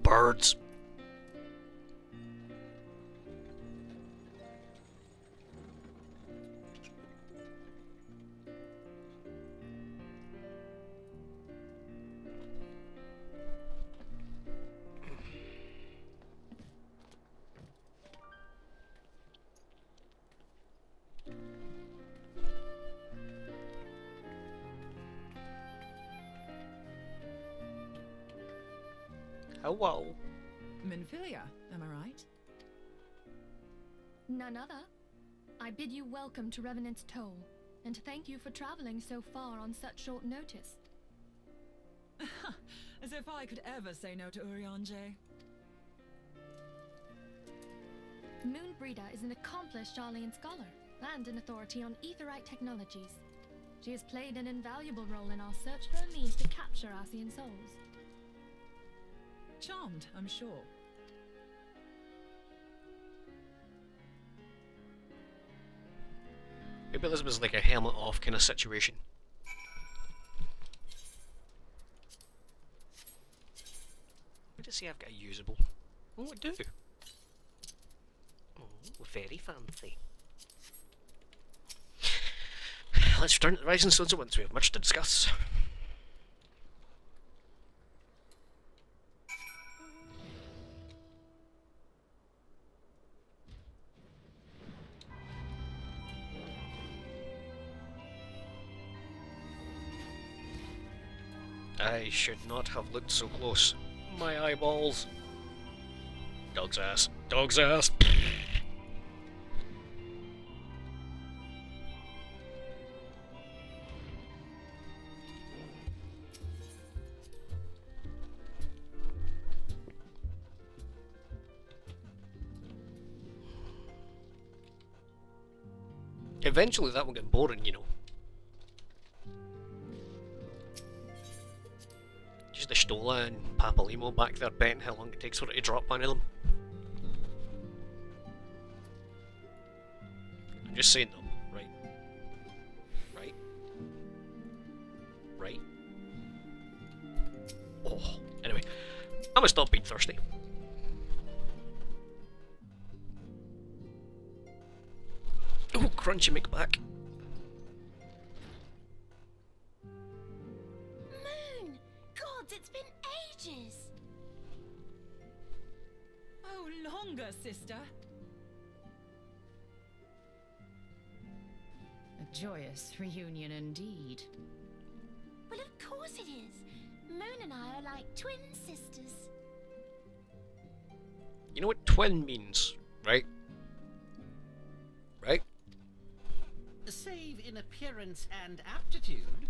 Birds. Hello. Minfilia, am I right? None other. I bid you welcome to Revenant's Toll, and thank you for traveling so far on such short notice. As if I could ever say no to Urianger. Moonbreeder is an accomplished Charlian scholar, and an authority on Aetherite technologies. She has played an invaluable role in our search for a means to capture Ascian souls. Charmed, I'm sure. Maybe this was like a helmet off kind of situation. What does he have got usable? Oh, I do. Oh, very fancy. Let's return to the Rising Stones at once. We have much to discuss. I should not have looked so close. My eyeballs. Dog's ass. Dog's ass. Eventually that will get boring, you know. Just the Stola and Papalimo back there betting how long it takes for it to drop one of them. I'm just saying though, right? Right? Right? Oh, anyway, I'm gonna stop being thirsty. Oh, crunchy McBack. Moon! Gods, it's been ages! Oh, longer, sister. A joyous reunion indeed. Well, of course it is. Moon and I are like twin sisters. You know what twin means, right? Right? Save in appearance and aptitude.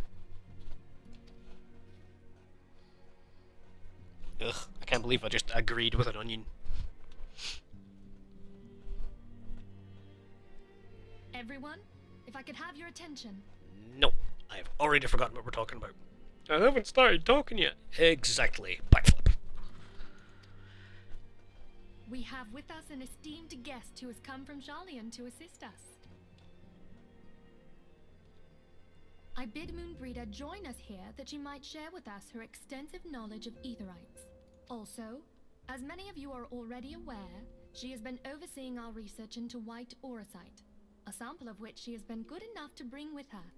Ugh, I can't believe I just agreed with an onion. Everyone, if I could have your attention. No, I've already forgotten what we're talking about. I haven't started talking yet. Exactly. Backflip. We have with us an esteemed guest who has come from Sharlayan to assist us. I bid Moonbreeder join us here that she might share with us her extensive knowledge of Aetherites. Also, as many of you are already aware, she has been overseeing our research into white auracite, a sample of which she has been good enough to bring with her.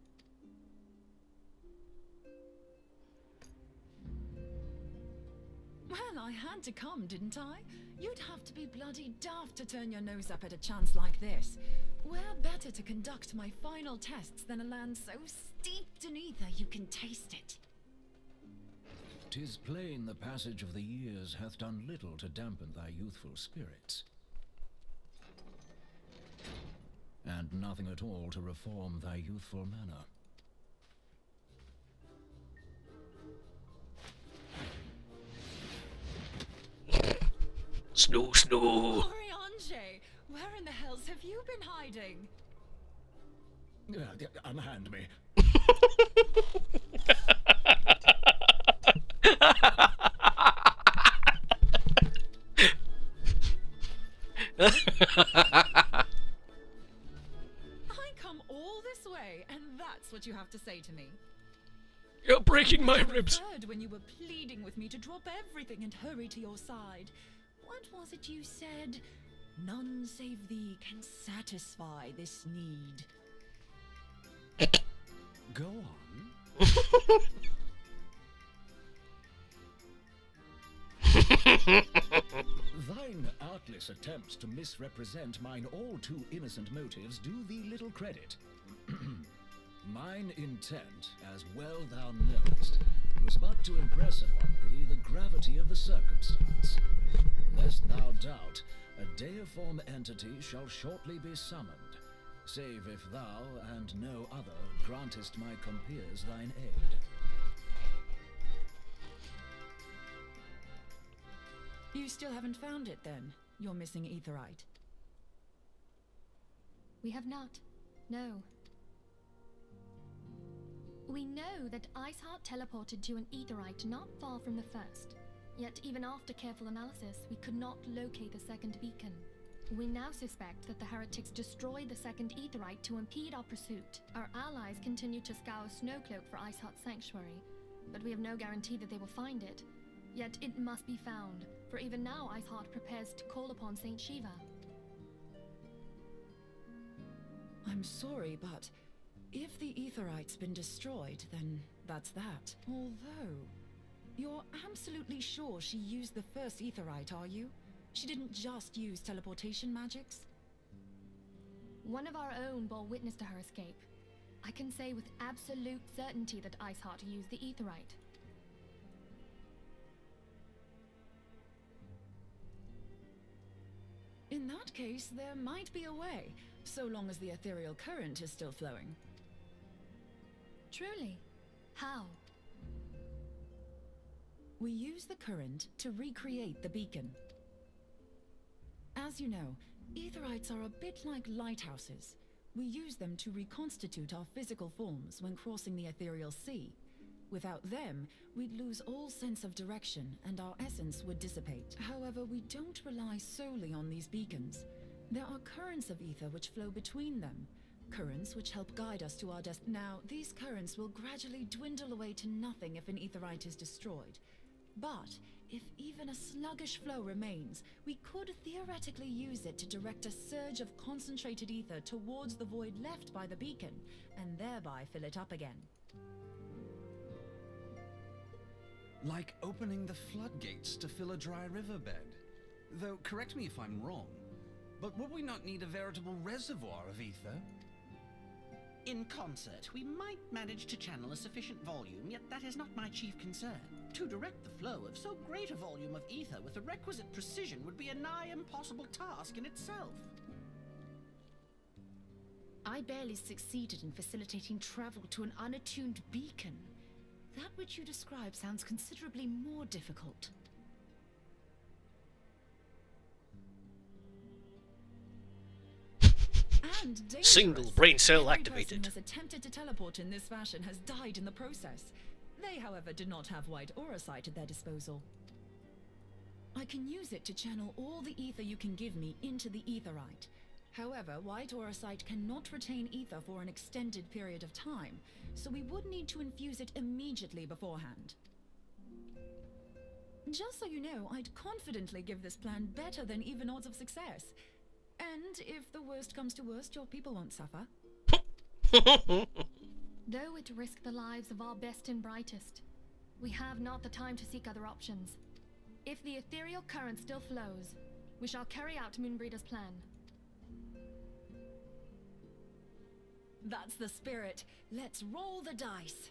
Well, I had to come, didn't I? You'd have to be bloody daft to turn your nose up at a chance like this. Where better to conduct my final tests than a land so steeped in ether you can taste it? 'Tis plain the passage of the years hath done little to dampen thy youthful spirits, and nothing at all to reform thy youthful manner. Snow, snow. Oriange, where in the hells have you been hiding? Unhand me. I come all this way, and that's what you have to say to me. You're breaking my ribs. I heard when you were pleading with me to drop everything and hurry to your side. What was it you said? None save thee can satisfy this need. Go on. Thine artless attempts to misrepresent mine all too innocent motives do thee little credit. Mine intent, as well thou knowest, was but to impress upon thee the gravity of the circumstance. Lest thou doubt, a deiform entity shall shortly be summoned, save if thou and no other grantest my compeers thine aid. You still haven't found it then, your missing Aetherite? We have not. No. We know that Iceheart teleported to an Aetherite not far from the first. Yet even after careful analysis, we could not locate the second beacon. We now suspect that the heretics destroyed the second Aetherite to impede our pursuit. Our allies continue to scour Snowcloak for Iceheart's sanctuary, but we have no guarantee that they will find it. Yet it must be found, for even now Iceheart prepares to call upon Saint Shiva. I'm sorry, but if the Aetherite's been destroyed, then that's that. Although, you're absolutely sure she used the first Aetherite, are you? She didn't just use teleportation magics? One of our own bore witness to her escape. I can say with absolute certainty that Iceheart used the Aetherite. In that case, there might be a way, so long as the ethereal current is still flowing. Truly? How? We use the current to recreate the beacon. As you know, Aetherites are a bit like lighthouses. We use them to reconstitute our physical forms when crossing the ethereal sea. Without them, we'd lose all sense of direction and our essence would dissipate. However, we don't rely solely on these beacons. There are currents of ether which flow between them. Currents which help guide us to our destiny. Now, these currents will gradually dwindle away to nothing if an aetherite is destroyed. But if even a sluggish flow remains, we could theoretically use it to direct a surge of concentrated ether towards the void left by the beacon, and thereby fill it up again. Like opening the floodgates to fill a dry riverbed. Though, correct me if I'm wrong, but would we not need a veritable reservoir of ether? In concert, we might manage to channel a sufficient volume, yet that is not my chief concern. To direct the flow of so great a volume of ether with the requisite precision would be a nigh impossible task in itself. I barely succeeded in facilitating travel to an unattuned beacon. That which you describe sounds considerably more difficult. And single brain cell Every activated. person who has attempted to teleport in this fashion has died in the process. They, however, did not have white aura sight at their disposal. I can use it to channel all the ether you can give me into the aetherite. However, white aura sight cannot retain ether for an extended period of time, so we would need to infuse it immediately beforehand. Just so you know, I'd confidently give this plan better than even odds of success. And if the worst comes to worst, your people won't suffer. Though it risk the lives of our best and brightest, we have not the time to seek other options. If the ethereal current still flows, we shall carry out Moonbreeder's plan. That's the spirit. Let's roll the dice.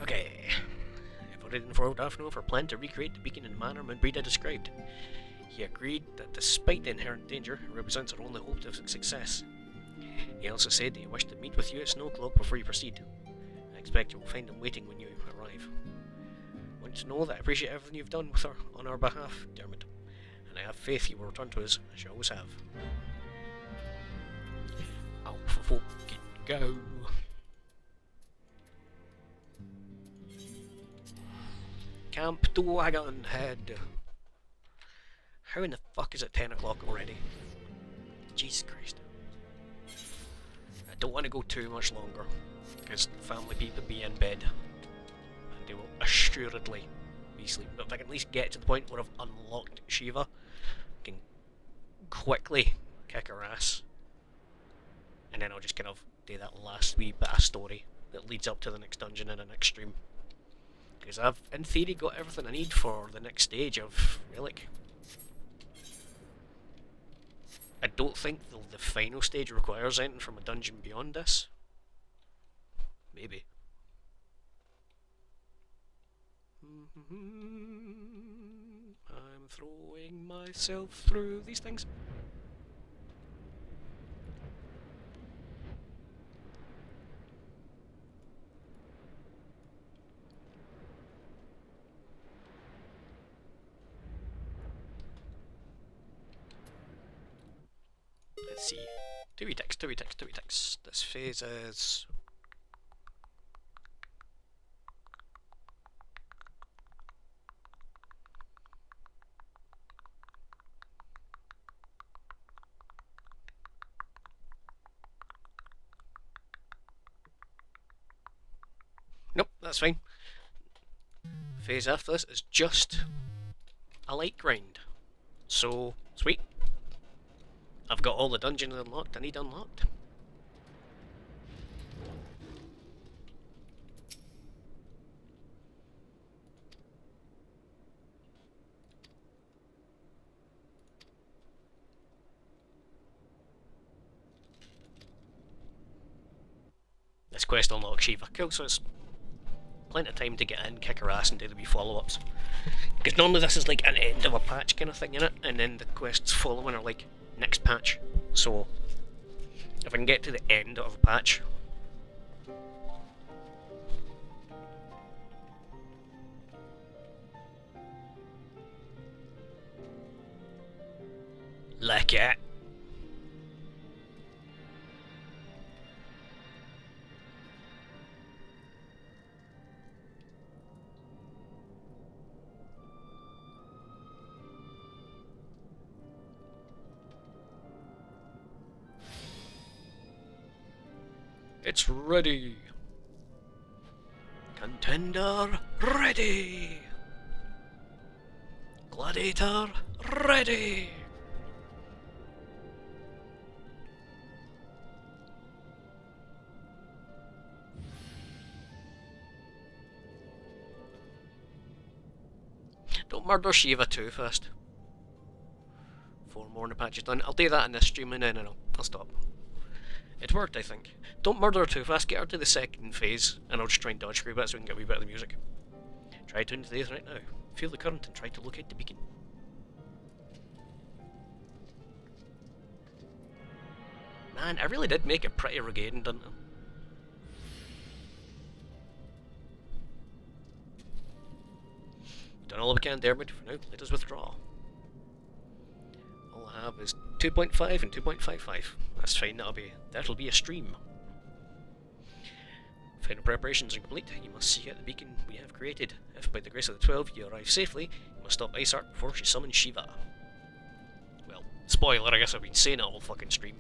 Okay, I voted in for Daphno for plan to recreate the beacon in the manner Moonbreeder described. He agreed that despite the inherent danger, it represents our only hope of success. He also said that he wished to meet with you at Snowcloak before you proceed. I expect you will find him waiting when you arrive. I want you to know that I appreciate everything you've done with on our behalf, Dermot, and I have faith you will return to us, as you always have. Off fucking go. Camp Dragon Head. How in the fuck is it 10 o'clock already? Jesus Christ. I don't want to go too much longer, because the family people be in bed, and they will assuredly be sleeping. But if I can at least get to the point where I've unlocked Shiva, I can quickly kick her ass, and then I'll just kind of do that last wee bit of story that leads up to the next dungeon in the next stream. Because I've, in theory, got everything I need for the next stage of Relic. I don't think the final stage requires anything from a dungeon beyond this. Maybe. I'm throwing myself through these things. Let's see. Do we text? This phase is... Nope, that's fine. Phase after this is just a light grind. So, sweet. I've got all the dungeons unlocked I need unlocked. This quest unlocks Shiva. Cool, so it's plenty of time to get in, kick her ass, and do the wee follow-ups. Because normally this is like an end of a patch kind of thing, innit? And then the quests following are like next patch. So if I can get to the end of a patch. Like it. It's ready. Contender ready. Gladiator ready. Don't murder Shiva too fast. 4 more and the patch is done. I'll do that in this stream and then I'll stop. It worked, I think. Don't murder her too fast, get her to the second phase, and I'll just try and dodge screw bits so we can get a wee bit of the music. Try to into the right now. Feel the current and try to locate the beacon. Man, I really did make it pretty rugged, didn't I? Done all we can there, but for now, let us withdraw. All I have is 2.5 and 2.55. That's fine, that'll be a stream. Final preparations are complete. You must seek out the beacon we have created. If by the grace of the 12 you arrive safely, you must stop Iceheart before she summons Shiva. Well, spoiler, I guess I've been saying it all fucking stream.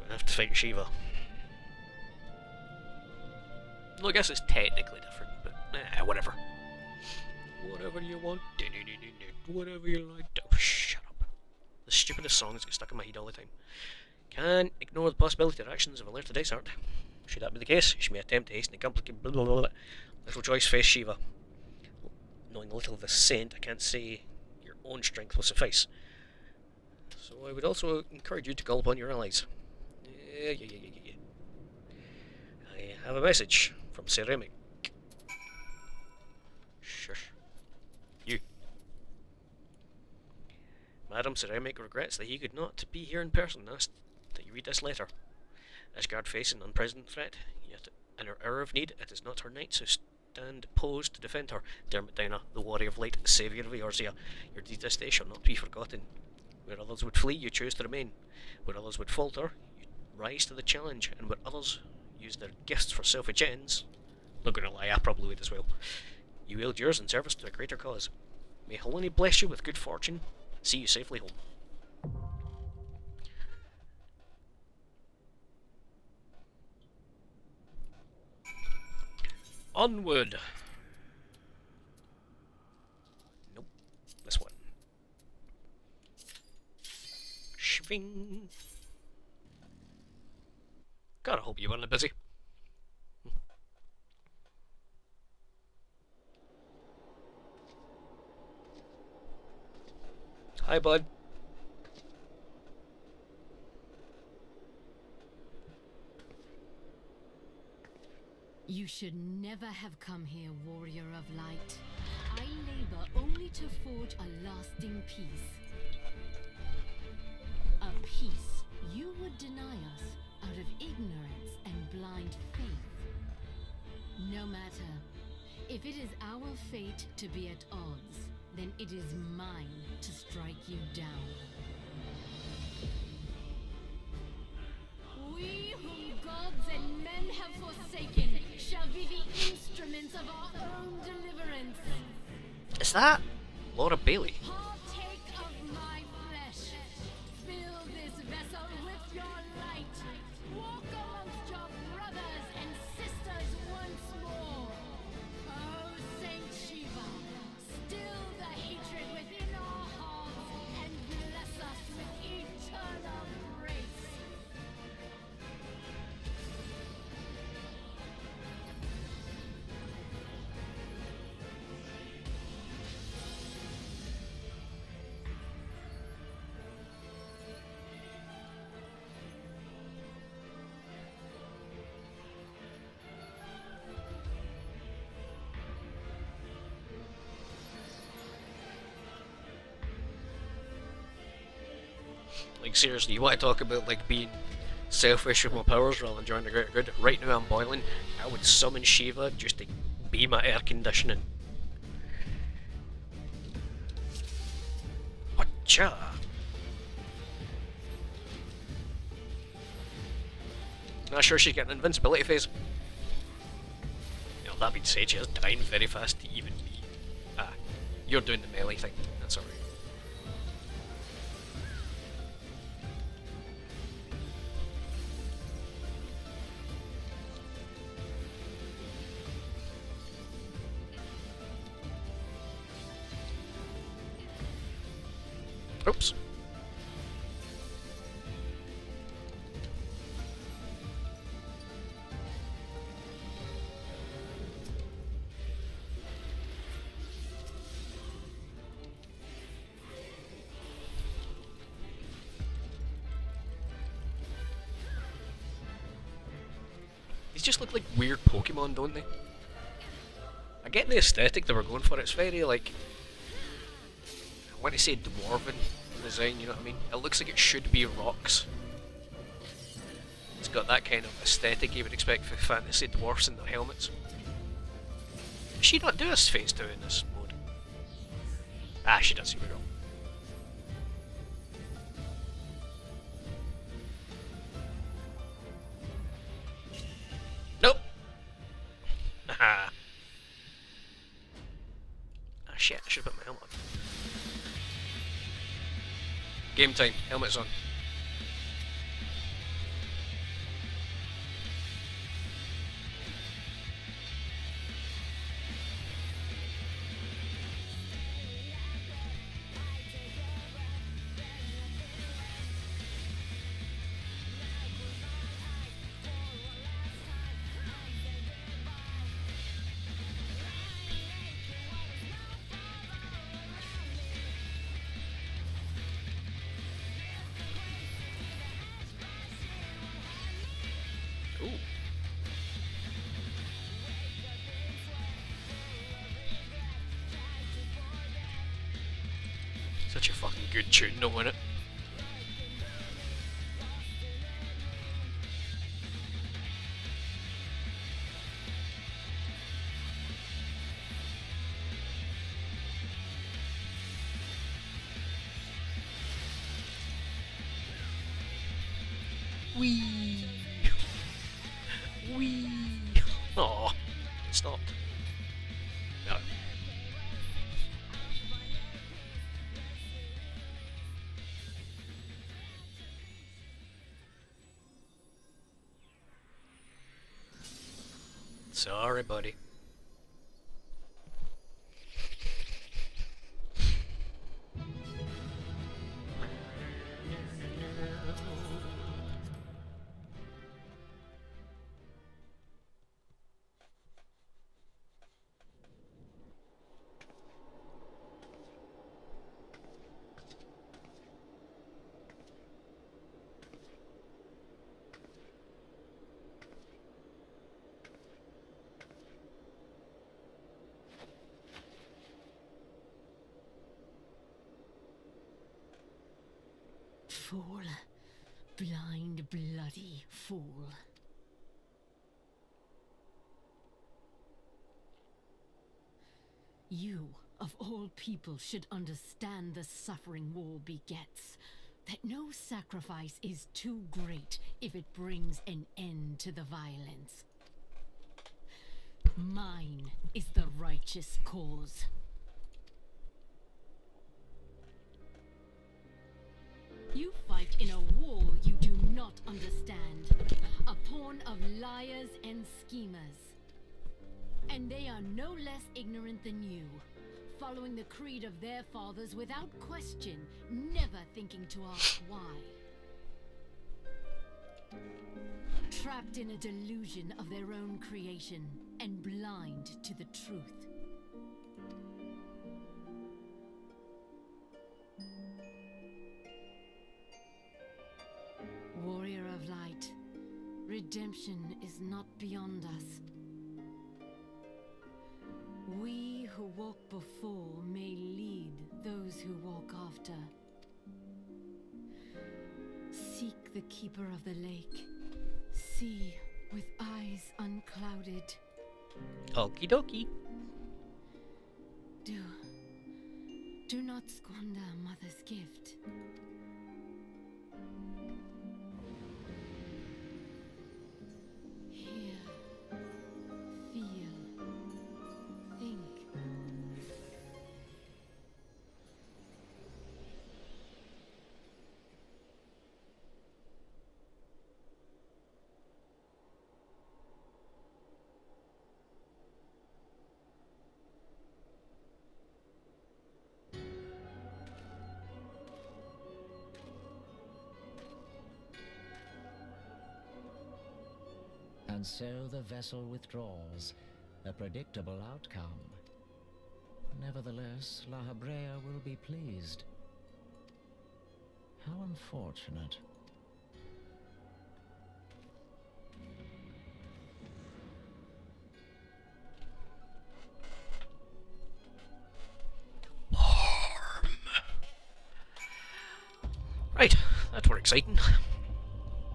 I have to fight Shiva. Well, I guess it's technically different, but whatever. Whatever you want, whatever you like. Oh, shut up. The stupidest songs get stuck in my head all the time. Can't ignore the possibility of actions of alerted Iceheart. Should that be the case, she may attempt to hasten the complicated Little choice face Shiva. Knowing a little of the saint, I can't say your own strength will suffice. So I would also encourage you to call upon your allies. I have a message from Ceramic. Shush. You. Madam Ceramic regrets that he could not be here in person. Asked that you read this letter. Ishgard faces an unprecedented threat, yet in her hour of need, it is not her knights who stand posed to defend her. Dermot Dina, the warrior of light, saviour of Eorzea, your deed this day shall not be forgotten. Where others would flee, you choose to remain. Where others would falter, you rise to the challenge, and where others use their gifts for selfish ends, not gonna lie, I probably would as well, you wield yours in service to a greater cause. May Helene bless you with good fortune, and see you safely home. Onward! Nope. This one. Swing! God, I hope you weren't busy. Hi, bud. You should never have come here, warrior of light. I labor only to forge a lasting peace. A peace you would deny us out of ignorance and blind faith. No matter. If it is our fate to be at odds, then it is mine to strike you down. We whom gods and men have forsaken shall be the instruments of our own deliverance. Is that Laura Bailey? Partake of my flesh. Fill this vessel with your light. Walk amongst your brothers and sisters once more. Oh, Saint Shiva, still the hatred within our hearts and bless us with eternal grace. Like seriously, you want to talk about like being selfish with my powers rather than joining the greater good? Right now I'm boiling. I would summon Shiva just to be my air conditioning. Whatcha? Not sure she's got an invincibility phase. You know, that being said, she is dying very fast to even be. Ah, you're doing the melee thing. That's alright. Oops. These just look like weird Pokemon, don't they? I get the aesthetic they were going for. It's very like, I want to say dwarven design, you know what I mean? It looks like it should be rocks. It's got that kind of aesthetic you would expect for fantasy dwarfs in their helmets. Does she not do a phase 2 in this mode? Ah, she does, here we go. Nope! Haha. Ah shit, I should have put my helmet on. Game time, helmet's on. Such a fucking good tune, though, isn't it? Wee. Wee. Aw, it stopped. No. Sorry, buddy. Fool. Blind, bloody fool. You, of all people, should understand the suffering war begets. That no sacrifice is too great if it brings an end to the violence. Mine is the righteous cause. You fight in a war you do not understand. A pawn of liars and schemers. And they are no less ignorant than you, following the creed of their fathers without question, never thinking to ask why. Trapped in a delusion of their own creation, and blind to the truth. Warrior of light, redemption is not beyond us. We who walk before may lead those who walk after. like the keeper of the lake. See with eyes unclouded. Okie dokie. Do not squander a mother's gift. Hear, feel, think. And so the vessel withdraws, a predictable outcome. Nevertheless, La Habrea will be pleased. How unfortunate. Right, that's more exciting.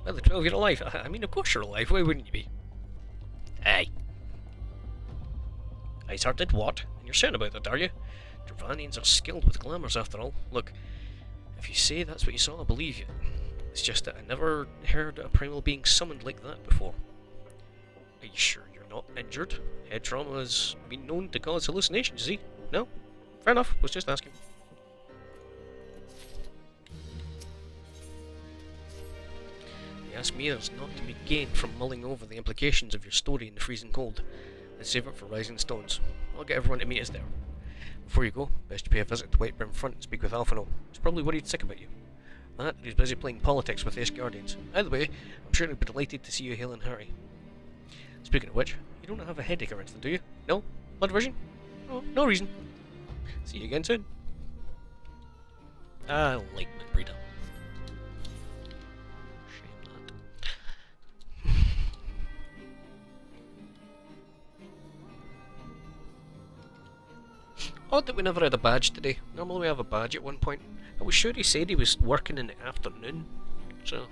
Well, the 12 you're alive. I mean, of course you're alive. Why wouldn't you be? Hey. Iceheart did what? And you're certain about that, are you? Dravanians are skilled with glamours, after all. Look, if you say that's what you saw, I believe you. It's just that I never heard a primal being summoned like that before. Are you sure you're not injured? Head trauma has been known to cause hallucinations, see? No? Fair enough, was just asking. Ask me, there's not to be gained from mulling over the implications of your story in the freezing cold. Let's save it for Rising Stones. I'll get everyone to meet us there. Before you go, best to pay a visit to Whitebrim Front and speak with Alphino. He's probably worried sick about you. That, he's busy playing politics with Ace Guardians. Either way, I'm sure he'll be delighted to see you, Hale and Harry. Speaking of which, you don't have a headache or anything, do you? No? Blood vision? No, no reason. See you again soon. I like Midbreeder. Odd that we never had a badge today. Normally we have a badge at one point. I was sure he said he was working in the afternoon, so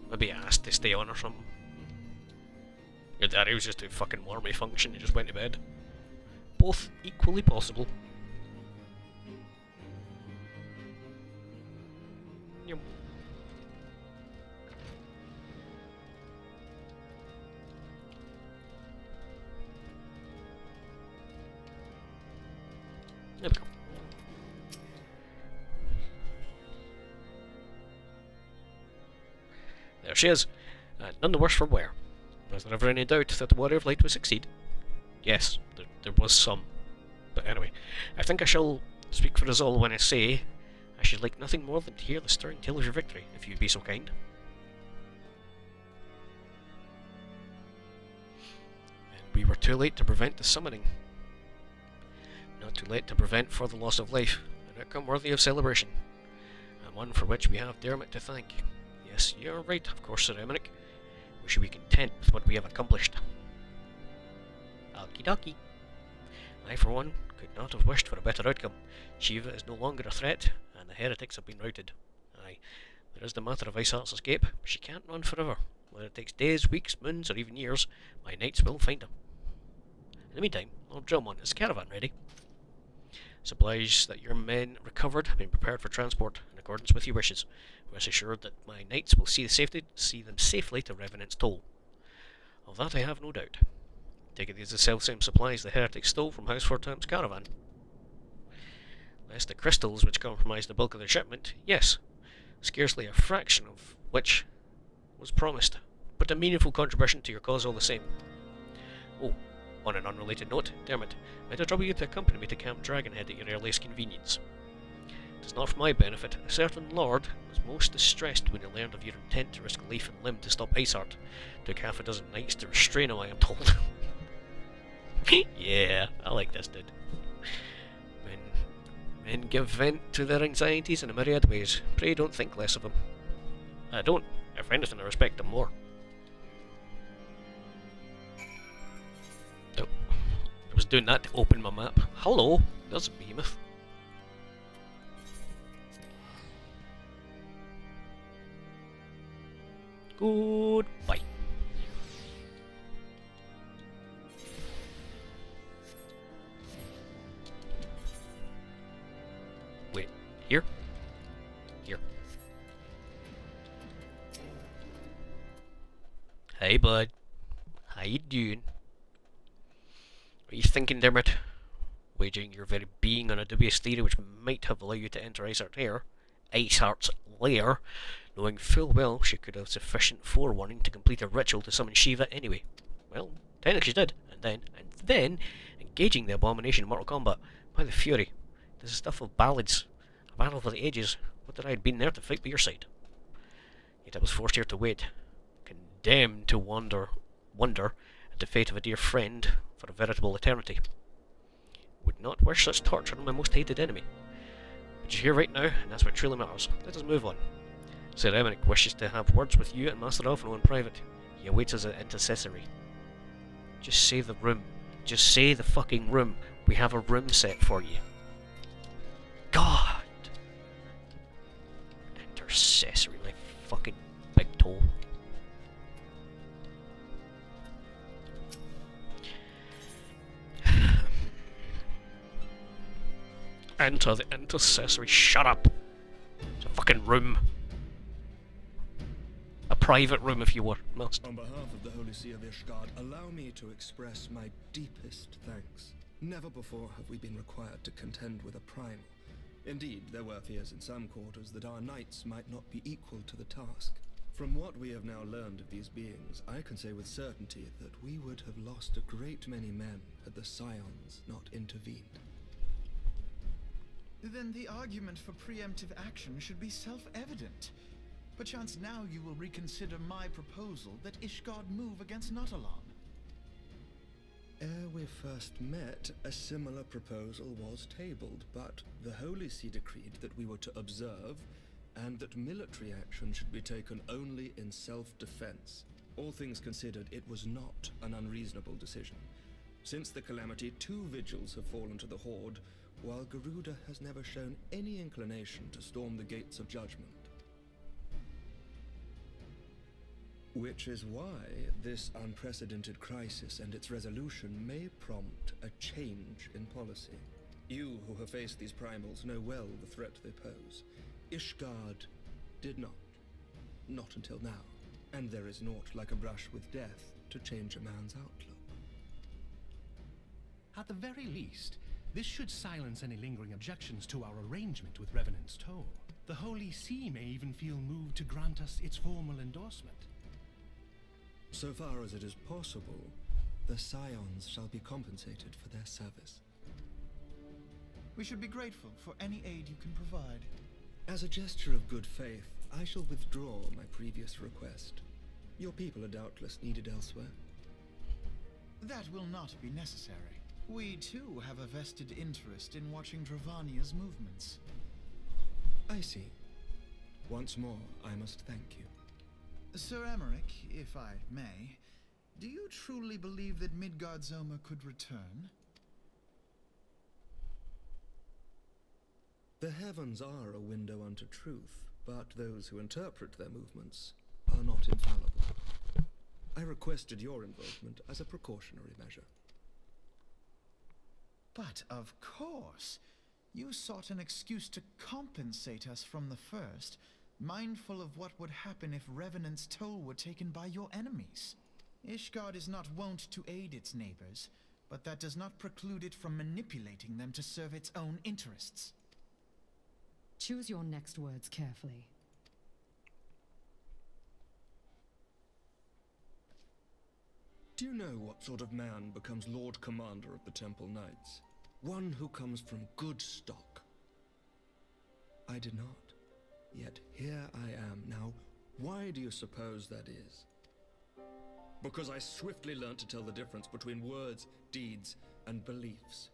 maybe I asked to stay on or something. Your daddy was just a fucking wormy function, he just went to bed. Both equally possible. Yep. There we go. There she is, and none the worse for wear. Was there ever any doubt that the Warrior of Light would succeed? Yes, there was some. But anyway, I think I shall speak for us all when I say I should like nothing more than to hear the stirring tale of your victory, if you'd be so kind. And we were too late to prevent the summoning. Not too late to prevent further loss of life, an outcome worthy of celebration, and one for which we have Dermot to thank. Yes, you're right, of course, Sir Emmerich. We should be content with what we have accomplished. Okie dokie. I, for one, could not have wished for a better outcome. Shiva is no longer a threat, and the heretics have been routed. Aye, there is the matter of Iceheart's escape, but she can't run forever. Whether it takes days, weeks, moons, or even years, my knights will find him. In the meantime, Lord Dromon, is the caravan ready? Supplies that your men recovered have been prepared for transport in accordance with your wishes. Rest assured that my knights will see them safely to Revenant's Toll. Of that I have no doubt. Take it these are the self-same supplies the heretics stole from House Fortamp's caravan. Lest the crystals which compromised the bulk of the shipment, yes, scarcely a fraction of which was promised, but a meaningful contribution to your cause all the same. Oh, on an unrelated note, Dermot, might I trouble you to accompany me to Camp Dragonhead at your earliest convenience? It is not for my benefit. A certain lord was most distressed when he learned of your intent to risk life and limb to stop Iceheart. Took half a dozen knights to restrain him, I am told. Yeah, I like this dude. When men give vent to their anxieties in a myriad ways, pray don't think less of them. I don't. If anything, I respect them more. Oh, I was doing that to open my map. Hello, there's a behemoth. Goodbye. Wait, here? Here. Hey, bud. How you doing? What are you thinking, Dermot? Waging your very being on a dubious theory which might have allowed you to enter Iceheart's lair, knowing full well she could have sufficient forewarning to complete a ritual to summon Shiva anyway. Well, technically she did, and then, engaging the abomination in Mortal Kombat. By the Fury, this is stuff of ballads, a battle for the ages. What that I had been there to fight by your side. Yet I was forced here to wait, condemned to wonder at the fate of a dear friend for a veritable eternity. Would not wish such torture on my most hated enemy. But you're here right now, and that's what truly matters. Let us move on. Sir Emmerich wishes to have words with you and Master Alphino in private. He awaits us at intercessory. Just say the room. Just say the fucking room. We have a room set for you. God! Intercessory, my fucking big toe. Enter the intercessory. Shut up. It's a fucking room. A private room, if you must. On behalf of the Holy See of Ishgard, allow me to express my deepest thanks. Never before have we been required to contend with a primal. Indeed, there were fears in some quarters that our knights might not be equal to the task. From what we have now learned of these beings, I can say with certainty that we would have lost a great many men had the Scions not intervened. Then the argument for preemptive action should be self-evident. Perchance now you will reconsider my proposal that Ishgard move against Nautalon. Ere we first met, a similar proposal was tabled, but the Holy See decreed that we were to observe, and that military action should be taken only in self-defense. All things considered, it was not an unreasonable decision. Since the calamity, 2 vigils have fallen to the Horde, while Garuda has never shown any inclination to storm the gates of judgment. Which is why this unprecedented crisis and its resolution may prompt a change in policy. You who have faced these primals know well the threat they pose. Ishgard did not. Not until now. And there is naught like a brush with death to change a man's outlook. At the very least, this should silence any lingering objections to our arrangement with Revenant's Toll. The Holy See may even feel moved to grant us its formal endorsement. So far as it is possible, the Scions shall be compensated for their service. We should be grateful for any aid you can provide. As a gesture of good faith, I shall withdraw my previous request. Your people are doubtless needed elsewhere. That will not be necessary. We too have a vested interest in watching Dravania's movements. I see. Once more, I must thank you. Sir Emmerich, if I may, do you truly believe that Midgard-Zoma could return? The heavens are a window unto truth, but those who interpret their movements are not infallible. I requested your involvement as a precautionary measure. But of course, you sought an excuse to compensate us from the first, mindful of what would happen if Revenant's Toll were taken by your enemies. Ishgard is not wont to aid its neighbors, but that does not preclude it from manipulating them to serve its own interests. Choose your next words carefully. Do you know what sort of man becomes Lord Commander of the Temple Knights? One who comes from good stock. I did not. Yet here I am now. Why do you suppose that is? Because I swiftly learned to tell the difference between words, deeds, and beliefs.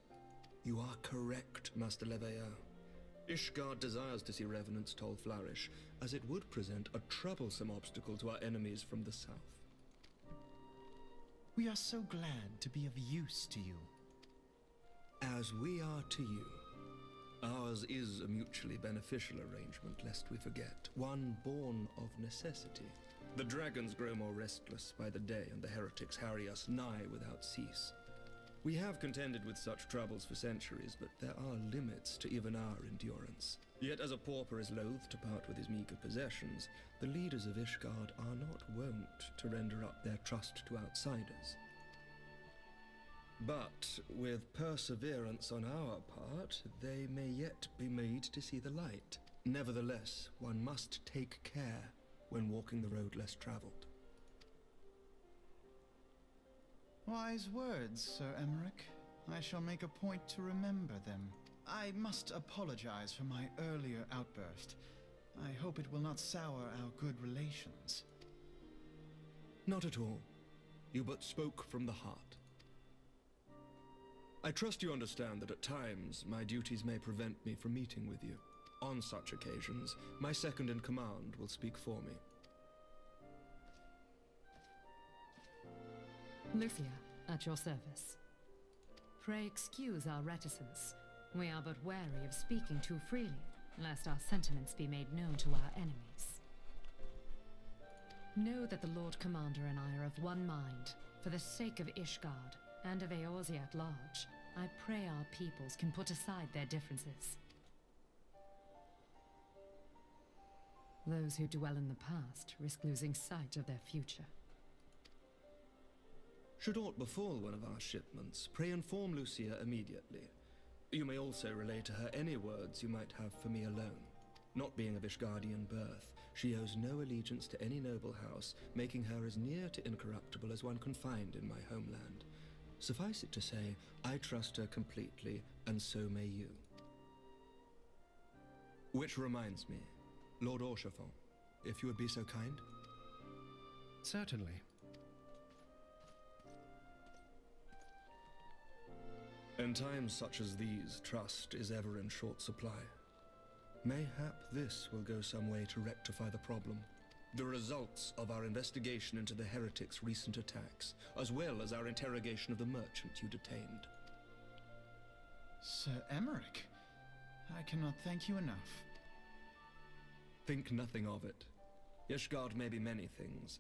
You are correct, Master Leveilleur. Ishgard desires to see Revenant's Toll flourish, as it would present a troublesome obstacle to our enemies from the south. We are so glad to be of use to you. As we are to you. Ours is a mutually beneficial arrangement, lest we forget. One born of necessity. The dragons grow more restless by the day, and the heretics harry us nigh without cease. We have contended with such troubles for centuries, but there are limits to even our endurance. Yet as a pauper is loath to part with his meager possessions, the leaders of Ishgard are not wont to render up their trust to outsiders. But with perseverance on our part, they may yet be made to see the light. Nevertheless, one must take care when walking the road less traveled. Wise words, Sir Emmerich. I shall make a point to remember them. I must apologize for my earlier outburst. I hope it will not sour our good relations. Not at all. You but spoke from the heart. I trust you understand that at times my duties may prevent me from meeting with you. On such occasions, my second-in-command will speak for me. Lucia, at your service. Pray excuse our reticence. We are but wary of speaking too freely, lest our sentiments be made known to our enemies. Know that the Lord Commander and I are of one mind. For the sake of Ishgard, and of Eorzea at large, I pray our peoples can put aside their differences. Those who dwell in the past risk losing sight of their future. Should aught befall one of our shipments, pray inform Lucia immediately. You may also relay to her any words you might have for me alone. Not being of Ishgardian birth, she owes no allegiance to any noble house, making her as near to incorruptible as one can find in my homeland. Suffice it to say, I trust her completely, and so may you. Which reminds me, Lord Orchefort, if you would be so kind. Certainly. In times such as these, trust is ever in short supply. Mayhap this will go some way to rectify the problem. The results of our investigation into the heretics' recent attacks, as well as our interrogation of the merchant you detained. Sir Emmerich, I cannot thank you enough. Think nothing of it. Ishgard may be many things,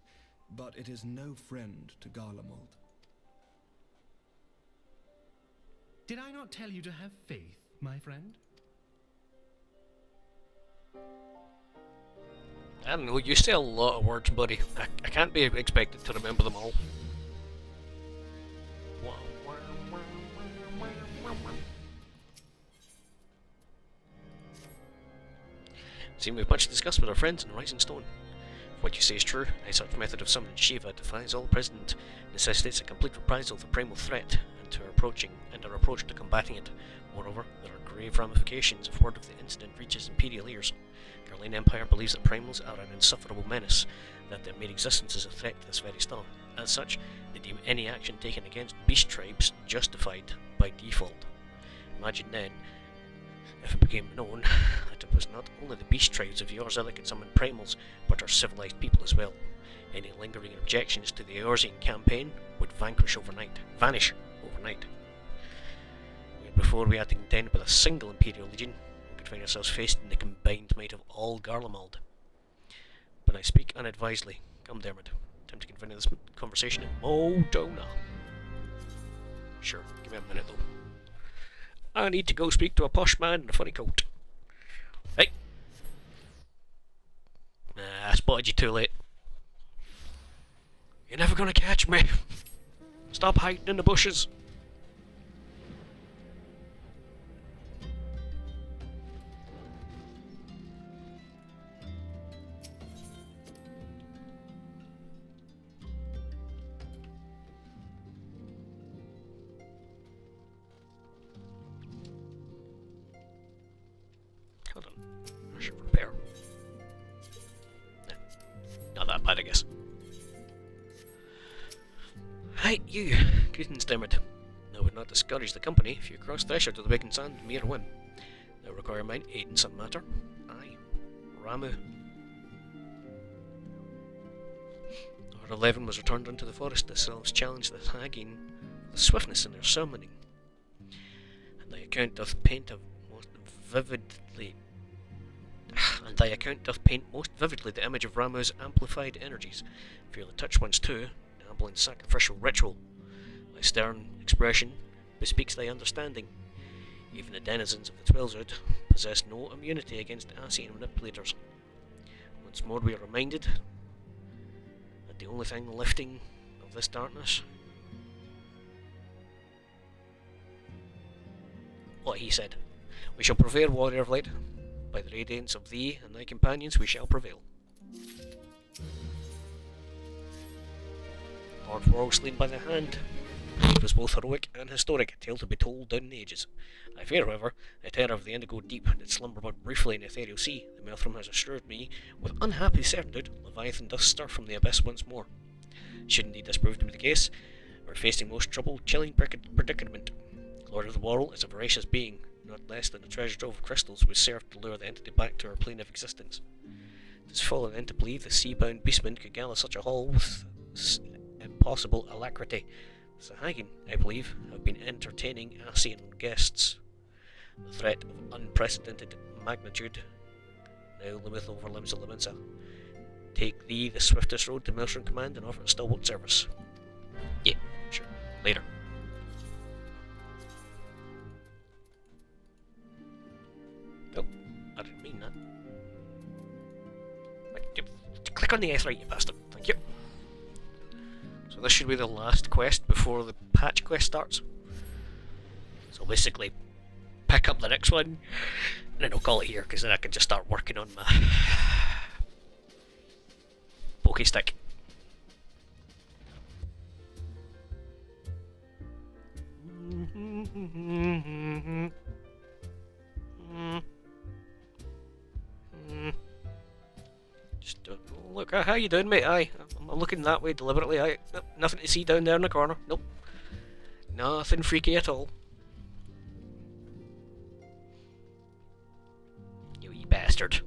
but it is no friend to Garlemald. Did I not tell you to have faith, my friend? I don't know, you say a lot of words, buddy. I can't be expected to remember them all. Seem we've much discussed with our friends in Rising Stone. If what you say is true, a such method of summoning Shiva defies all precedent, necessitates a complete reprisal of the primal threat, and our approach to combating it. Moreover, there are grave ramifications if word of the incident reaches Imperial ears. Garlean Empire believes that primals are an insufferable menace, that their mere existence is a threat to this very star. As such, they deem any action taken against beast tribes justified by default. Imagine then, if it became known that it was not only the beast tribes of Eorzea that could summon primals, but our civilized people as well. Any lingering objections to the Eorzean campaign would vanish overnight. Before we had to contend with a single Imperial Legion, we could find ourselves facing the combined might of all Garlemald. But I speak unadvisedly. Come, Dermot. Time to continue this conversation in Modona. Sure, give me a minute though. I need to go speak to a posh man in a funny coat. Hey! I spotted you too late. You're never gonna catch me. Stop hiding in the bushes. Hold on. I should repair. Not that bad, I guess. Hi, you. Greetings, Dermot. I would not discourage the company if you cross threshold to the Waking Sand mere whim. Thou require mine aid in some matter. Aye, Ramuh. Our 11 was returned into the forest. The selves challenged the Haggin with swiftness in their summoning, and the account doth paint a most vividly and thy account doth paint most vividly the image of Ramuh's amplified energies. Fear the touch ones too, ambling sacrificial ritual. Thy stern expression bespeaks thy understanding. Even the denizens of the Tweleswood possess no immunity against Ascian manipulators. Once more we are reminded that the only thing lifting of this darkness... What he said. We shall prevail, warrior of light. By the radiance of thee and thy companions we shall prevail. Lord Warwick slain by the hand. It was both heroic and historic, a tale to be told down the ages. I fear, however, the terror of the Indigo Deep did slumber but briefly in the ethereal sea. The Meldrum has assured me, with unhappy certitude, Leviathan does stir from the abyss once more. Should indeed this prove to be the case, we're facing most troubled, chilling predicament. Lord of the World is a voracious being, not less than a treasure trove of crystals which serve to lure the entity back to our plane of existence. It is folly then to believe the sea-bound beastman could gallop such a haul with impossible alacrity. The Sahagin, I believe, have been entertaining Ascian guests. The threat of unprecedented magnitude now loometh over limbs of Levinsa. Take thee the swiftest road to Maelstrom Command and offer a stalwart service. Yeah, sure. Later. Oh, I didn't mean that. Click on the S right, you bastard. Thank you. So this should be the last quest before the patch quest starts. So basically, pick up the next one, and then I'll call it here, because then I can just start working on my Poké Stick. Just look, how you doing, mate? Aye, I'm looking that way deliberately. Aye, nope, nothing to see down there in the corner. Nope, nothing freaky at all. You wee bastard.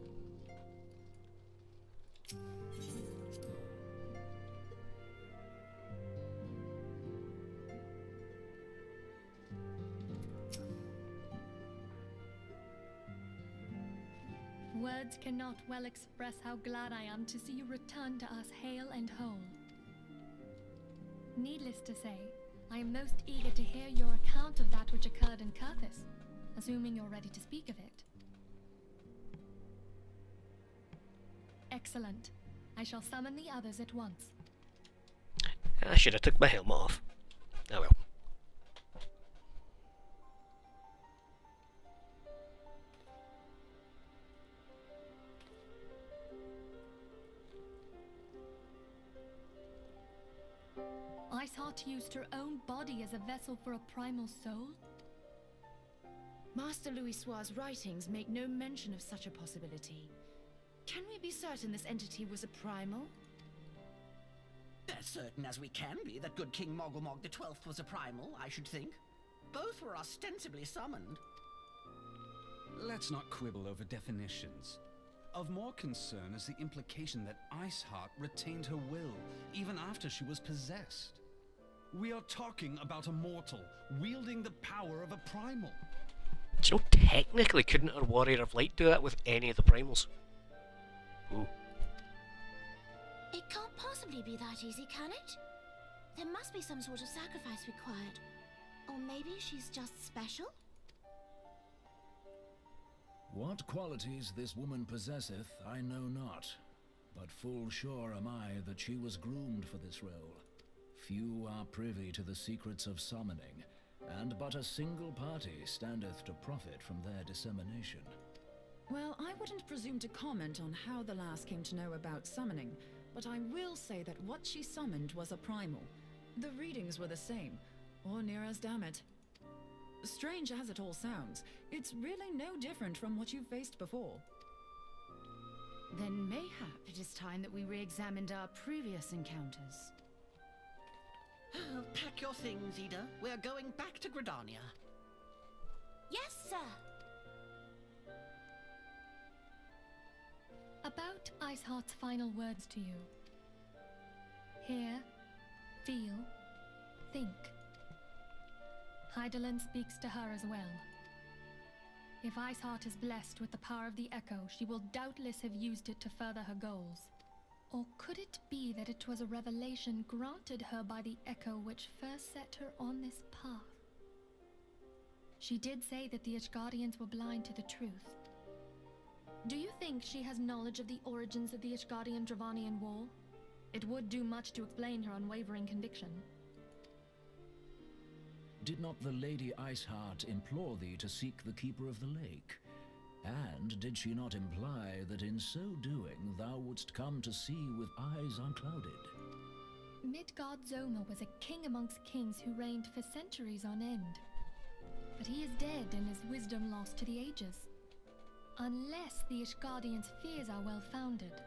Words cannot well express how glad I am to see you return to us hale and whole. Needless to say, I am most eager to hear your account of that which occurred in Kurthis, assuming you're ready to speak of it. Excellent. I shall summon the others at once. I should have took my helmet off. Oh well. Iceheart used her own body as a vessel for a primal soul? Master Louisoix's writings make no mention of such a possibility. Can we be certain this entity was a primal? As certain as we can be that good King Mogulmog the 12th was a primal, I should think. Both were ostensibly summoned. Let's not quibble over definitions. Of more concern is the implication that Iceheart retained her will, even after she was possessed. We are talking about a mortal, wielding the power of a primal. So technically, couldn't our Warrior of Light do that with any of the primals? Ooh. It can't possibly be that easy, can it? There must be some sort of sacrifice required. Or maybe she's just special? What qualities this woman possesseth, I know not, but full sure am I that she was groomed for this role. Few are privy to the secrets of summoning, and but a single party standeth to profit from their dissemination. Well, I wouldn't presume to comment on how the lass came to know about summoning, but I will say that what she summoned was a primal. The readings were the same, or near as damn it. Strange as it all sounds, it's really no different from what you've faced before. Then mayhap it is time that we re-examined our previous encounters. Pack your things, Ida. We're going back to Gridania. Yes, sir. About Iceheart's final words to you. Hear, feel, think. Hydaelyn speaks to her as well. If Iceheart is blessed with the power of the Echo, she will doubtless have used it to further her goals. Or could it be that it was a revelation granted her by the Echo which first set her on this path? She did say that the Ishgardians were blind to the truth. Do you think she has knowledge of the origins of the Ishgardian-Dravanian War? It would do much to explain her unwavering conviction. Did not the Lady Iceheart implore thee to seek the Keeper of the Lake? And did she not imply that in so doing thou wouldst come to see with eyes unclouded? Midgard-Zoma was a king amongst kings who reigned for centuries on end. But he is dead and his wisdom lost to the ages. Unless the Ishgardians' fears are well founded,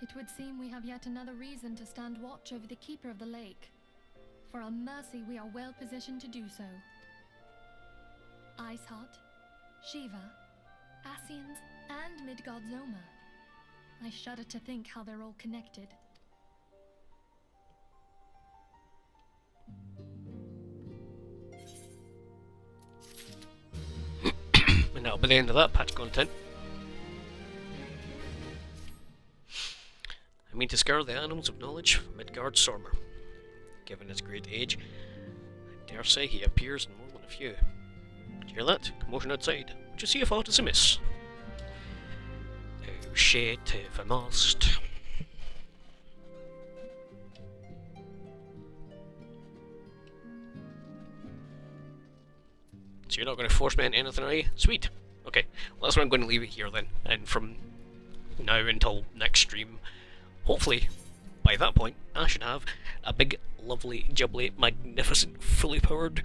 it would seem we have yet another reason to stand watch over the Keeper of the Lake. For a mercy, we are well positioned to do so. Iceheart, Shiva, Ascians, and Midgard-Zoma. I shudder to think how they're all connected. And that'll be the end of that patch content. I mean to scour the annals of knowledge for Midgard-Zormr. Given his great age, I dare say he appears in more than a few. Do you hear that? Commotion outside. Would you see if aught is amiss? Oh shit, if I must. So you're not going to force me into anything, are you? Sweet. Okay, well that's where I'm going to leave it here then. And from now until next stream, hopefully, by that point, I should have a big, lovely, jubbly, magnificent, fully powered...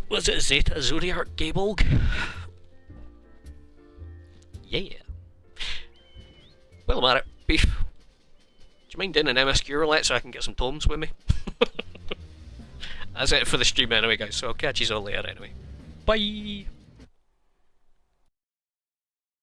Was it Zeta Zodiac Gabolg? Yeah. Well, I'm at it, Beef. Do you mind doing an MSQ roulette so I can get some tomes with me? That's it for the stream anyway, guys, so I'll catch you all later anyway. Bye!